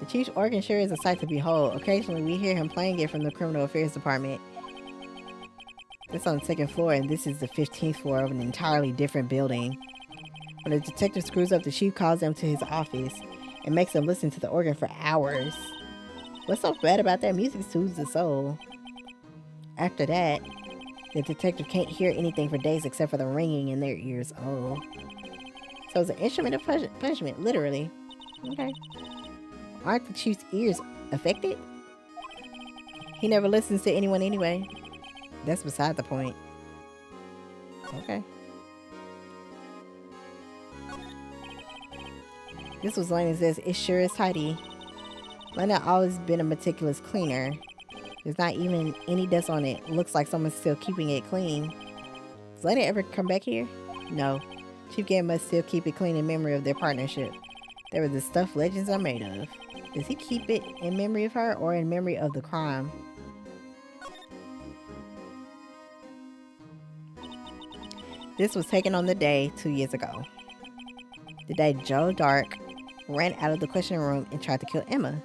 The chief's organ sure is a sight to behold. Occasionally, we hear him playing it from the criminal affairs department. That's on the 2nd floor, and this is the 15th floor of an entirely different building. When the detective screws up, the chief calls them to his office and makes them listen to the organ for hours. What's so bad about that? Music soothes the soul. After that, the detective can't hear anything for days except for the ringing in their ears. Oh. So it's an instrument of punishment, literally. Okay. Aren't the chief's ears affected? He never listens to anyone anyway. That's beside the point. Okay. This was Lena's desk. It sure is tidy. Lena always been a meticulous cleaner. There's not even any dust on it. Looks like someone's still keeping it clean. Does Lena ever come back here? No. Chief Gam must still keep it clean in memory of their partnership. They were the stuff legends are made of. Does he keep it in memory of her or in memory of the crime? This was taken on the day 2 years ago. The day Joe Dark ran out of the questioning room and tried to kill Emma.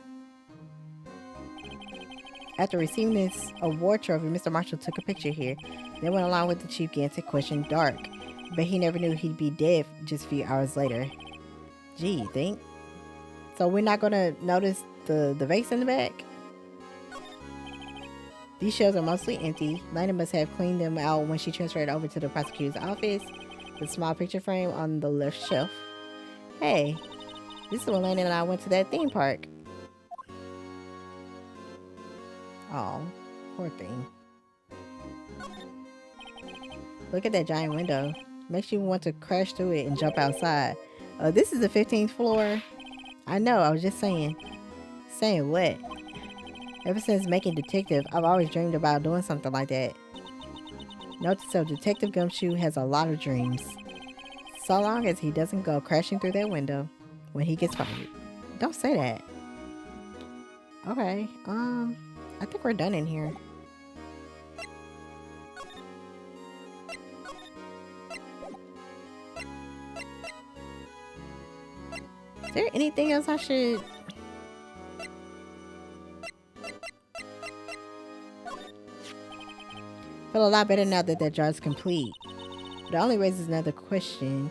After receiving this award trophy, Mr. Marshall took a picture here. Then went along with the chief again to question Dark. But he never knew he'd be dead just a few hours later. Gee, you think? So we're not gonna notice the vase in the back? These shelves are mostly empty. Lena must have cleaned them out when she transferred over to the prosecutor's office. The small picture frame on the left shelf. Hey, this is when Lena and I went to that theme park. Oh, poor thing. Look at that giant window. Makes you want to crash through it and jump outside. Oh, this is the 15th floor. I know, I was just saying. Saying what? Ever since making Detective, I've always dreamed about doing something like that. Note to self, Detective Gumshoe has a lot of dreams. So long as he doesn't go crashing through that window when he gets fired. Don't say that. Okay, I think we're done in here. Is there anything else I should... Feel a lot better now that that jar is complete. But it only raises another question.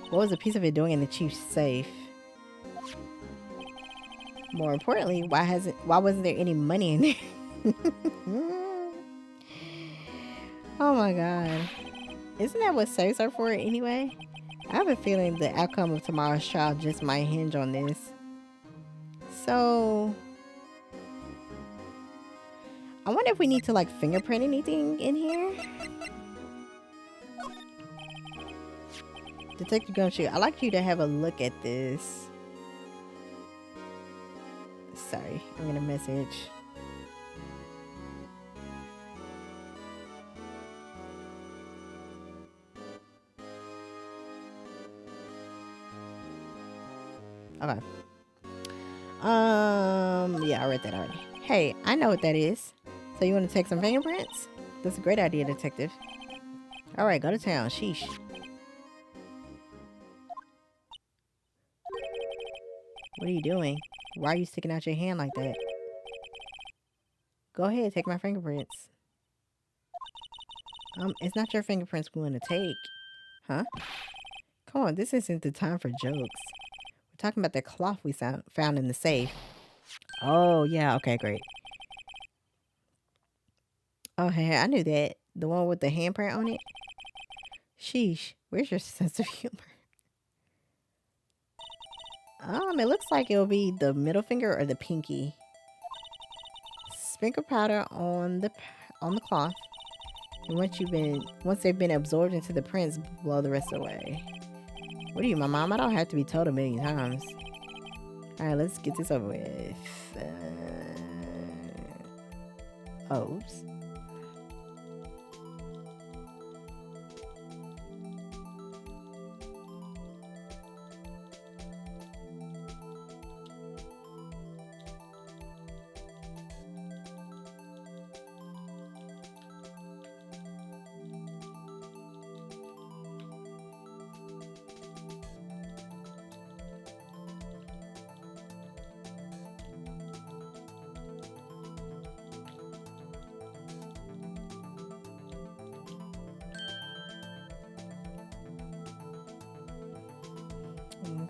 What was a piece of it doing in the chief's safe? More importantly, why wasn't there any money in there? Oh my god. Isn't that what safes are for anyway? I have a feeling the outcome of tomorrow's trial just might hinge on this. So... I wonder if we need to like fingerprint anything in here. Detective Gumshoe, I'd like you to have a look at this. Sorry, I'm gonna message. Okay. Yeah, I read that already. Hey, I know what that is. So you want to take some fingerprints? That's a great idea, detective. All right, go to town. Sheesh. What are you doing? Why are you sticking out your hand like that? Go ahead, take my fingerprints. It's not your fingerprints we want to take. Huh? Come on, this isn't the time for jokes. We're talking about the cloth we found in the safe. Oh, yeah, okay, great. Oh, hey, I knew that. The one with the handprint on it? Sheesh, where's your sense of humor? It looks like it'll be the middle finger or the pinky. Sprinkle powder on the cloth. And once they've been absorbed into the prints, blow the rest away. What are you, my mom? I don't have to be told a million times. All right, let's get this over with. Oops.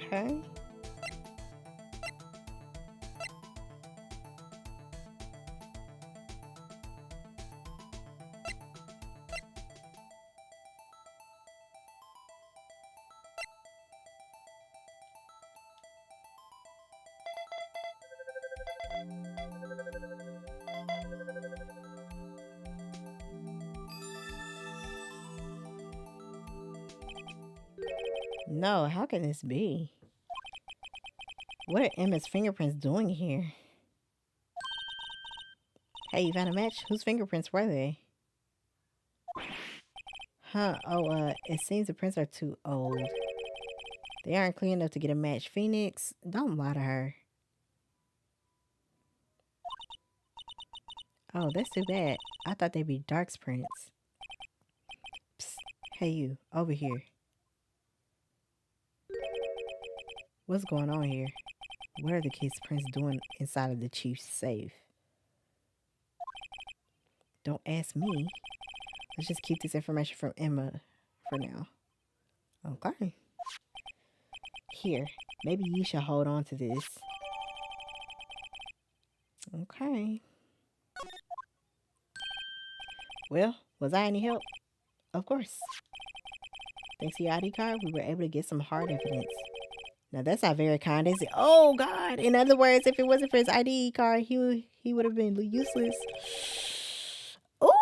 Okay. No, how can this be? What are Emma's fingerprints doing here? Hey, you found a match? Whose fingerprints were they? Huh, it seems the prints are too old. They aren't clean enough to get a match. Phoenix, don't lie to her. Oh, that's too bad. I thought they'd be Dark's prints. Psst. Hey, you, over here. What's going on here? What are the kids' prints doing inside of the chief's safe? Don't ask me. Let's just keep this information from Emma for now. Okay. Here, maybe you should hold on to this. Okay. Well, was I any help? Of course. Thanks to your ID card, we were able to get some hard evidence. Now that's not very kind, is it? Oh God! In other words, if it wasn't for his ID card, he would have been useless. Oh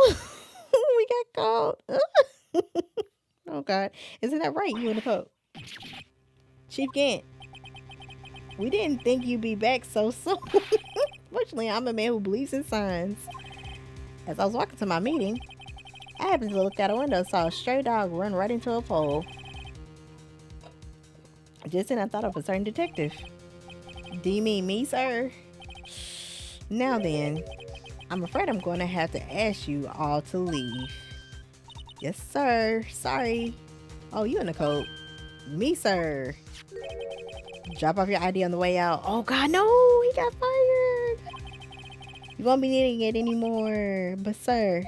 no! We got caught. Oh God! Isn't that right? You in the Pope, Chief Gant? We didn't think you'd be back so soon. Fortunately, I'm a man who believes in signs. As I was walking to my meeting, I happened to look out a window and saw a stray dog run right into a pole. Just then I thought of a certain detective. Do you mean me, sir? Now then, I'm afraid I'm going to have to ask you all to leave. Yes, sir. Sorry. Oh, you in the code. Me, sir. Drop off your ID on the way out. Oh, God, no. He got fired. You won't be needing it anymore. But, sir.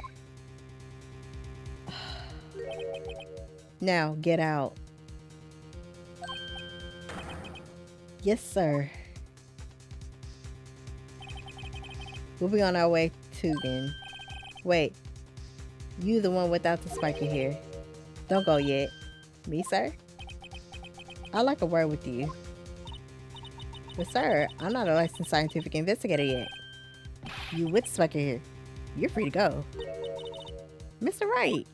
Now, get out. Yes, sir. We'll be on our way too then. Wait. You the one without the spiky hair. Don't go yet. Me, sir? I'd like a word with you. But sir, I'm not a licensed scientific investigator yet. You with spiky hair. You're free to go. Mr. Wright.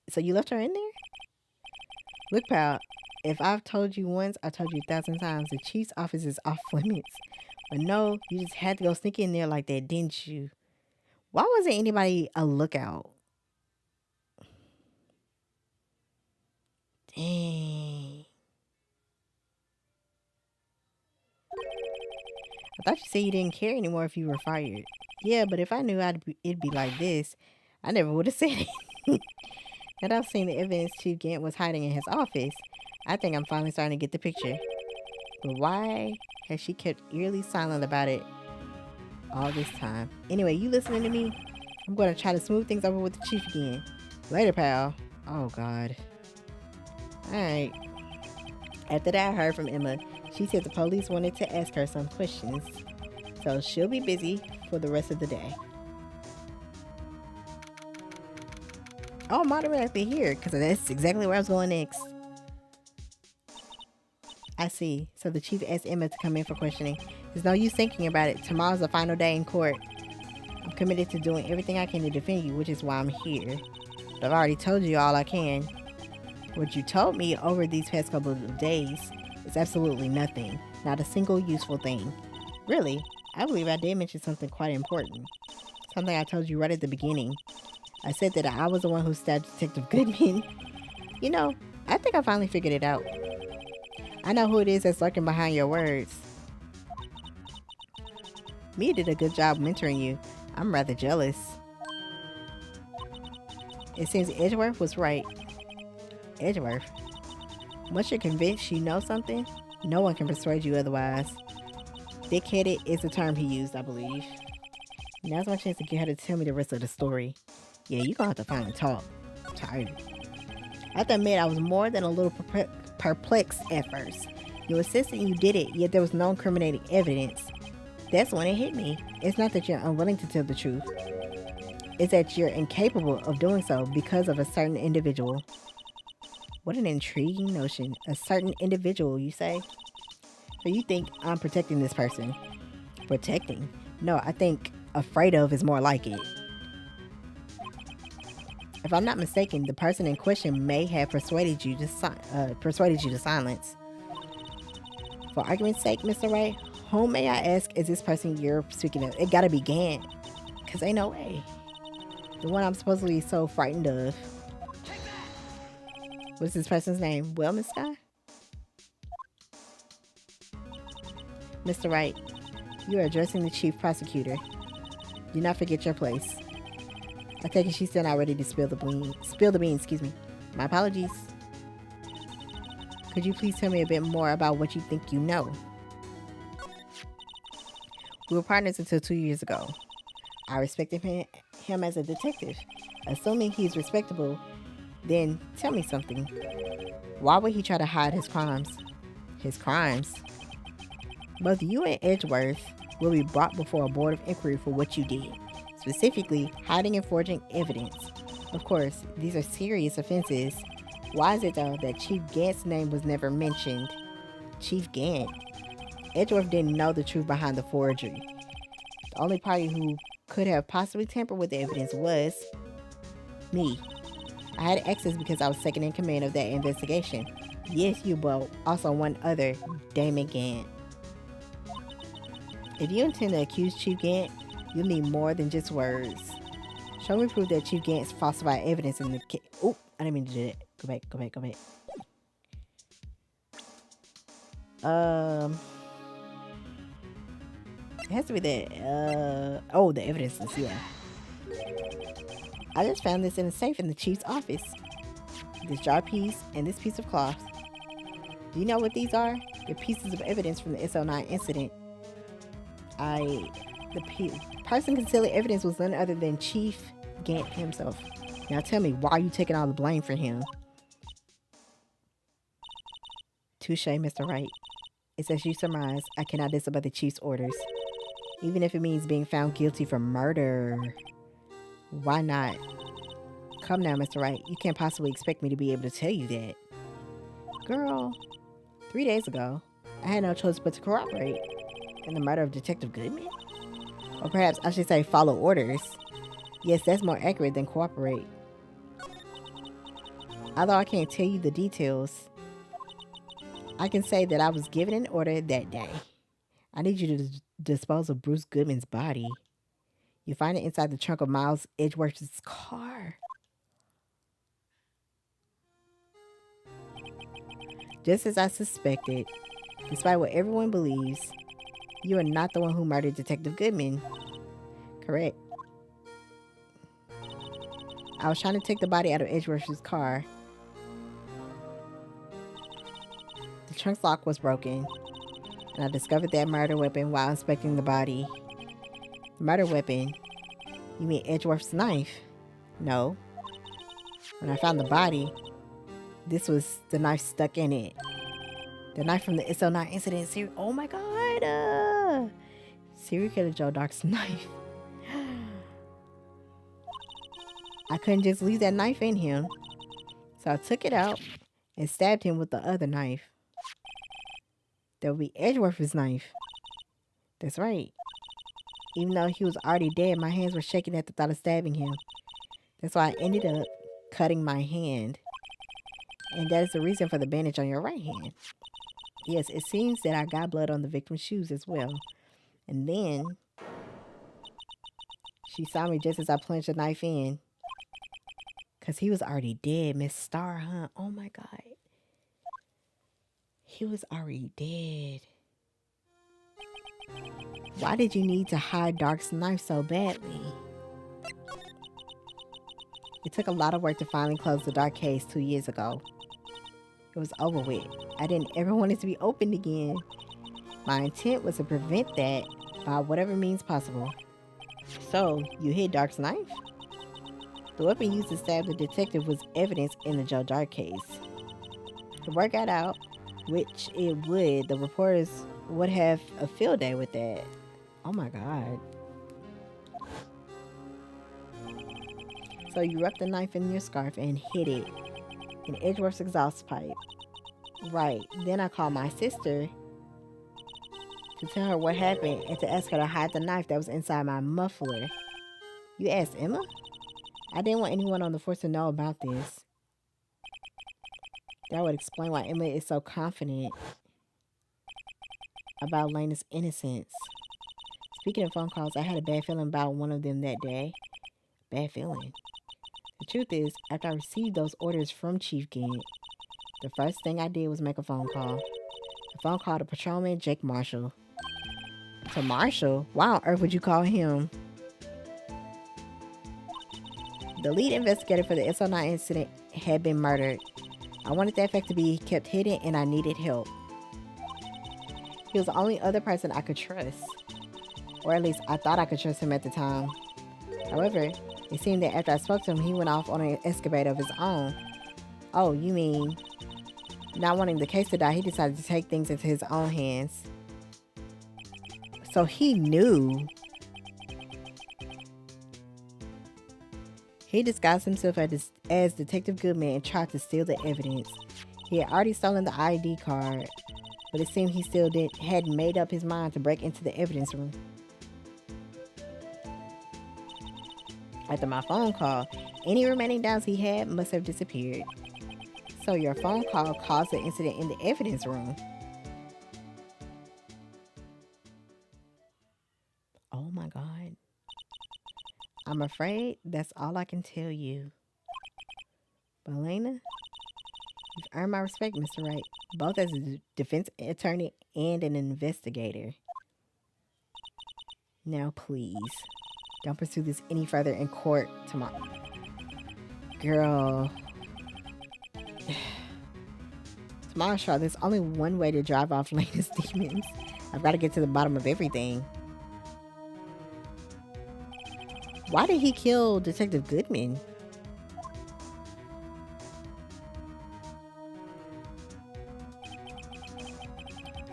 So you left her in there? Look, pal. If I've told you once, I've told you 1,000 times. The chief's office is off limits. But no, you just had to go sneak in there like that, didn't you? Why wasn't anybody a lookout? Dang. thought you said you didn't care anymore if you were fired. Yeah, but if I knew it'd be like this, I never would have said it. And I've seen the evidence Chief Gant was hiding in his office. I think I'm finally starting to get the picture. But why has she kept eerily silent about it all this time? Anyway, you listening to me? I'm going to try to smooth things over with the chief again. Later, pal. Oh, God. Alright. After that, I heard from Emma. She said the police wanted to ask her some questions. So she'll be busy for the rest of the day. Oh, I'm automatically here, because that's exactly where I was going next. I see. So the chief asked Emma to come in for questioning. There's no use thinking about it. Tomorrow's the final day in court. I'm committed to doing everything I can to defend you, which is why I'm here. But I've already told you all I can. What you told me over these past couple of days is absolutely nothing. Not a single useful thing. Really, I believe I did mention something quite important. Something I told you right at the beginning. I said that I was the one who stabbed Detective Goodman. You know, I think I finally figured it out. I know who it is that's lurking behind your words. Mia did a good job mentoring you. I'm rather jealous. It seems Edgeworth was right. Edgeworth? Once you're convinced you know something, no one can persuade you otherwise. Thick-headed is the term he used, I believe. Now's my chance to get her to tell me the rest of the story. Yeah, you're gonna have to finally talk. I'm tired. I have to admit, I was more than a little perplexed at first. You insisted you did it, yet there was no incriminating evidence. That's when it hit me. It's not that you're unwilling to tell the truth. It's that you're incapable of doing so because of a certain individual. What an intriguing notion. A certain individual, you say? So you think I'm protecting this person? Protecting? No, I think afraid of is more like it. If I'm not mistaken, the person in question may have persuaded you to silence. For argument's sake, Mr. Wright, whom may I ask is this person you're speaking of? It gotta be Gant. Cause ain't no way. The one I'm supposedly so frightened of. What's this person's name? Well, Miss Sky? Mr. Wright, you are addressing the chief prosecutor. Do not forget your place. I take it she's still not ready to spill the beans, excuse me. My apologies. Could you please tell me a bit more about what you think you know? We were partners until 2 years ago. I respected him as a detective. Assuming he's respectable, then tell me something. Why would he try to hide his crimes? His crimes? Both you and Edgeworth will be brought before a board of inquiry for what you did. Specifically, hiding and forging evidence. Of course, these are serious offenses. Why is it, though, that Chief Gant's name was never mentioned? Chief Gant? Edgeworth didn't know the truth behind the forgery. The only party who could have possibly tampered with the evidence was me. I had access because I was second in command of that investigation. Yes, you, but also one other, Damon Gant. If you intend to accuse Chief Gant, you'll need more than just words. Show me proof that Chief Gant's falsified evidence in the case. Oop, I didn't mean to do that. Go back. It has to be that. Oh, the evidences, yeah. I just found this in a safe in the chief's office. This jar piece and this piece of cloth. Do you know what these are? They're pieces of evidence from the SO9 incident. The person concealing evidence was none other than Chief Gant himself. Now tell me, why are you taking all the blame for him? Touche, Mr. Wright. It's as you surmise, I cannot disobey the chief's orders. Even if it means being found guilty for murder. Why not? Come now, Mr. Wright. You can't possibly expect me to be able to tell you that. Girl, 3 days ago, I had no choice but to cooperate in the murder of Detective Goodman? Or perhaps I should say follow orders. Yes, that's more accurate than cooperate. Although I can't tell you the details, I can say that I was given an order that day. I need you to dispose of Bruce Goodman's body. You find it inside the trunk of Miles Edgeworth's car. Just as I suspected, despite what everyone believes, You are not the one who murdered Detective Goodman. Correct. I was trying to take the body out of Edgeworth's car. The trunk lock was broken, and I discovered that murder weapon while inspecting the body. The murder weapon? You mean Edgeworth's knife? No. When I found the body, this was the knife stuck in it. The knife from the SO9 incident. Oh my god! Serial killer Joe Dark's knife. I couldn't just leave that knife in him. So I took it out and stabbed him with the other knife. That would be Edgeworth's knife. That's right. Even though he was already dead, my hands were shaking at the thought of stabbing him. That's why I ended up cutting my hand. And that is the reason for the bandage on your right hand. Yes, it seems that I got blood on the victim's shoes as well. And then she saw me just as I plunged the knife in. Because he was already dead, Miss Star, huh? Oh my god. He was already dead. Why did you need to hide Dark's knife so badly? It took a lot of work to finally close the Dark case 2 years ago. It was over with. I didn't ever want it to be opened again. My intent was to prevent that by whatever means possible. So, you hid Dark's knife? The weapon used to stab the detective was evidence in the Joe Dark case. The word got out, which it would. The reporters would have a field day with that. Oh my god. So you wrapped the knife in your scarf and hid it in Edgeworth's exhaust pipe. Right. Then I called my sister to tell her what happened and to ask her to hide the knife that was inside my muffler. You asked Emma? I didn't want anyone on the force to know about this. That would explain why Emma is so confident about Lena's innocence. Speaking of phone calls, I had a bad feeling about one of them that day. Bad feeling. The truth is, after I received those orders from Chief Gant, the first thing I did was make a phone call. A phone call to Patrolman Jake Marshall. To Marshall? Why on earth would you call him? The lead investigator for the SO9 incident had been murdered. I wanted that fact to be kept hidden and I needed help. He was the only other person I could trust. Or at least I thought I could trust him at the time. However, it seemed that after I spoke to him, he went off on an escapade of his own. Oh, you mean, not wanting the case to die, he decided to take things into his own hands. So he knew. He disguised himself as Detective Goodman and tried to steal the evidence. He had already stolen the ID card, but it seemed he still hadn't made up his mind to break into the evidence room. After my phone call, any remaining doubts he had must have disappeared. So your phone call caused the incident in the evidence room. Oh my god. I'm afraid that's all I can tell you. But Elena, you've earned my respect, Mr. Wright, both as a defense attorney and an investigator. Now please, don't pursue this any further in court tomorrow. Girl. Tomorrow's trial, there's only one way to drive off Lena's demons. I've got to get to the bottom of everything. Why did he kill Detective Goodman?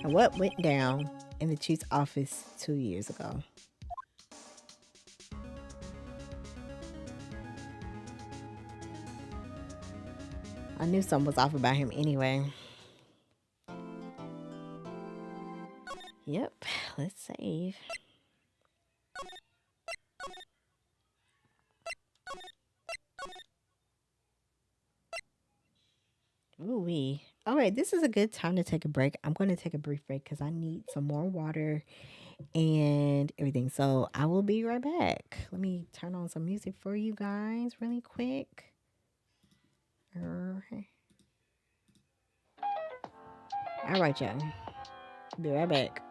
And what went down in the chief's office 2 years ago? I knew something was off about him anyway. Yep, let's save. Ooh-wee. All right, this is a good time to take a break. I'm going to take a brief break because I need some more water and everything. So I will be right back. Let me turn on some music for you guys really quick. All right, y'all. Be right back.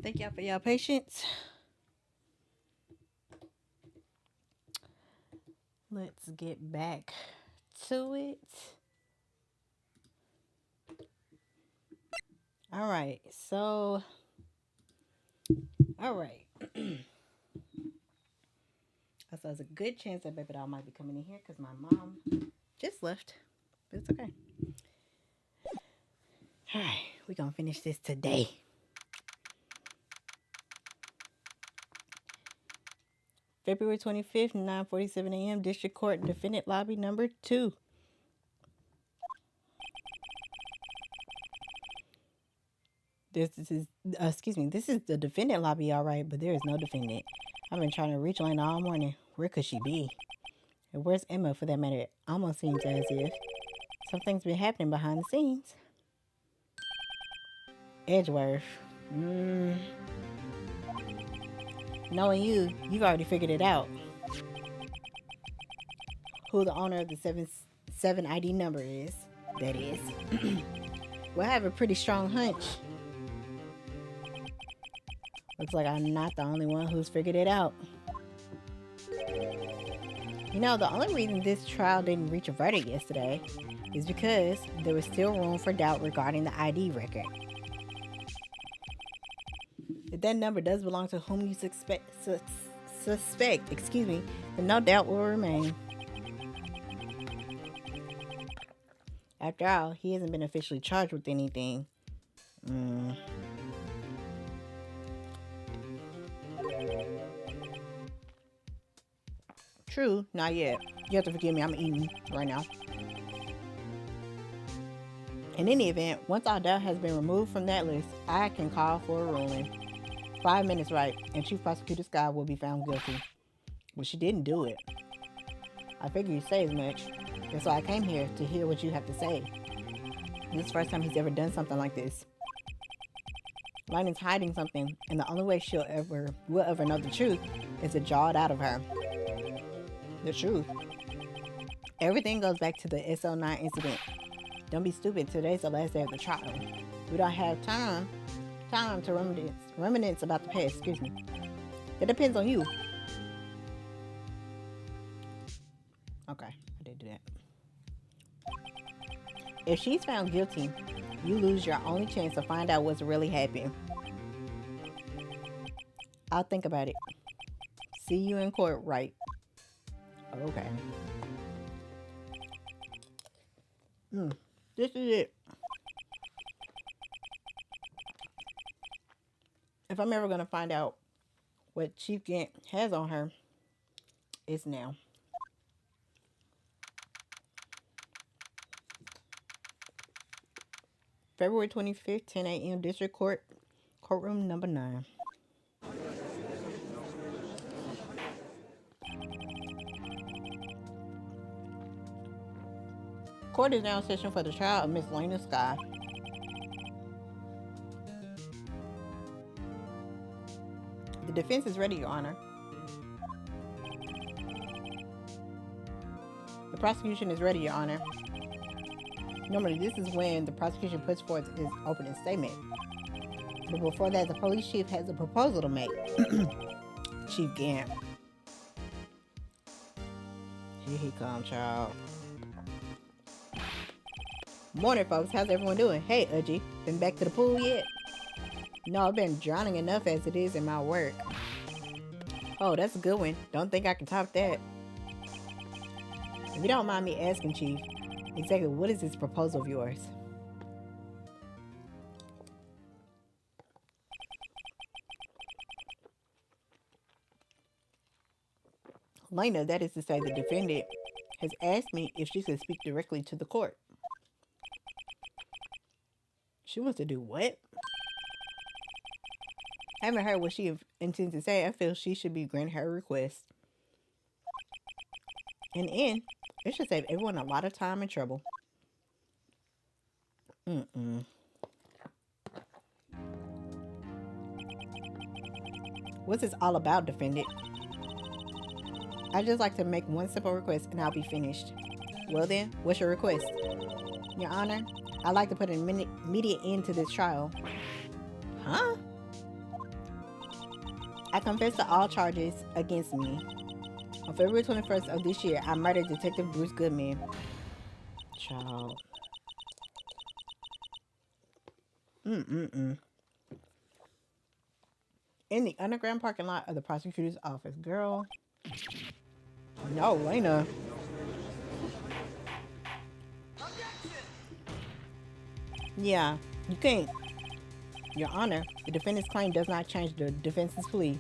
Thank y'all for y'all patience. Let's get back to it. All right. So, all right. So there's a good chance that baby doll might be coming in here because my mom just left. But it's okay. All right. We're going to finish this today. February 25th, 9:47 a.m. District Court, Defendant Lobby number 2. This is, this is the defendant lobby, all right, but there is no defendant. I've been trying to reach Lena all morning. Where could she be? And where's Emma, for that matter? It almost seems as if something's been happening behind the scenes. Edgeworth. Knowing you, you've already figured it out. Who the owner of the 7 ID number is, that is. Well, I have a pretty strong hunch. Looks like I'm not the only one who's figured it out. You know, the only reason this trial didn't reach a verdict yesterday is because there was still room for doubt regarding the ID record. If that number does belong to whom you suspect, then no doubt will remain. After all, he hasn't been officially charged with anything. True, not yet. You have to forgive me, I'm eating right now. In any event, once all doubt has been removed from that list, I can call for a ruling. 5 minutes, right, and Chief Prosecutor Scott will be found guilty. Well, she didn't do it. I figured you'd say as much. That's why I came here, to hear what you have to say. This is the first time he's ever done something like this. Lionel's hiding something, and the only way will ever know the truth is to draw it out of her. The truth. Everything goes back to the SL9 incident. Don't be stupid. Today's the last day of the trial. We don't have time to reminisce about the past. Excuse me. It depends on you. Okay, I did do that. If she's found guilty, you lose your only chance to find out what's really happened. I'll think about it. See you in court, right? Okay. This is it. If I'm ever going to find out what Chief Gant has on her, it's now. February 25th, 10 a.m. District Court, courtroom number 9. Court is now in session for the trial of Miss Lena Sky. The defense is ready, Your Honor. The prosecution is ready, Your Honor. Normally, this is when the prosecution puts forth his opening statement. But before that, the police chief has a proposal to make. Chief Gant. Here he comes, child. Morning, folks. How's everyone doing? Hey, Udgy. Been back to the pool yet? No, I've been drowning enough as it is in my work. Oh, that's a good one. Don't think I can top that. If you don't mind me asking, Chief, exactly what is this proposal of yours? Lena, that is to say the defendant, has asked me if she could speak directly to the court. She wants to do what? I haven't heard what she intends to say. I feel she should be granted her request. In the end, it should save everyone a lot of time and trouble. What's this all about, defendant? I'd just like to make one simple request and I'll be finished. Well then, what's your request? Your Honor, I'd like to put an immediate end to this trial. Huh? I confess to all charges against me. On February 21st of this year, I murdered Detective Bruce Goodman. Child. In the underground parking lot of the prosecutor's office. Girl. No, Lena. Yeah, you can't. Your Honor, the defendant's claim does not change the defense's plea.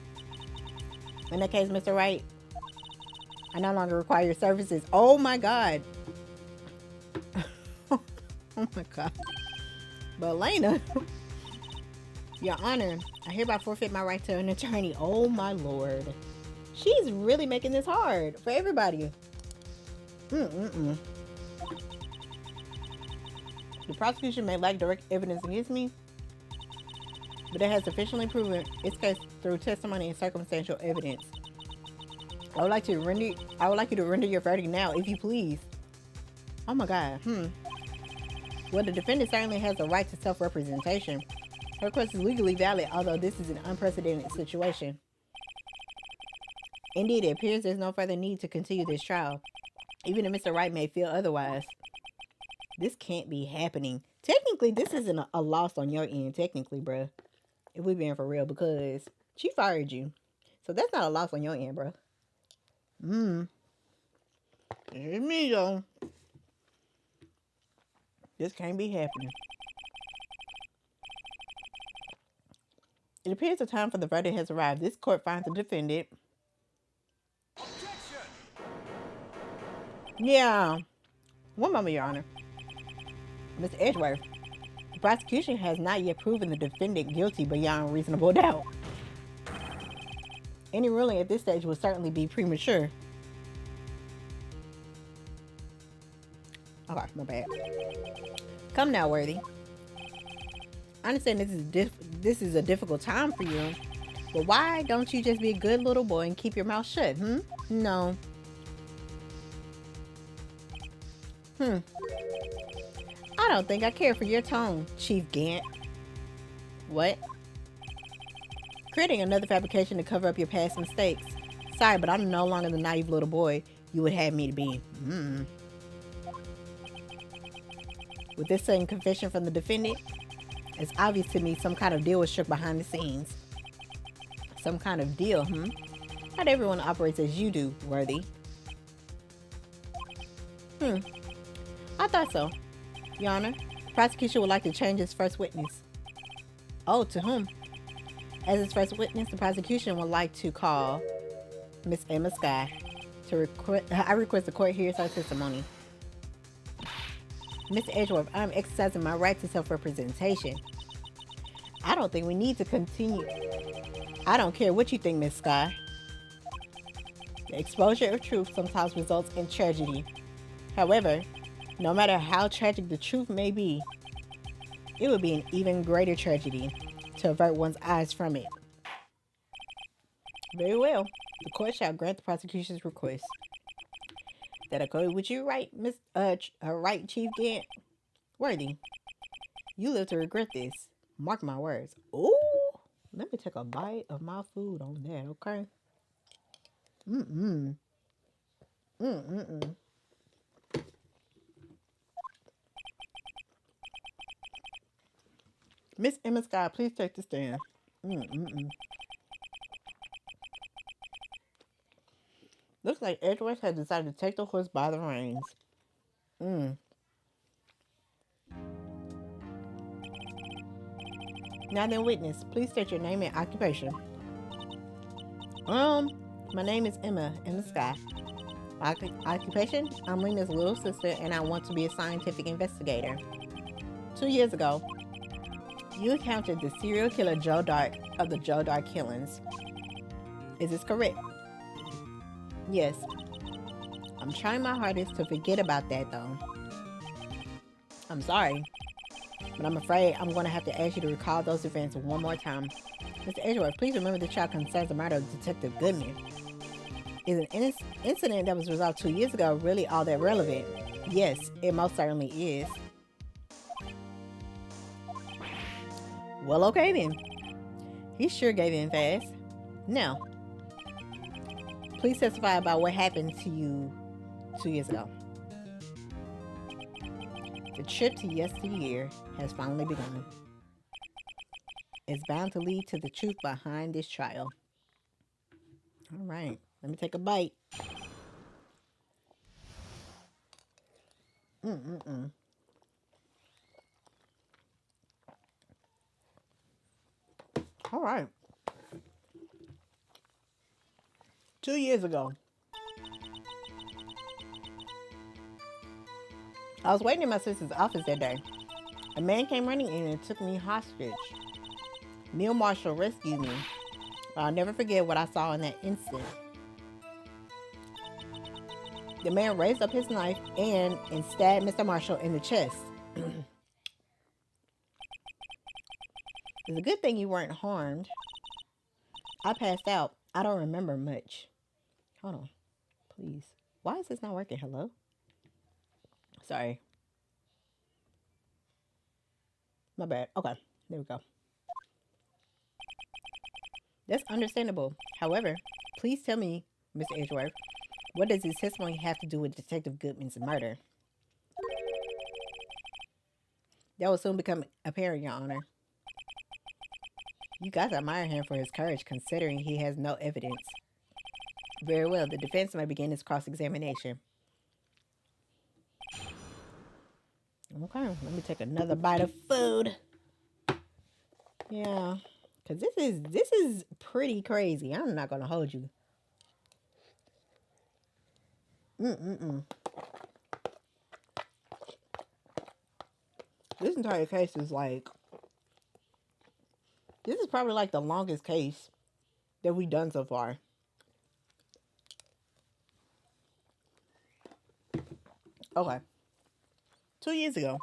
In that case, Mr. Wright, I no longer require your services. Oh my God. Oh my God. But Elena, Your Honor, I hereby forfeit my right to an attorney. Oh my Lord. She's really making this hard for everybody. The prosecution may lack direct evidence against me, but it has sufficiently proven its case through testimony and circumstantial evidence. I would like you to render your verdict now, if you please. Oh my God. Well, the defendant certainly has a right to self-representation. Her request is legally valid, although this is an unprecedented situation. Indeed, it appears there's no further need to continue this trial, even if Mr. Wright may feel otherwise. This can't be happening. Technically, this isn't a loss on your end, technically, bruh. If we're being for real, because she fired you. So that's not a loss on your end, bruh. It's me, though. This can't be happening. It appears the time for the verdict has arrived. This court finds the defendant. Objection! Yeah. One moment, Your Honor. Mr. Edgeworth, the prosecution has not yet proven the defendant guilty beyond reasonable doubt. Any ruling at this stage will certainly be premature. Okay, my bad. Come now, Worthy. I understand this is a difficult time for you, but why don't you just be a good little boy and keep your mouth shut, No. I don't think I care for your tone, Chief Gant. What? Creating another fabrication to cover up your past mistakes. Sorry, but I'm no longer the naive little boy you would have me to be. With this sudden confession from the defendant, it's obvious to me some kind of deal was struck behind the scenes. Some kind of deal, Not everyone operates as you do, Worthy. I thought so. Your Honor, the prosecution would like to change its first witness. Oh, to whom? As its first witness, the prosecution would like to call Miss Emma Sky. I request the court hears her testimony. Mr. Edgeworth, I'm exercising my right to self-representation. I don't think we need to continue. I don't care what you think, Miss Sky. The exposure of truth sometimes results in tragedy. However, no matter how tragic the truth may be, it would be an even greater tragedy to avert one's eyes from it. Very well. The court shall grant the prosecution's request. That according with you, right, right, Chief Gant? Worthy, you live to regret this. Mark my words. Ooh, let me take a bite of my food on that, okay? Miss Emma Sky, please take the stand. Looks like Edgeworth has decided to take the horse by the reins. Now then, witness, please state your name and occupation. My name is Emma Sky. My occupation? I'm Lena's little sister, and I want to be a scientific investigator. 2 years ago, you encountered the serial killer Joe Dark of the Joe Dark killings. Is this correct? Yes. I'm trying my hardest to forget about that, though. I'm sorry, but I'm afraid I'm going to have to ask you to recall those events one more time. Mr. Edgeworth, please remember the child concerns the murder of Detective Goodman. Is an incident that was resolved 2 years ago really all that relevant? Yes, it most certainly is. Well, okay then. He sure gave in fast. Now, please testify about what happened to you 2 years ago. The trip to yesteryear has finally begun. It's bound to lead to the truth behind this trial. All right, let me take a bite. Mm-mm-mm. All right. 2 years ago, I was waiting in my sister's office that day. A man came running in and took me hostage. Neil Marshall rescued me. But I'll never forget what I saw in that instant. The man raised up his knife and stabbed Mr. Marshall in the chest. It's a good thing you weren't harmed. I passed out. I don't remember much. Hold on, please. Why is this not working? Hello? Sorry. My bad. Okay, there we go. That's understandable. However, please tell me, Mr. Edgeworth, what does his testimony have to do with Detective Goodman's murder? That will soon become apparent, Your Honor. You guys admire him for his courage, considering he has no evidence. Very well, the defense may begin its cross-examination. Okay, let me take another bite of food. Yeah, because this is pretty crazy. I'm not gonna hold you. This entire case is like, this is probably like the longest case that we've done so far. Okay. 2 years ago.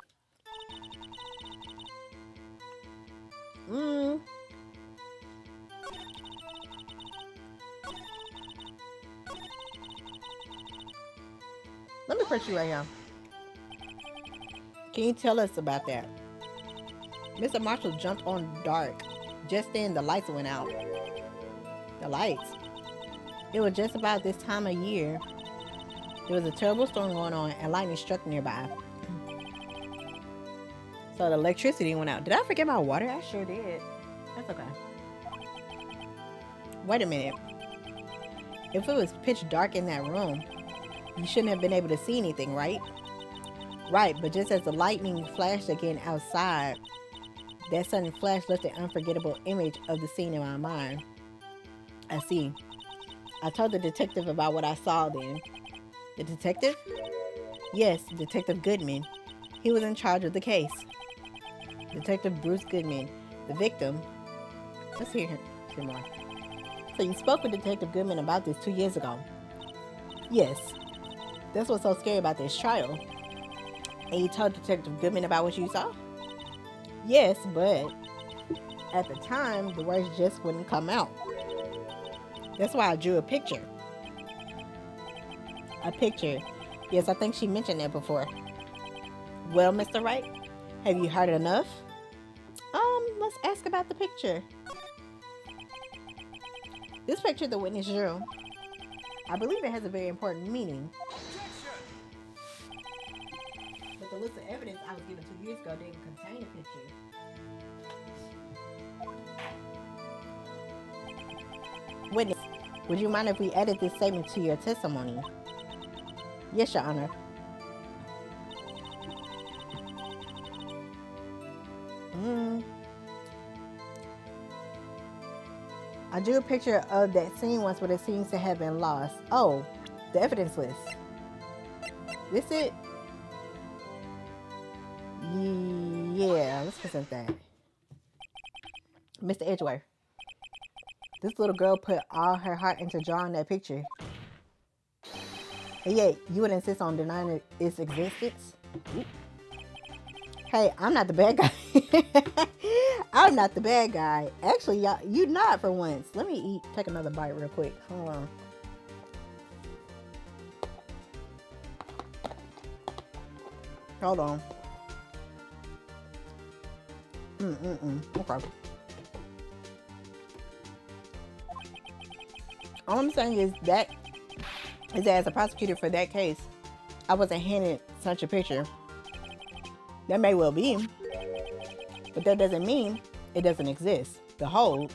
Let me press you right here. Can you tell us about that? Mr. Marshall jumped on dark. Just then, the lights went out. The lights? It was just about this time of year. There was a terrible storm going on and lightning struck nearby. So the electricity went out. Did I forget my water? I sure did. That's okay. Wait a minute. If it was pitch dark in that room, you shouldn't have been able to see anything, right? Right, but just as the lightning flashed again outside, that sudden flash left an unforgettable image of the scene in my mind. I see. I told the detective about what I saw then. The detective? Yes, Detective Goodman. He was in charge of the case. Detective Bruce Goodman, the victim. Let's hear more. So you spoke with Detective Goodman about this 2 years ago? Yes. That's what's so scary about this trial. And you told Detective Goodman about what you saw? Yes, but at the time, the words just wouldn't come out. That's why I drew a picture. A picture. Yes, I think she mentioned that before. Well, Mr. Wright, have you heard enough? Let's ask about the picture. This picture the witness drew, I believe it has a very important meaning. But the list of evidence I was given 2 years ago didn't contain a picture. Witness, would you mind if we edit this statement to your testimony? Yes, Your Honor. I drew a picture of that scene once, but it seems to have been lost. Oh, the evidence list. This it? Yeah, let's present that. Mr. Edgeworth, this little girl put all her heart into drawing that picture. And yet, you would insist on denying its existence? Ooh. Hey, I'm not the bad guy. I'm not the bad guy. Actually, y'all, you not for once. Let me take another bite real quick. Hold on. Hold on. Okay. All I'm saying is that as a prosecutor for that case, I wasn't handed such a picture. That may well be, but that doesn't mean it doesn't exist. Behold,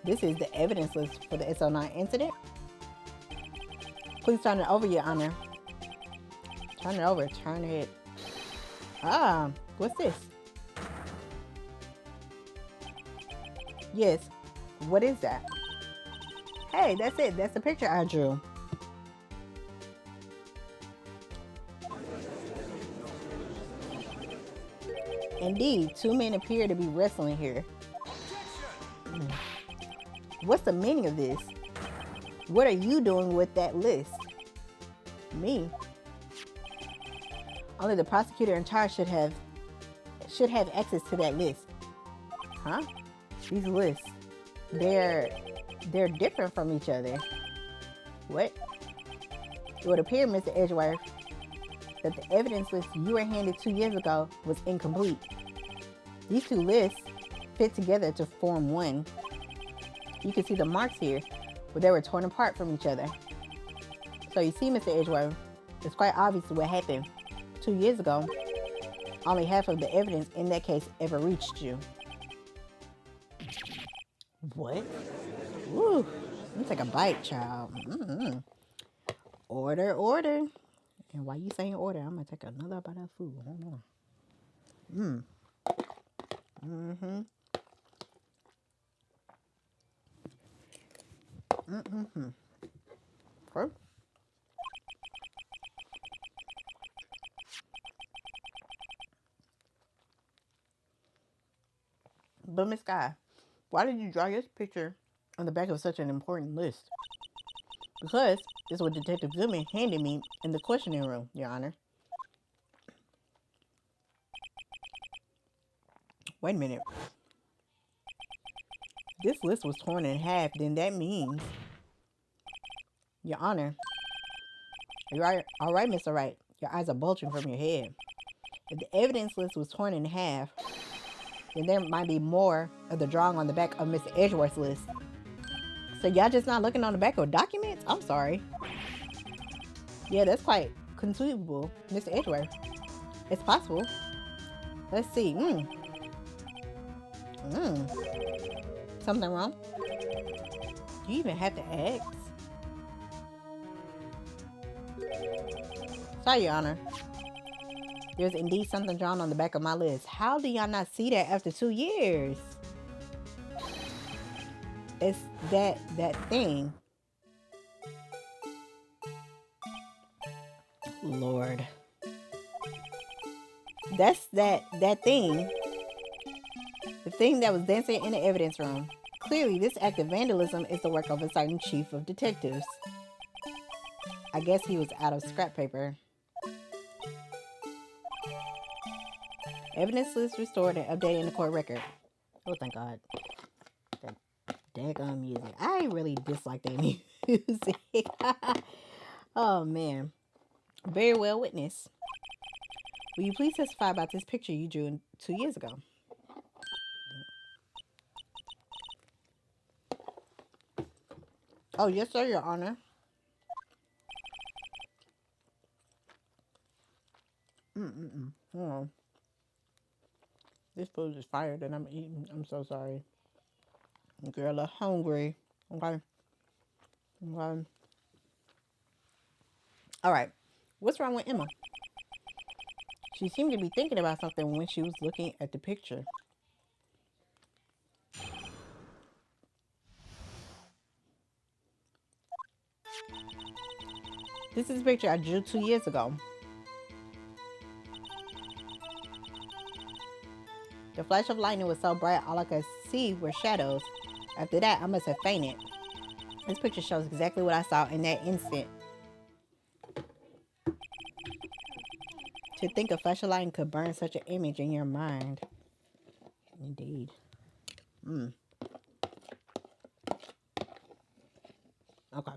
this is the evidence list for the SO9 incident. Please turn it over, Your Honor. Turn it over. Turn it. Ah, what's this? Yes. What is that? Hey, that's it. That's the picture I drew. Indeed, two men appear to be wrestling here. What's the meaning of this? What are you doing with that list? Me? Only the prosecutor in charge should have access to that list. Huh? These lists, they're different from each other. What? It would appear, Mr. Edgeworth, that the evidence list you were handed 2 years ago was incomplete. These two lists fit together to form one. You can see the marks here, where they were torn apart from each other. So you see, Mr. Edgeworth, it's quite obvious what happened 2 years ago. Only half of the evidence in that case ever reached you. What? Woo! Let me take a bite, child. Order, order. And while you saying order, I'm gonna take another bite of food. Hold on. Okay. But Miss Guy, why did you draw this picture on the back of such an important list? Because it's what Detective Goodman handed me in the questioning room, Your Honor. Wait a minute. This list was torn in half, then that means... Your Honor. You're right. All right, Mr. Wright. Your eyes are bulging from your head. If the evidence list was torn in half, then there might be more of the drawing on the back of Mr. Edgeworth's list. So y'all just not looking on the back of documents? I'm sorry. Yeah, that's quite conceivable, Mr. Edgeworth. It's possible. Let's see. Something wrong? Do you even have to ask? Sorry, Your Honor. There's indeed something drawn on the back of my list. How do y'all not see that after 2 years? It's that thing. Lord. That's that thing. The thing that was dancing in the evidence room. Clearly, this act of vandalism is the work of a certain chief of detectives. I guess he was out of scrap paper. Evidence list restored and updated in the court record. Oh, thank God. That daggone music. I really dislike that music. Oh, man. Very well witness. Will you please testify about this picture you drew 2 years ago? Oh, yes, sir, Your Honor. Hold on. This food is fire that I'm eating. I'm so sorry. Girl, I'm hungry. Okay. All right. What's wrong with Emma? She seemed to be thinking about something when she was looking at the picture. This is a picture I drew 2 years ago. The flash of lightning was so bright, all I could see were shadows. After that, I must have fainted. This picture shows exactly what I saw in that instant. To think a flash of lightning could burn such an image in your mind. Indeed. Okay.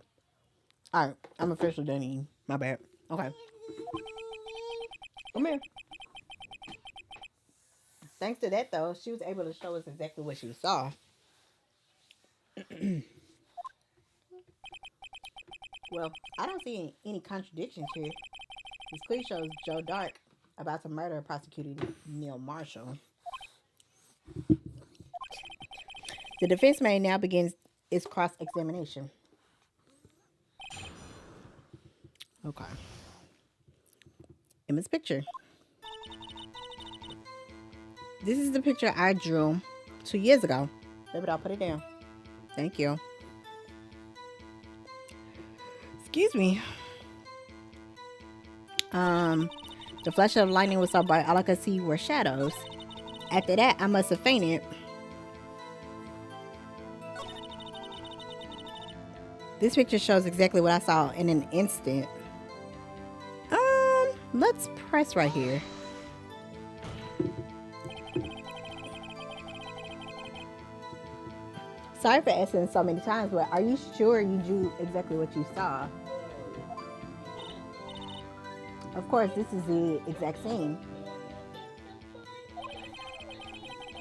Alright, I'm officially done eating. My bad. Okay. Come here. Thanks to that, though, she was able to show us exactly what she saw. Well, I don't see any contradictions here. This clearly shows Joe Dark about to murder prosecutor Neil Marshall. The defense may now begins its cross examination. Okay. Emma's picture. This is the picture I drew 2 years ago. Baby, I'll put it down. Thank you. Excuse me. The flash of lightning was so bright, all I could see were shadows. After that, I must have fainted. This picture shows exactly what I saw in an instant. Let's press right here. Sorry for asking so many times, but are you sure you drew exactly what you saw? Of course, this is the exact scene.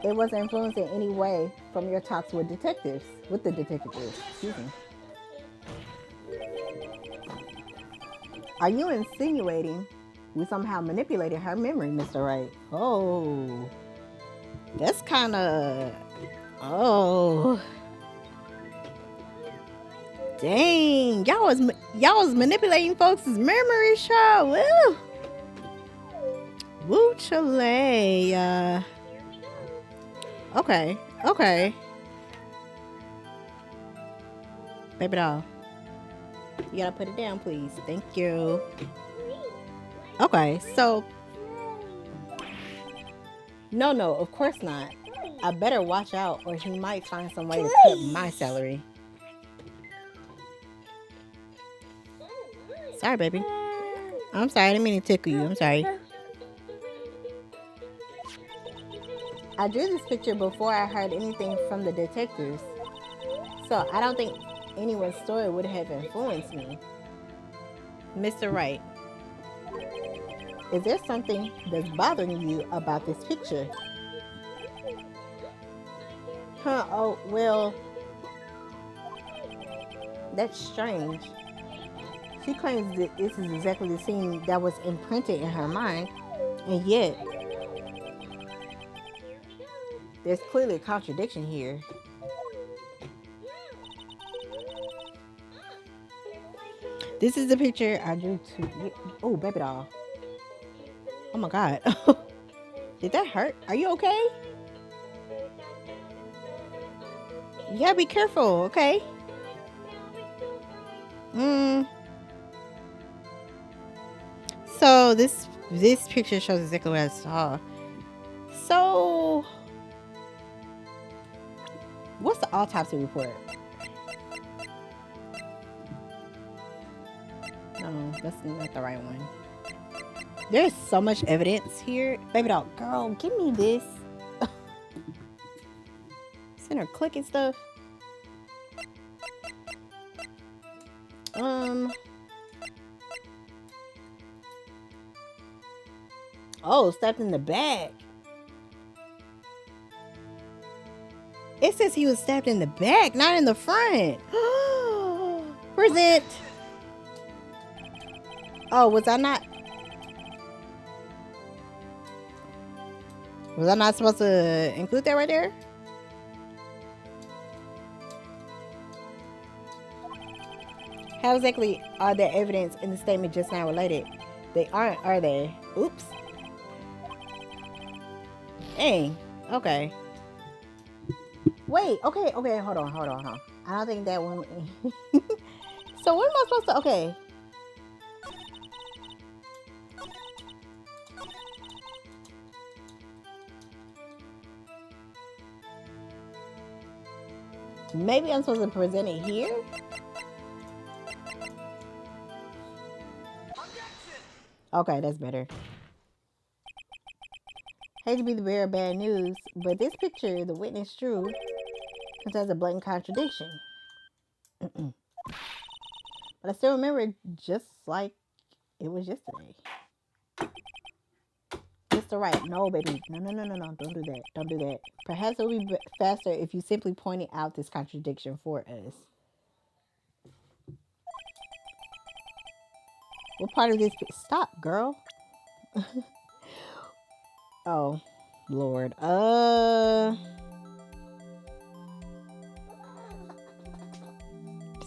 It wasn't influenced in any way from your talks with the detectives. Excuse me. Are you insinuating we somehow manipulated her memory, Mr. Wright? Oh, that's kind of... Oh, dang! Y'all was manipulating folks' memory, show. Woo, woo, Chile. Okay. Baby doll, you gotta put it down, please. Thank you. Okay, so no, of course not. I better watch out, or he might find some way to cut my salary. Sorry, baby. I'm sorry. I didn't mean to tickle you. I'm sorry. I drew this picture before I heard anything from the detectives, so I don't think anyone's story would have influenced me. Mr. Wright, is there something that's bothering you about this picture? Oh, well, that's strange. She claims that this is exactly the scene that was imprinted in her mind, and yet there's clearly a contradiction here. This is the picture I drew to... Oh, baby doll. Oh my God. Did that hurt? Are you okay? You gotta be careful, okay? So this picture shows exactly what I saw. So what's the autopsy report? No, that's not the right one. There's so much evidence here. Baby doll, girl, give me this. Send her clicking stuff. Oh, stabbed in the back. It says he was stabbed in the back, not in the front. Present. Oh, was I not supposed to include that right there? How exactly are the evidence in the statement just now related? They aren't, are they? Oops. Dang. Okay. Wait. Okay. Hold on. I don't think that one. So what am I supposed to? Okay. Maybe I'm supposed to present it here. Okay, that's better. Hate to be the bearer of bad news, but this picture the witness drew contains a blatant contradiction. But I still remember it just like it was yesterday. Mr. Wright, no, baby. No. Don't do that. Perhaps it would be faster if you simply pointed out this contradiction for us. What part of this? Stop, girl. Oh, Lord.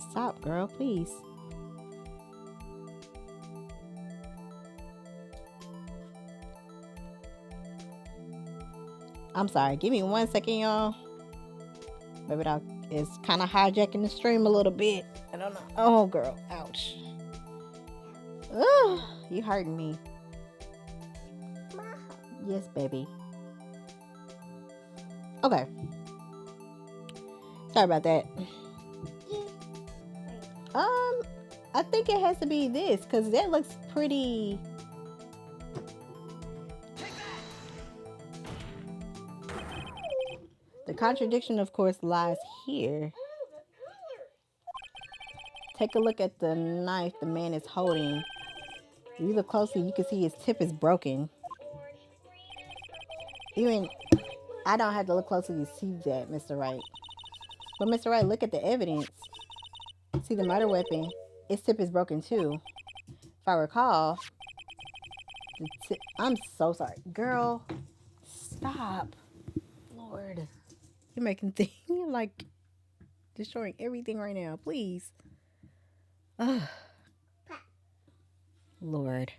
Stop, girl, please. I'm sorry. Give me 1 second, y'all. Maybe that is kind of hijacking the stream a little bit. I don't know. Oh, girl. Ouch. Ugh, you hurting me. Yes, baby. Okay. Sorry about that. I think it has to be this because that looks pretty. The contradiction, of course, lies here. Take a look at the knife the man is holding. If you look closely, you can see his tip is broken. Even I don't have to look closely to see that, Mr. Wright. But Mr. Wright, look at the evidence. See the murder weapon. Its tip is broken too. If I recall, I'm so sorry. Girl, stop. Lord. You're making things like destroying everything right now. Please. Ugh. Lord.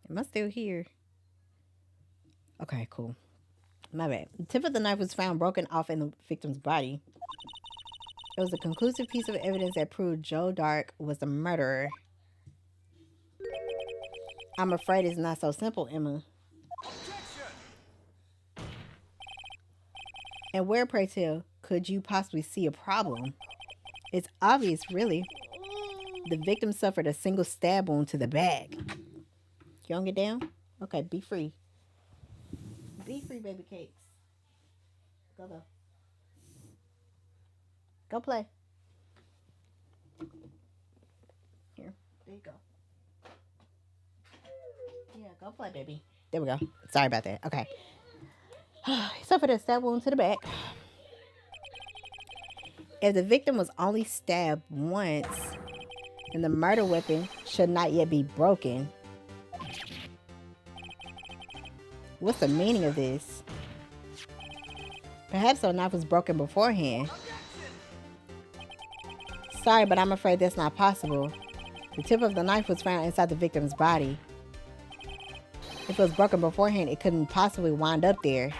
Am I still here? Okay, cool. My bad. The tip of the knife was found broken off in the victim's body. It was a conclusive piece of evidence that proved Joe Dark was the murderer. I'm afraid it's not so simple, Emma. And where, pray tell, could you possibly see a problem? It's obvious, really. The victim suffered a single stab wound to the back. You don't get down? Okay, be free. Be free, baby cakes. Go. Go play. Here, there you go. Yeah, go play, baby. There we go. Sorry about that. Okay. He suffered a stab wound to the back. If the victim was only stabbed once, then the murder weapon should not yet be broken. What's the meaning of this? Perhaps the knife was broken beforehand. Sorry, but I'm afraid that's not possible. The tip of the knife was found inside the victim's body. If it was broken beforehand, it couldn't possibly wind up there.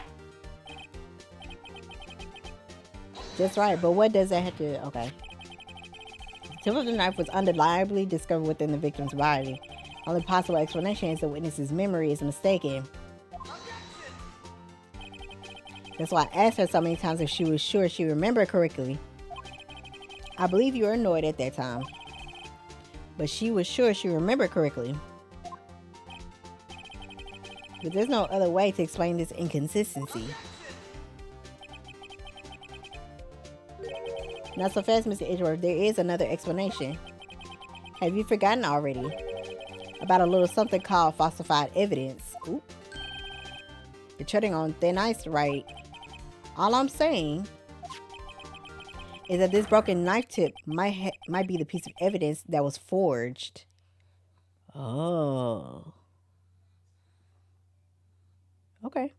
That's right, but what does that have to... Okay. The tip of the knife was undeniably discovered within the victim's body. Only possible explanation is the witness's memory is mistaken. That's why I asked her so many times if she was sure she remembered correctly. I believe you were annoyed at that time. But she was sure she remembered correctly. But there's no other way to explain this inconsistency. Not so fast, Mr. Edgeworth. There is another explanation. Have you forgotten already? About a little something called falsified evidence. Oop. You're treading on thin ice, right? All I'm saying is that this broken knife tip might be the piece of evidence that was forged. Oh. Okay.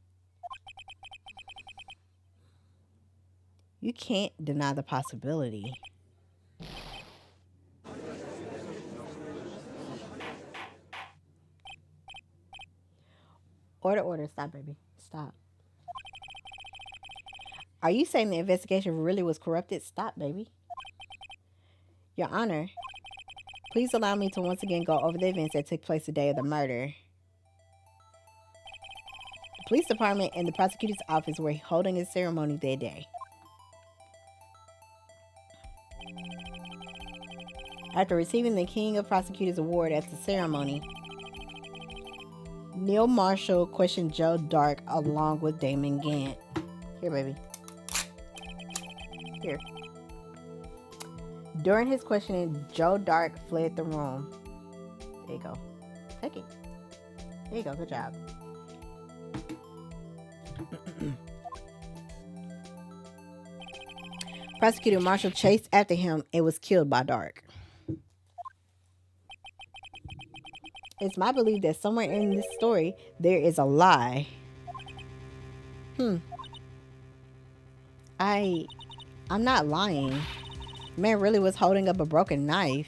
You can't deny the possibility. Order. Stop, baby. Stop. Are you saying the investigation really was corrupted? Stop, baby. Your Honor, please allow me to once again go over the events that took place the day of the murder. The police department and the prosecutor's office were holding a ceremony that day. After receiving the King of Prosecutors Award at the ceremony, Neil Marshall questioned Joe Dark along with Damon Gant. Here, baby. Here. During his questioning, Joe Dark fled the room. There you go. Take it. There you go. Good job. Prosecutor Marshall chased after him and was killed by Dark. It's my belief that somewhere in this story there is a lie. I'm not lying. Man really was holding up a broken knife.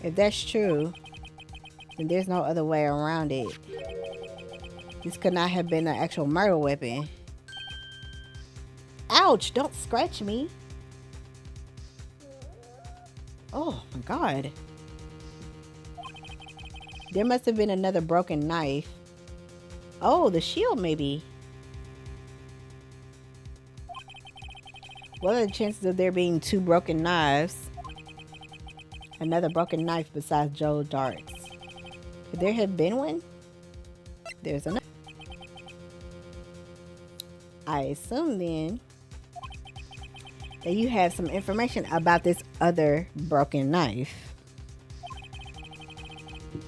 If that's true, then there's no other way around it. This could not have been an actual murder weapon. Ouch! Don't scratch me. Oh my god. There must have been another broken knife. Oh, the shield maybe. What are the chances of there being two broken knives? Another broken knife besides Joe Dark's. Could there have been one? There's another. I assume then that you have some information about this other broken knife.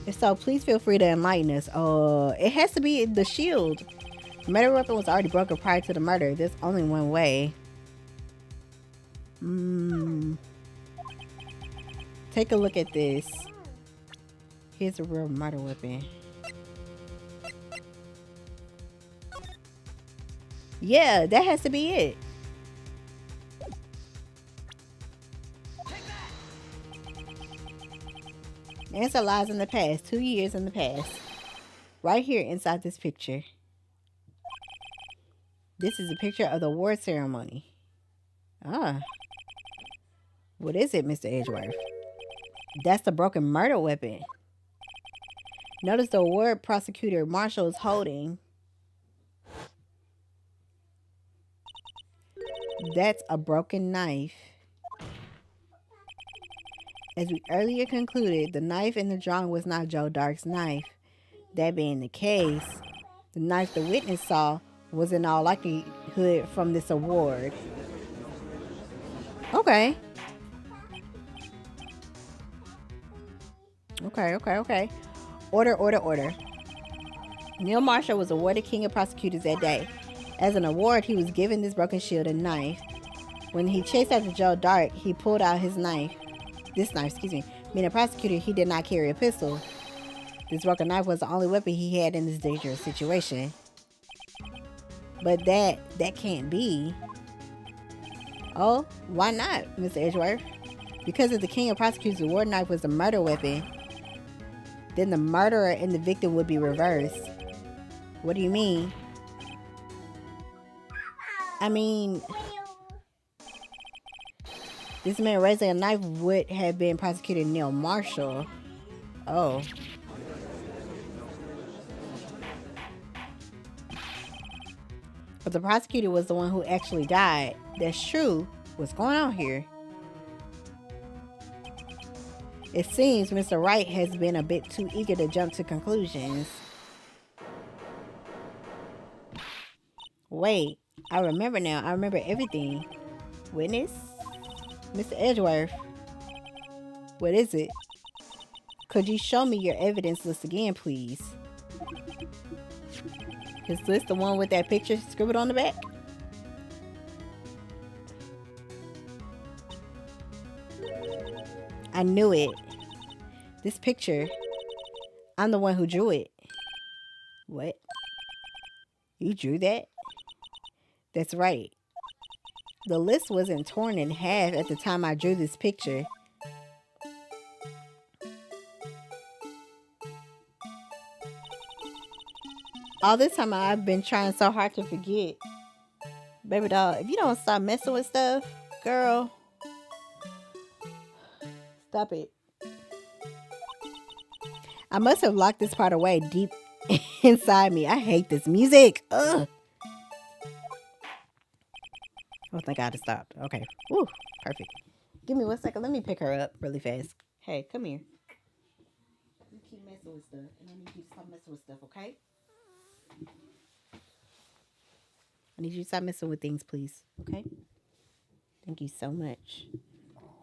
If so, please feel free to enlighten us. It has to be the shield. The murder weapon was already broken prior to the murder. There's only one way. Take a look at this. Here's a real murder weapon. Yeah, that has to be it. The answer lies in the past. 2 years in the past. Right here inside this picture. This is a picture of the award ceremony. What is it, Mr. Edgeworth? That's the broken murder weapon. Notice the award prosecutor Marshall is holding. That's a broken knife. As we earlier concluded, the knife in the drawing was not Joe Dark's knife. That being the case, the knife the witness saw was in all likelihood from this award. Okay. Okay. Order. Neil Marshall was awarded King of Prosecutors that day. As an award, he was given this broken shield and knife. When he chased after Joe Dark, he pulled out his knife. Being a prosecutor, he did not carry a pistol. This broken knife was the only weapon he had in this dangerous situation. But that can't be. Oh, why not, Mr. Edgeworth? Because if the King of Prosecutors' award knife was the murder weapon, then the murderer and the victim would be reversed. What do you mean? I mean, this man raising a knife would have been prosecutor Neil Marshall. Oh. But the prosecutor was the one who actually died. That's true. What's going on here? It seems Mr. Wright has been a bit too eager to jump to conclusions. Wait, I remember now. I remember everything. Witness? Mr. Edgeworth. What is it? Could you show me your evidence list again, please? Is this the one with that picture scribbled on the back? I knew it. This picture, I'm the one who drew it. What? You drew that? That's right. The list wasn't torn in half at the time I drew this picture. All this time I've been trying so hard to forget. Baby doll, if you don't stop messing with stuff, girl, stop it. I must have locked this part away deep inside me. I hate this music. Ugh. Oh, thank God it stopped. Okay. Woo, perfect. Give me 1 second. Let me pick her up really fast. Hey, come here. You keep messing with stuff, and I need you to stop messing with stuff, okay? I need you to stop messing with things, please. Okay? Thank you so much.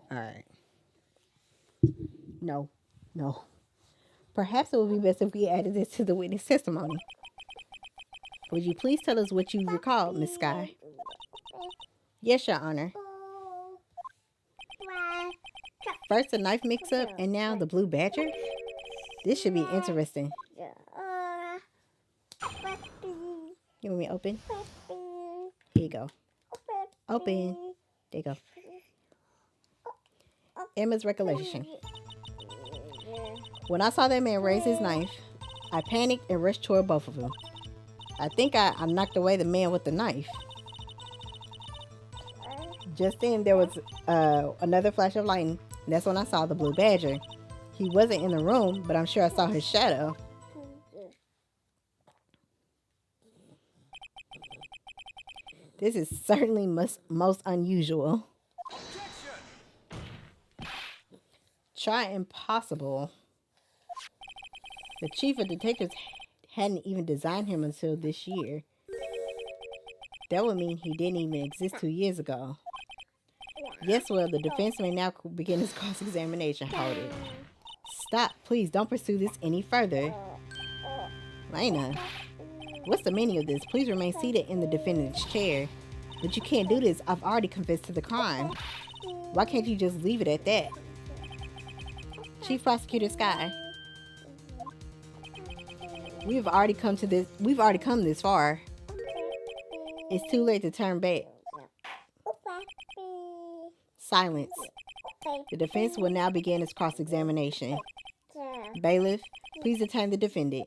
All right. No. Perhaps it would be best if we added this to the witness testimony. Would you please tell us what you recall, Miss Sky? Yes, Your Honor. First the knife mix-up, and now the blue badger? This should be interesting. You want me to open? Here you go. Open. There you go. Emma's recollection. When I saw that man raise his knife, I panicked and rushed toward both of them. I think I knocked away the man with the knife. Just then, there was another flash of lightning. And that's when I saw the blue badger. He wasn't in the room, but I'm sure I saw his shadow. This is certainly most unusual. Try impossible. The chief of detectives hadn't even designed him until this year. That would mean he didn't even exist 2 years ago. Yes, well, the defense may now begin his cross-examination. Hold it. Stop. Please don't pursue this any further. Lena, what's the meaning of this? Please remain seated in the defendant's chair. But you can't do this. I've already confessed to the crime. Why can't you just leave it at that? Chief Prosecutor Sky. We've already come this far. It's too late to turn back. Silence. The defense will now begin its cross-examination. Bailiff, please detain the defendant.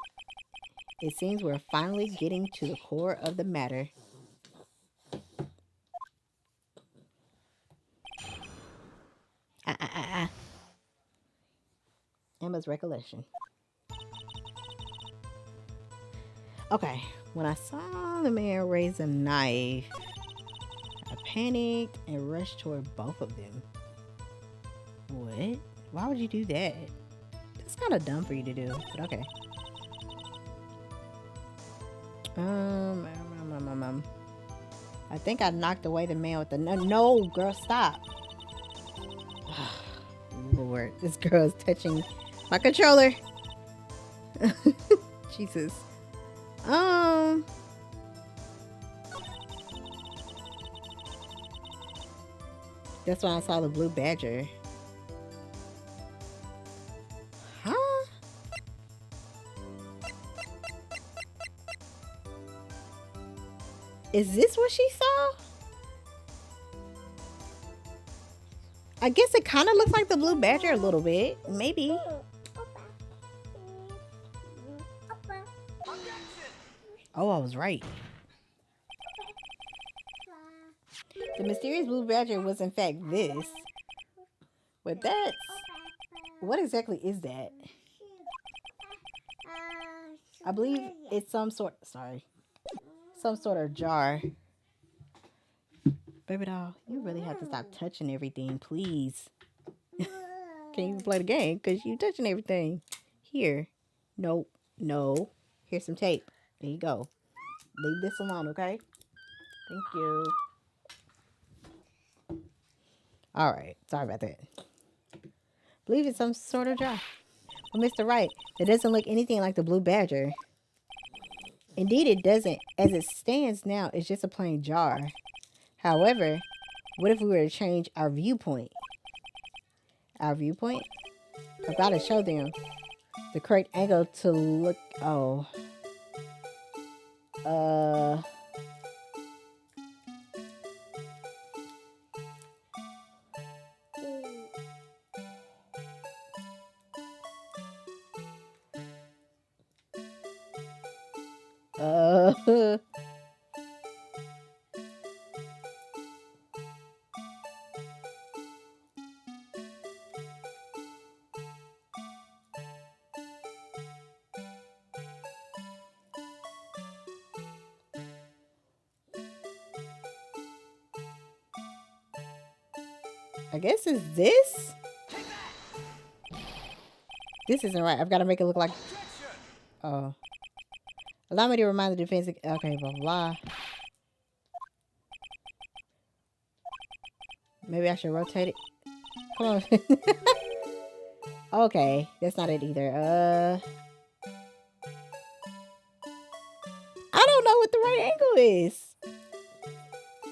It seems we're finally getting to the core of the matter. Emma's recollection. Okay, when I saw the man raise a knife, I panicked and rushed toward both of them. What? Why would you do that? That's kind of dumb for you to do, but okay. I think I knocked away the man with the no, girl, stop. Lord, this girl is touching my controller. Jesus. That's when I saw the blue badger. Huh? Is this what she saw? I guess it kind of looks like the blue badger a little bit. Maybe. Oh, I was right. The mysterious blue badger was in fact this. But that's... What exactly is that? I believe it's some sort... Sorry. Some sort of jar. Baby doll, you really have to stop touching everything, please. Can't even play the game because you touching everything. Here. Nope. No. Here's some tape. There you go. Leave this alone, okay? Thank you. Alright. Sorry about that. Believe it's some sort of jar. Well, Mr. Wright, it doesn't look anything like the blue badger. Indeed, it doesn't. As it stands now, it's just a plain jar. However, what if we were to change our viewpoint? Our viewpoint? I've got to show them the correct angle to look. Oh. I guess it's this? This isn't right. I've got to make it look like... Oh. Allow me to remind the defense... Okay, blah, blah. Maybe I should rotate it. Come on. Okay, that's not it either. I don't know what the right angle is.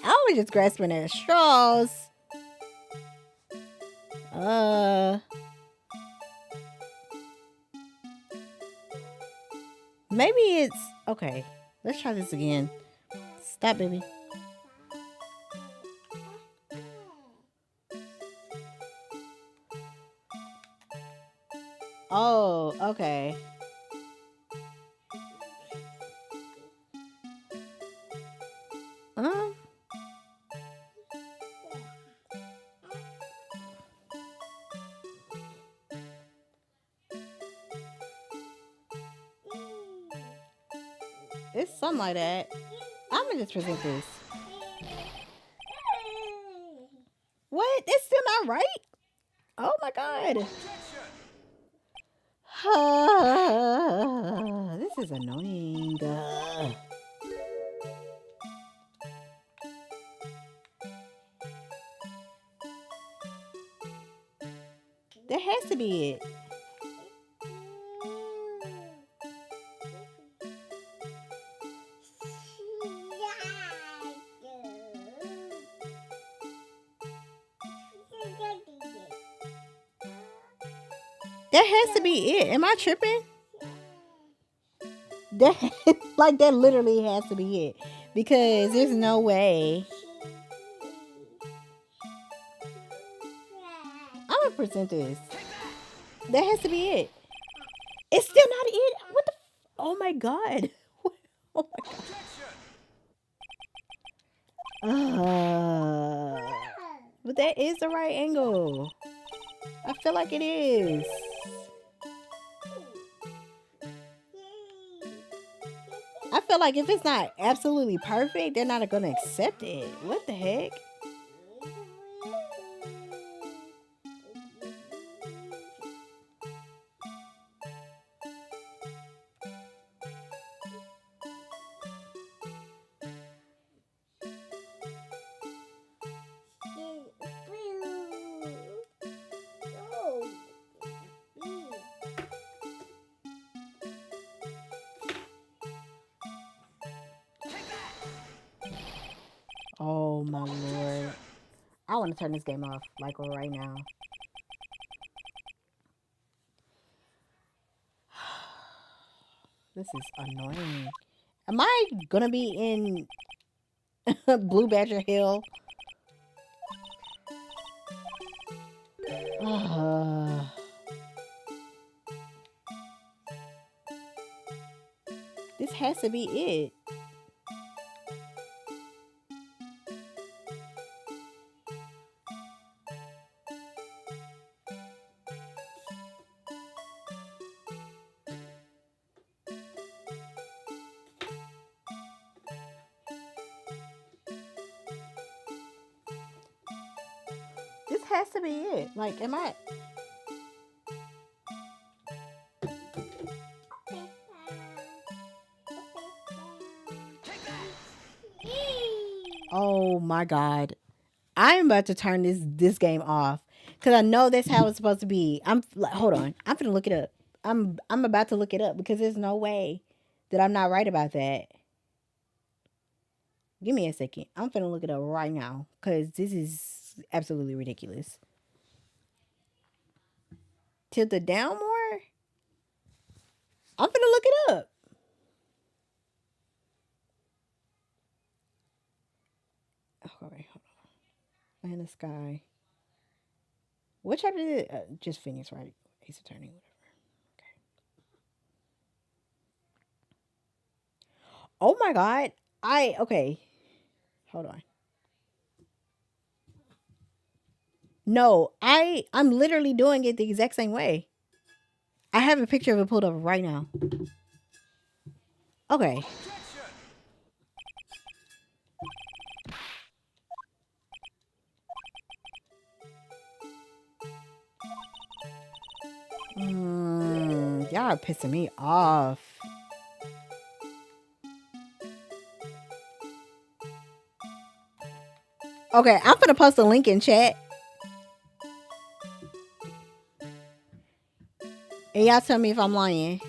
I was just grasping at straws. Maybe it's okay. Let's try this again. Stop, baby. Oh, okay. Um, it's something like that. I'm gonna just present this. What? It's still not right? Oh my god. This is annoying. That has to be it. That has to be it. Am I tripping? That like that literally has to be it because there's no way. I'm gonna present this. That has to be it. It's still not it. What the? Oh my god. Oh my god. But that is the right angle. I feel like it is. I feel like if it's not absolutely perfect, they're not gonna accept it. What the heck? Oh my lord. I want to turn this game off like right now. This is annoying. Am I gonna be in Blue Badger Hill? This has to be it. This has to be it. Like, am I? Oh my god. I'm about to turn this game off because I know that's how it's supposed to be. I'm like, hold on. I'm gonna look it up. I'm about to look it up because there's no way that I'm not right about that. Give me a second. I'm gonna look it up right now because this is absolutely ridiculous. Tilt it down more. I'm gonna look it up. Oh, wait, hold on. Land the sky. What chapter is it? Just Phoenix Wright. Ace Attorney, whatever. Okay. Oh my god. Okay. Hold on. No, I'm literally doing it the exact same way. I have a picture of it pulled up right now. Okay. Y'all are pissing me off. Okay, I'm gonna post a link in chat. And y'all tell me if I'm lying.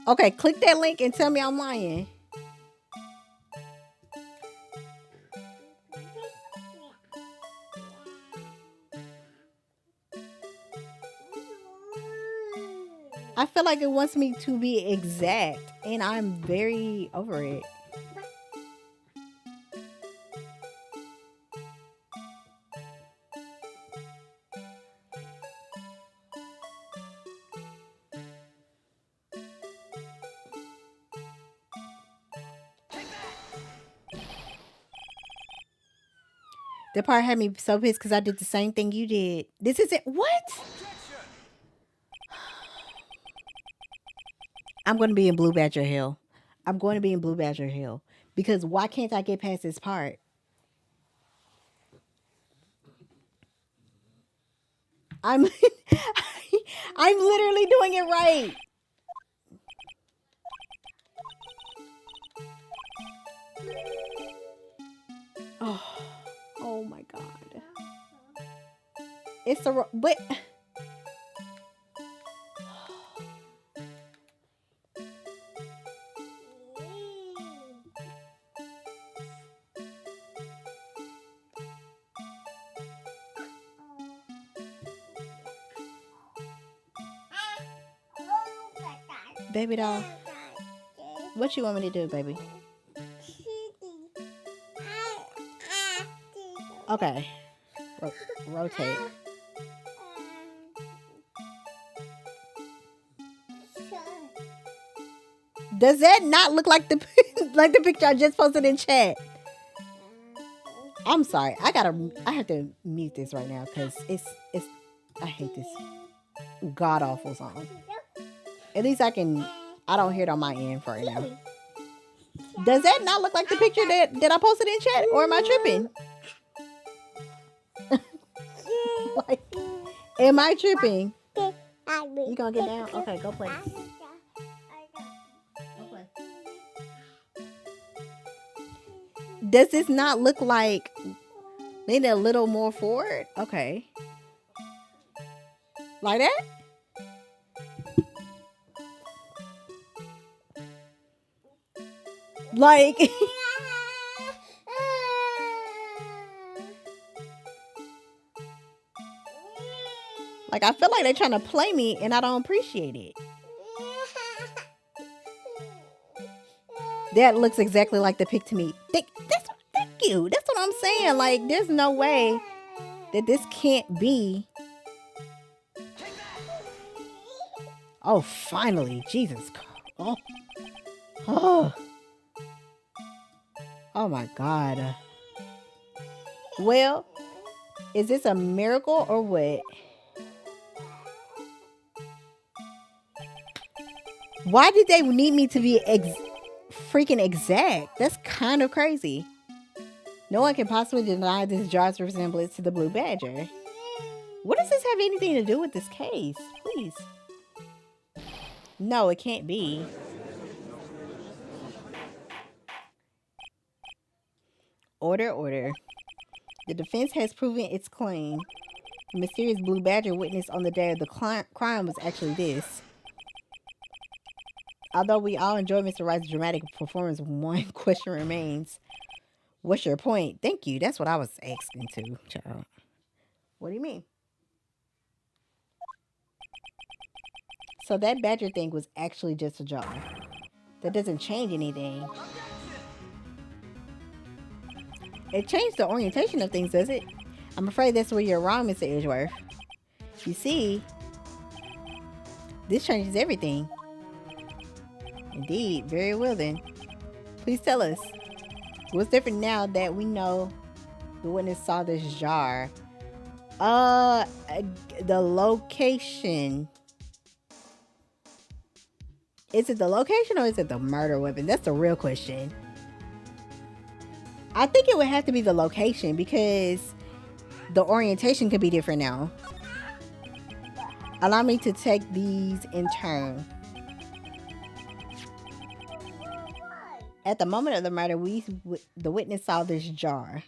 Okay, click that link and tell me I'm lying. I feel like it wants me to be exact, and I'm very over it. The part had me so pissed because I did the same thing you did. This isn't what? I'm going to be in Blue Badger Hill. I'm going to be in Blue Badger Hill because why can't I get past this part? I'm I'm literally doing it right. Oh, oh my god. It's the but baby doll, what you want me to do, baby? Okay. Rotate. Does that not look like the like the picture I just posted in chat? I'm sorry. I have to mute this right now because it's I hate this god awful song. At least I don't hear it on my end for right now. Does that not look like the picture that I posted in chat, or am I tripping? Like, am I tripping? You gonna get down? Okay, go play. Go play. Does this not look like maybe a little more forward? Okay. Like that? Like like I feel like they're trying to play me and I don't appreciate it. That looks exactly like the pic to me. Thank you. That's what I'm saying. Like, there's no way that this can't be. Oh, finally. Jesus. Oh. Oh. Oh my God. Well, is this a miracle or what? Why did they need me to be freaking exact? That's kind of crazy. No one can possibly deny this jar's resemblance to the blue badger. What does this have anything to do with this case? Please. No, it can't be. Order. The defense has proven its claim. The mysterious blue badger witnessed on the day of the crime was actually this. Although we all enjoy Mr. Wright's dramatic performance, one question remains. What's your point? Thank you. That's what I was asking too, child. What do you mean? So that badger thing was actually just a jar. That doesn't change anything. It changed the orientation of things, does it? I'm afraid that's where you're wrong, Mr. Edgeworth. You see, this changes everything. Indeed. Very well then. Please tell us. What's different now that we know the witness saw this jar? The location. Is it the location or is it the murder weapon? That's the real question. I think it would have to be the location because the orientation could be different now. Allow me to take these in turn. At the moment of the murder, the witness saw this jar.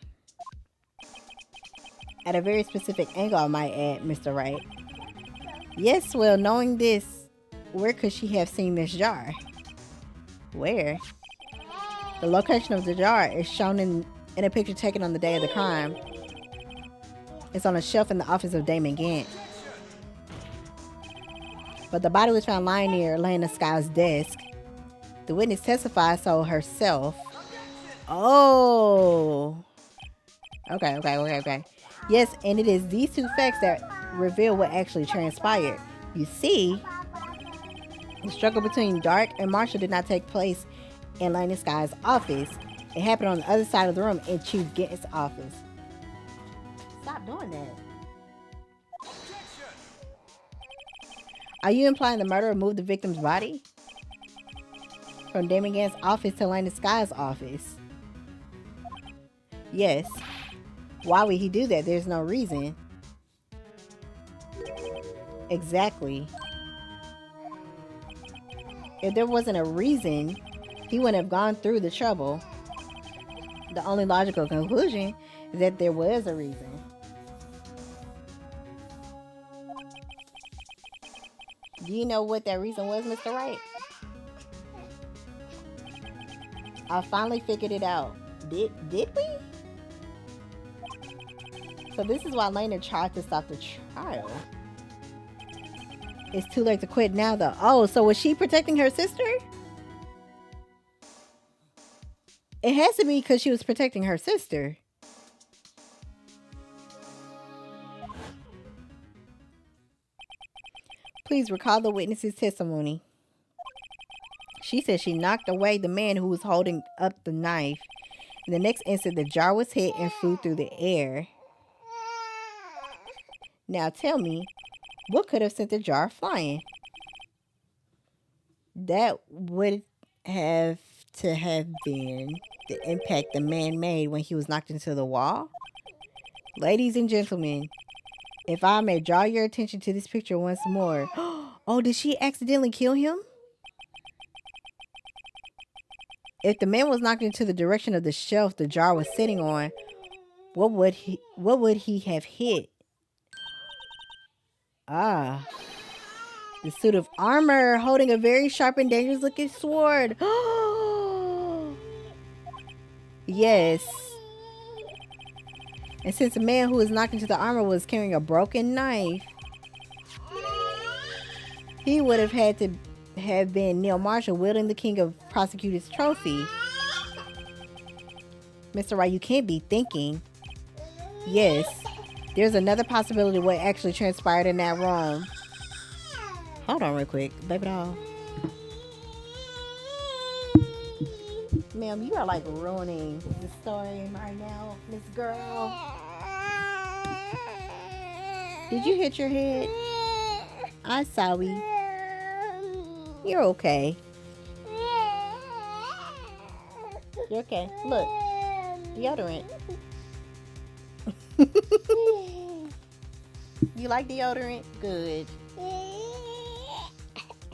At a very specific angle, I might add, Mr. Wright. Yes, well, knowing this, where could she have seen this jar? Where? The location of the jar is shown in a picture taken on the day of the crime. It's on a shelf in the office of Damon Gant. but the body was found lying near Elena Sky's desk. The witness testified so herself. Oh. Okay. Yes, and it is these two facts that reveal what actually transpired. You see, the struggle between Dark and Marshall did not take place in Elena Sky's office. It happened on the other side of the room in Chief Gant's office. Stop doing that. Are you implying the murderer moved the victim's body from Damon Gant's office to Elena Sky's office? Yes. Why would he do that? There's no reason. Exactly. If there wasn't a reason, he wouldn't have gone through the trouble. The only logical conclusion is that there was a reason. Do you know what that reason was, Mr. Wright? I finally figured it out. Did we? So this is why Lena tried to stop the trial. It's too late to quit now, though. Oh, so was she protecting her sister? It has to be because she was protecting her sister. Please recall the witness's testimony. She said she knocked away the man who was holding up the knife. In the next instant, the jar was hit and flew through the air. Now tell me, what could have sent the jar flying? That would have to have been the impact the man made when he was knocked into the wall. Ladies and gentlemen, if I may draw your attention to this picture once more. Oh, did she accidentally kill him? If the man was knocked into the direction of the shelf the jar was sitting on, what would he have hit? Ah, the suit of armor holding a very sharp and dangerous looking sword. Yes. And since the man who was knocked into the armor was carrying a broken knife, he would have had to have been Neil Marshall wielding the King of Prosecutors trophy. Mr. Wright, you can't be thinking. Yes, there's another possibility of what actually transpired in that room. Hold on real quick, baby doll. Ma'am, you are like ruining the story right now, Miss Girl. Did you hit your head? I'm sorry. You're okay. You're okay. Look, deodorant. You like deodorant? Good.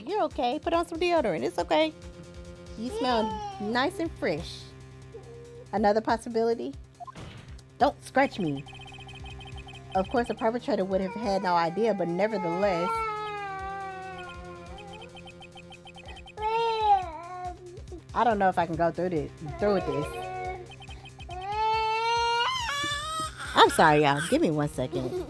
You're okay. Put on some deodorant. It's okay. You smell nice and fresh. Another possibility? Don't scratch me. Of course, the perpetrator would have had no idea, but nevertheless, I don't know if I can go through with this. I'm sorry, y'all. Give me 1 second.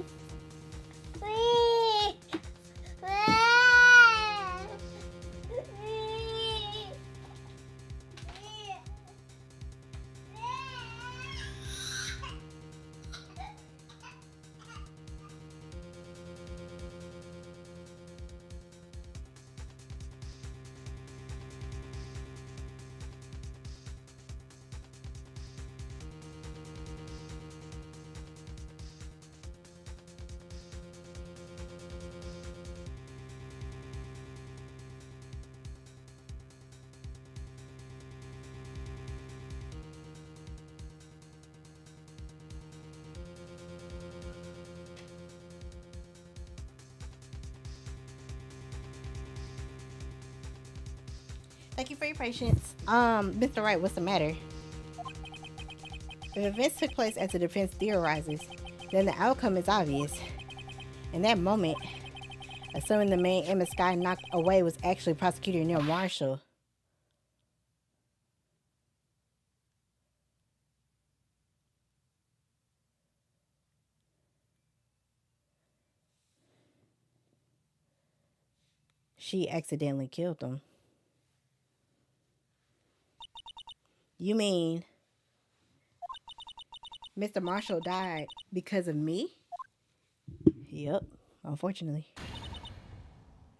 Thank you for your patience. Mr. Wright, what's the matter? If events took place as the defense theorizes, then the outcome is obvious. In that moment, assuming the man Emma Sky knocked away was actually Prosecutor Neil Marshall. She accidentally killed him. You mean Mr. Marshall died because of me? Yep, unfortunately.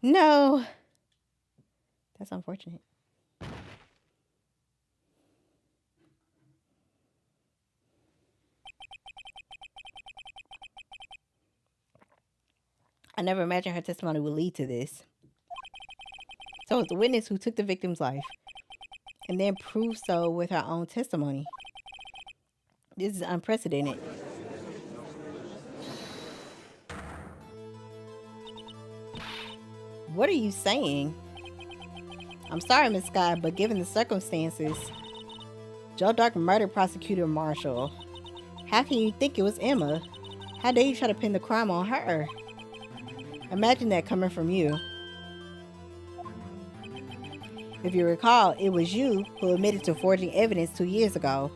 No, that's unfortunate. I never imagined her testimony would lead to this. So it's the witness who took the victim's life and then proved so with her own testimony. This is unprecedented. What are you saying? I'm sorry, Miss Scott, but given the circumstances, Joe Dark murdered prosecutor Marshall. How can you think it was Emma? How dare you try to pin the crime on her? Imagine that coming from you. If you recall, it was you who admitted to forging evidence 2 years ago.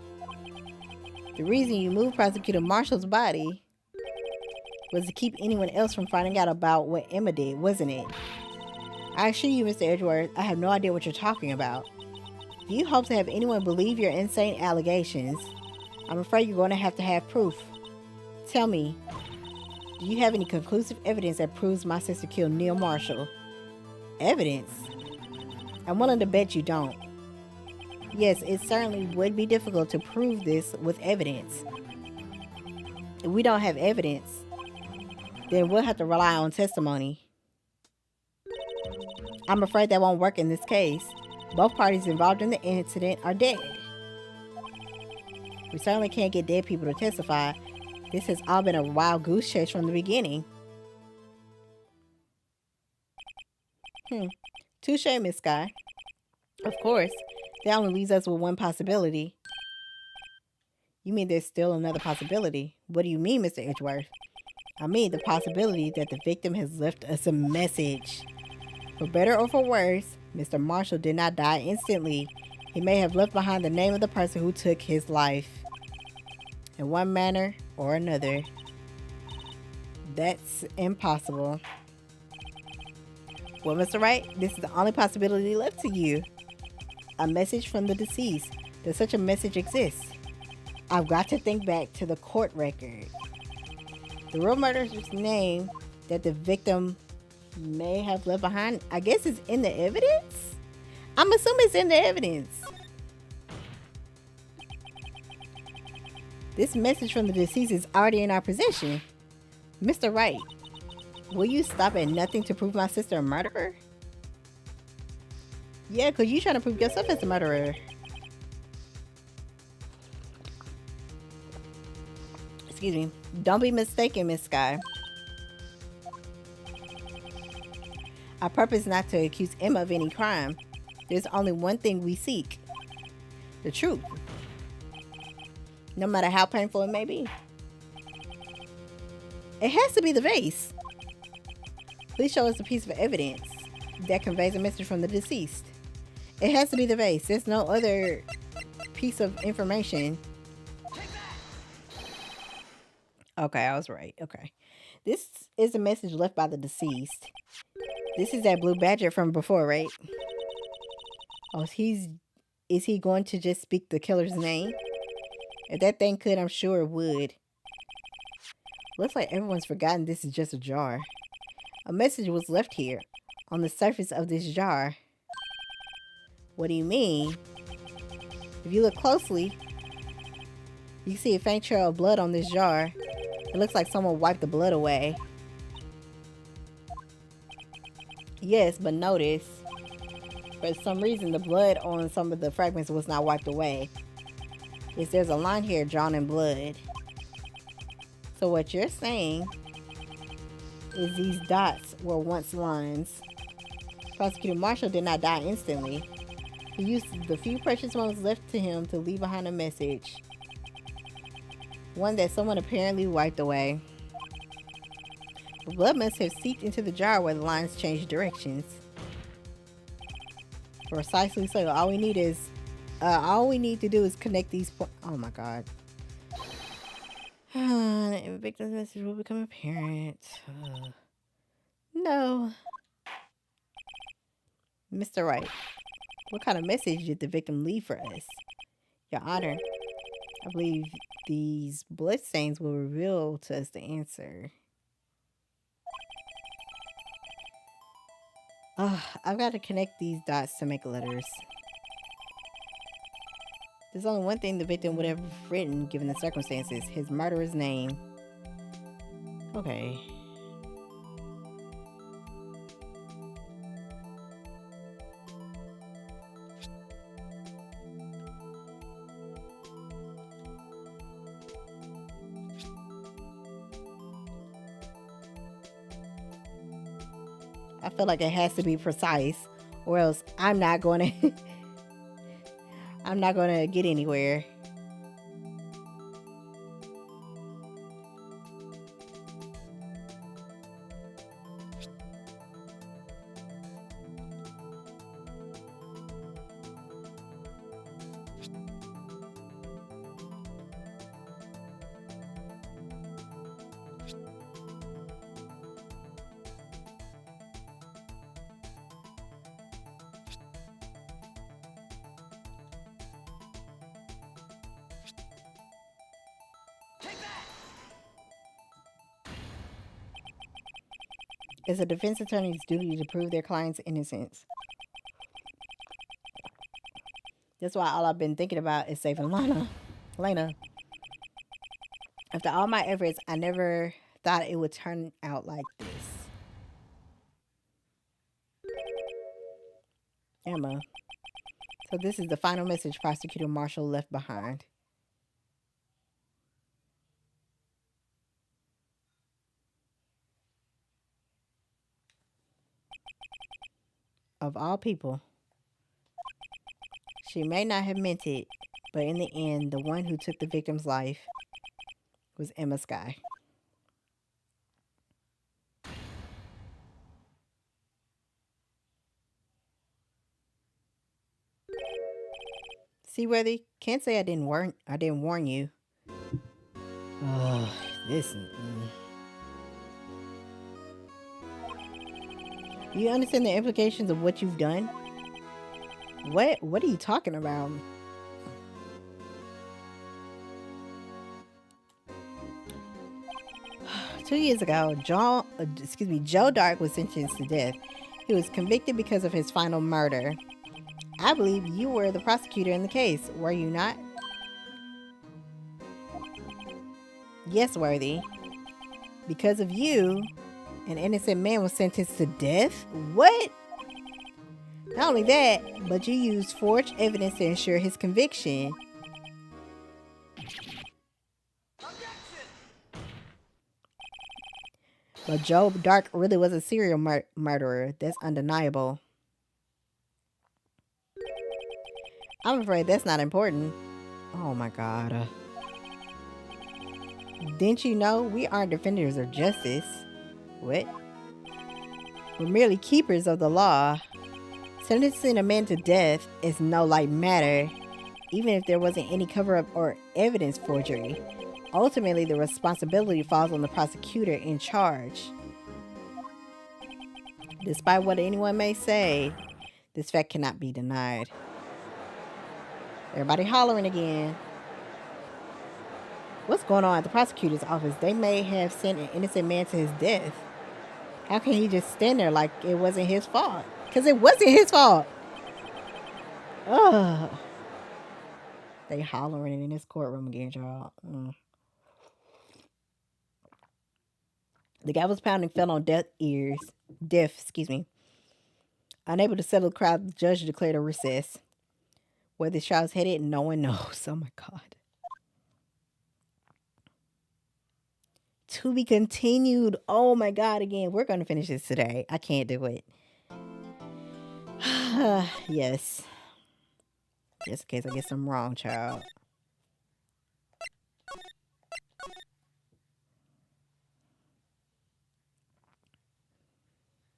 The reason you moved prosecutor Marshall's body was to keep anyone else from finding out about what Emma did, wasn't it? I assure you, Mr. Edgeworth, I have no idea what you're talking about. Do you hope to have anyone believe your insane allegations? I'm afraid you're going to have proof. Tell me, do you have any conclusive evidence that proves my sister killed Neil Marshall? Evidence? I'm willing to bet you don't. Yes, it certainly would be difficult to prove this with evidence. If we don't have evidence, then we'll have to rely on testimony. I'm afraid that won't work in this case. Both parties involved in the incident are dead. We certainly can't get dead people to testify. This has all been a wild goose chase from the beginning. Touche, Miss Sky. Of course, that only leaves us with one possibility. You mean there's still another possibility? What do you mean, Mr. Edgeworth? I mean the possibility that the victim has left us a message. For better or for worse, Mr. Marshall did not die instantly. He may have left behind the name of the person who took his life. In one manner or another. That's impossible. Well, Mr. Wright, this is the only possibility left to you. A message from the deceased. Does such a message exist? I've got to think back to the court record. The real murderer's name that the victim may have left behind, I guess it's in the evidence? I'm assuming it's in the evidence. This message from the deceased is already in our possession. Mr. Wright, will you stop at nothing to prove my sister a murderer? Yeah, because you're trying to prove yourself as a murderer. Excuse me. Don't be mistaken, Miss Sky. Our purpose is not to accuse Emma of any crime. There's only one thing we seek. The truth. No matter how painful it may be. It has to be the vase. Please show us a piece of evidence that conveys a message from the deceased. It has to be the vase. There's no other piece of information. Okay, I was right. Okay. This is a message left by the deceased. This is that blue badger from before, right? Oh, is he going to just speak the killer's name? If that thing could, I'm sure it would. Looks like everyone's forgotten this is just a jar. A message was left here, on the surface of this jar. What do you mean? If you look closely, you can see a faint trail of blood on this jar. It looks like someone wiped the blood away. Yes, but notice, for some reason, the blood on some of the fragments was not wiped away. Yes, there's a line here drawn in blood. So what you're saying is these dots were once lines. Prosecutor Marshall did not die instantly. He used the few precious moments left to him to leave behind a message. One that someone apparently wiped away. The blood must have seeped into the jar where the lines changed directions. Precisely so. All we need to do is connect these points. Oh my god. The victim's message will become apparent. No. Mr. Wright, what kind of message did the victim leave for us? Your Honor, I believe these bloodstains will reveal to us the answer. I've got to connect these dots to make letters. There's only one thing the victim would have written given the circumstances: his murderer's name. Okay. I feel like it has to be precise, or else I'm not going to I'm not going to get anywhere. It's a defense attorney's duty to prove their client's innocence. That's why all I've been thinking about is saving Lena. After all my efforts, I never thought it would turn out like this. Emma. So this is the final message Prosecutor Marshall left behind. Of all people. She may not have meant it, but in the end, the one who took the victim's life was Emma Sky. Seaworthy, can't say I didn't warn you. Oh, this. You understand the implications of what you've done? What are you talking about? Two years ago, Joe Dark was sentenced to death. He was convicted because of his final murder. I believe you were the prosecutor in the case, were you not? Yes, Worthy. Because of you, an innocent man was sentenced to death? What? Not only that, but you used forged evidence to ensure his conviction. But Joe Dark really was a serial murderer. That's undeniable. I'm afraid that's not important. Oh my God. Didn't you know we aren't defenders of justice? What? We're merely keepers of the law. Sentencing a man to death is no light matter, even if there wasn't any cover-up or evidence forgery. Ultimately, the responsibility falls on the prosecutor in charge. Despite what anyone may say, this fact cannot be denied. Everybody hollering again. What's going on at the prosecutor's office? They may have sent an innocent man to his death. How can he just stand there like it wasn't his fault? Because it wasn't his fault. Ugh. They hollering in this courtroom again, y'all. The gavel's pounding fell on deaf ears. Unable to settle the crowd, the judge declared a recess. Where this trial's headed, no one knows. Oh my God. To be continued. Oh my God, again. We're going to finish this today. I can't do it. Yes. Just in case I get something wrong, child.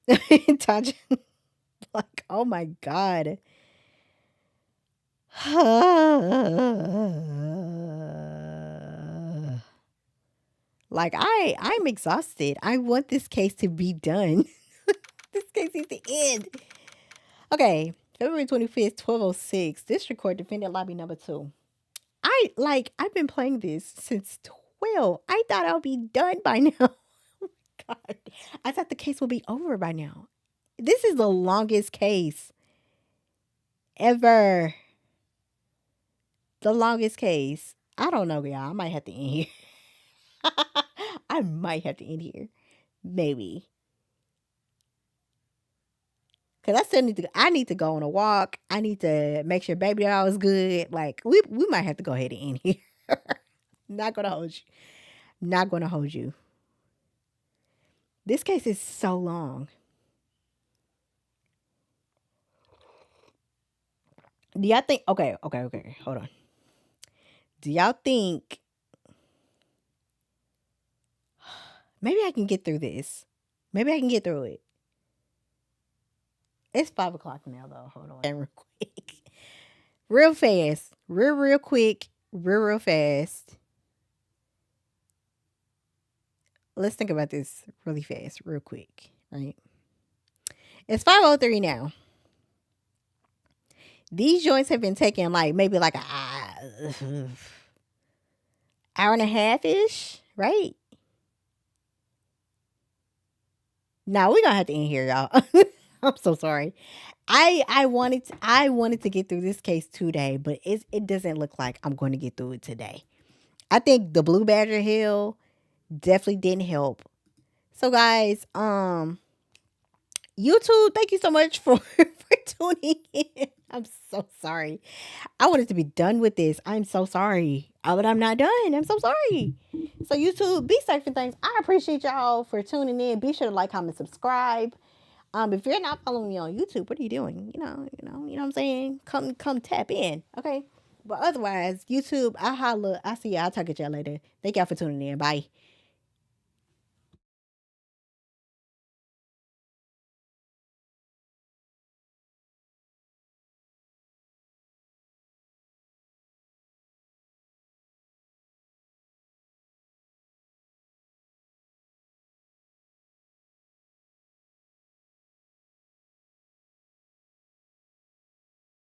Tanja, like, oh my God. Like, I'm exhausted. I want this case to be done. This case needs to end. Okay, February 25th, 12:06. District Court Defendant Lobby number 2. I've been playing this since 12. I thought I'll be done by now. Oh my God. I thought the case would be over by now. This is the longest case ever. The longest case. I don't know, y'all. I might have to end here. I might have to end here. Maybe. Cause I need to go on a walk. I need to make sure baby doll is good. Like we might have to go ahead and end here. Not gonna hold you. Not gonna hold you. This case is so long. Do y'all think okay, hold on. Do y'all think maybe I can get through this? Maybe I can get through it. It's 5 o'clock now though. Hold on. Real quick. Real fast. Real quick. Real fast. Let's think about this really fast, real quick, right? It's 5:03 now. These joints have been taking like maybe like a hour and a half ish, right? Now we're gonna have to end here, y'all. I'm so sorry. I wanted to get through this case today, but it doesn't look like I'm going to get through it today. I think the Blue Badger Hill definitely didn't help. So guys, YouTube, thank you so much for tuning in. I'm so sorry. I wanted to be done with this. I'm so sorry. But I'm not done. I'm so sorry. So YouTube, be safe and things. I appreciate y'all for tuning in. Be sure to like, comment, subscribe. If you're not following me on YouTube, what are you doing? You know what I'm saying? Come tap in. Okay. But otherwise, YouTube, I holla. I see y'all. I'll talk at y'all later. Thank y'all for tuning in. Bye.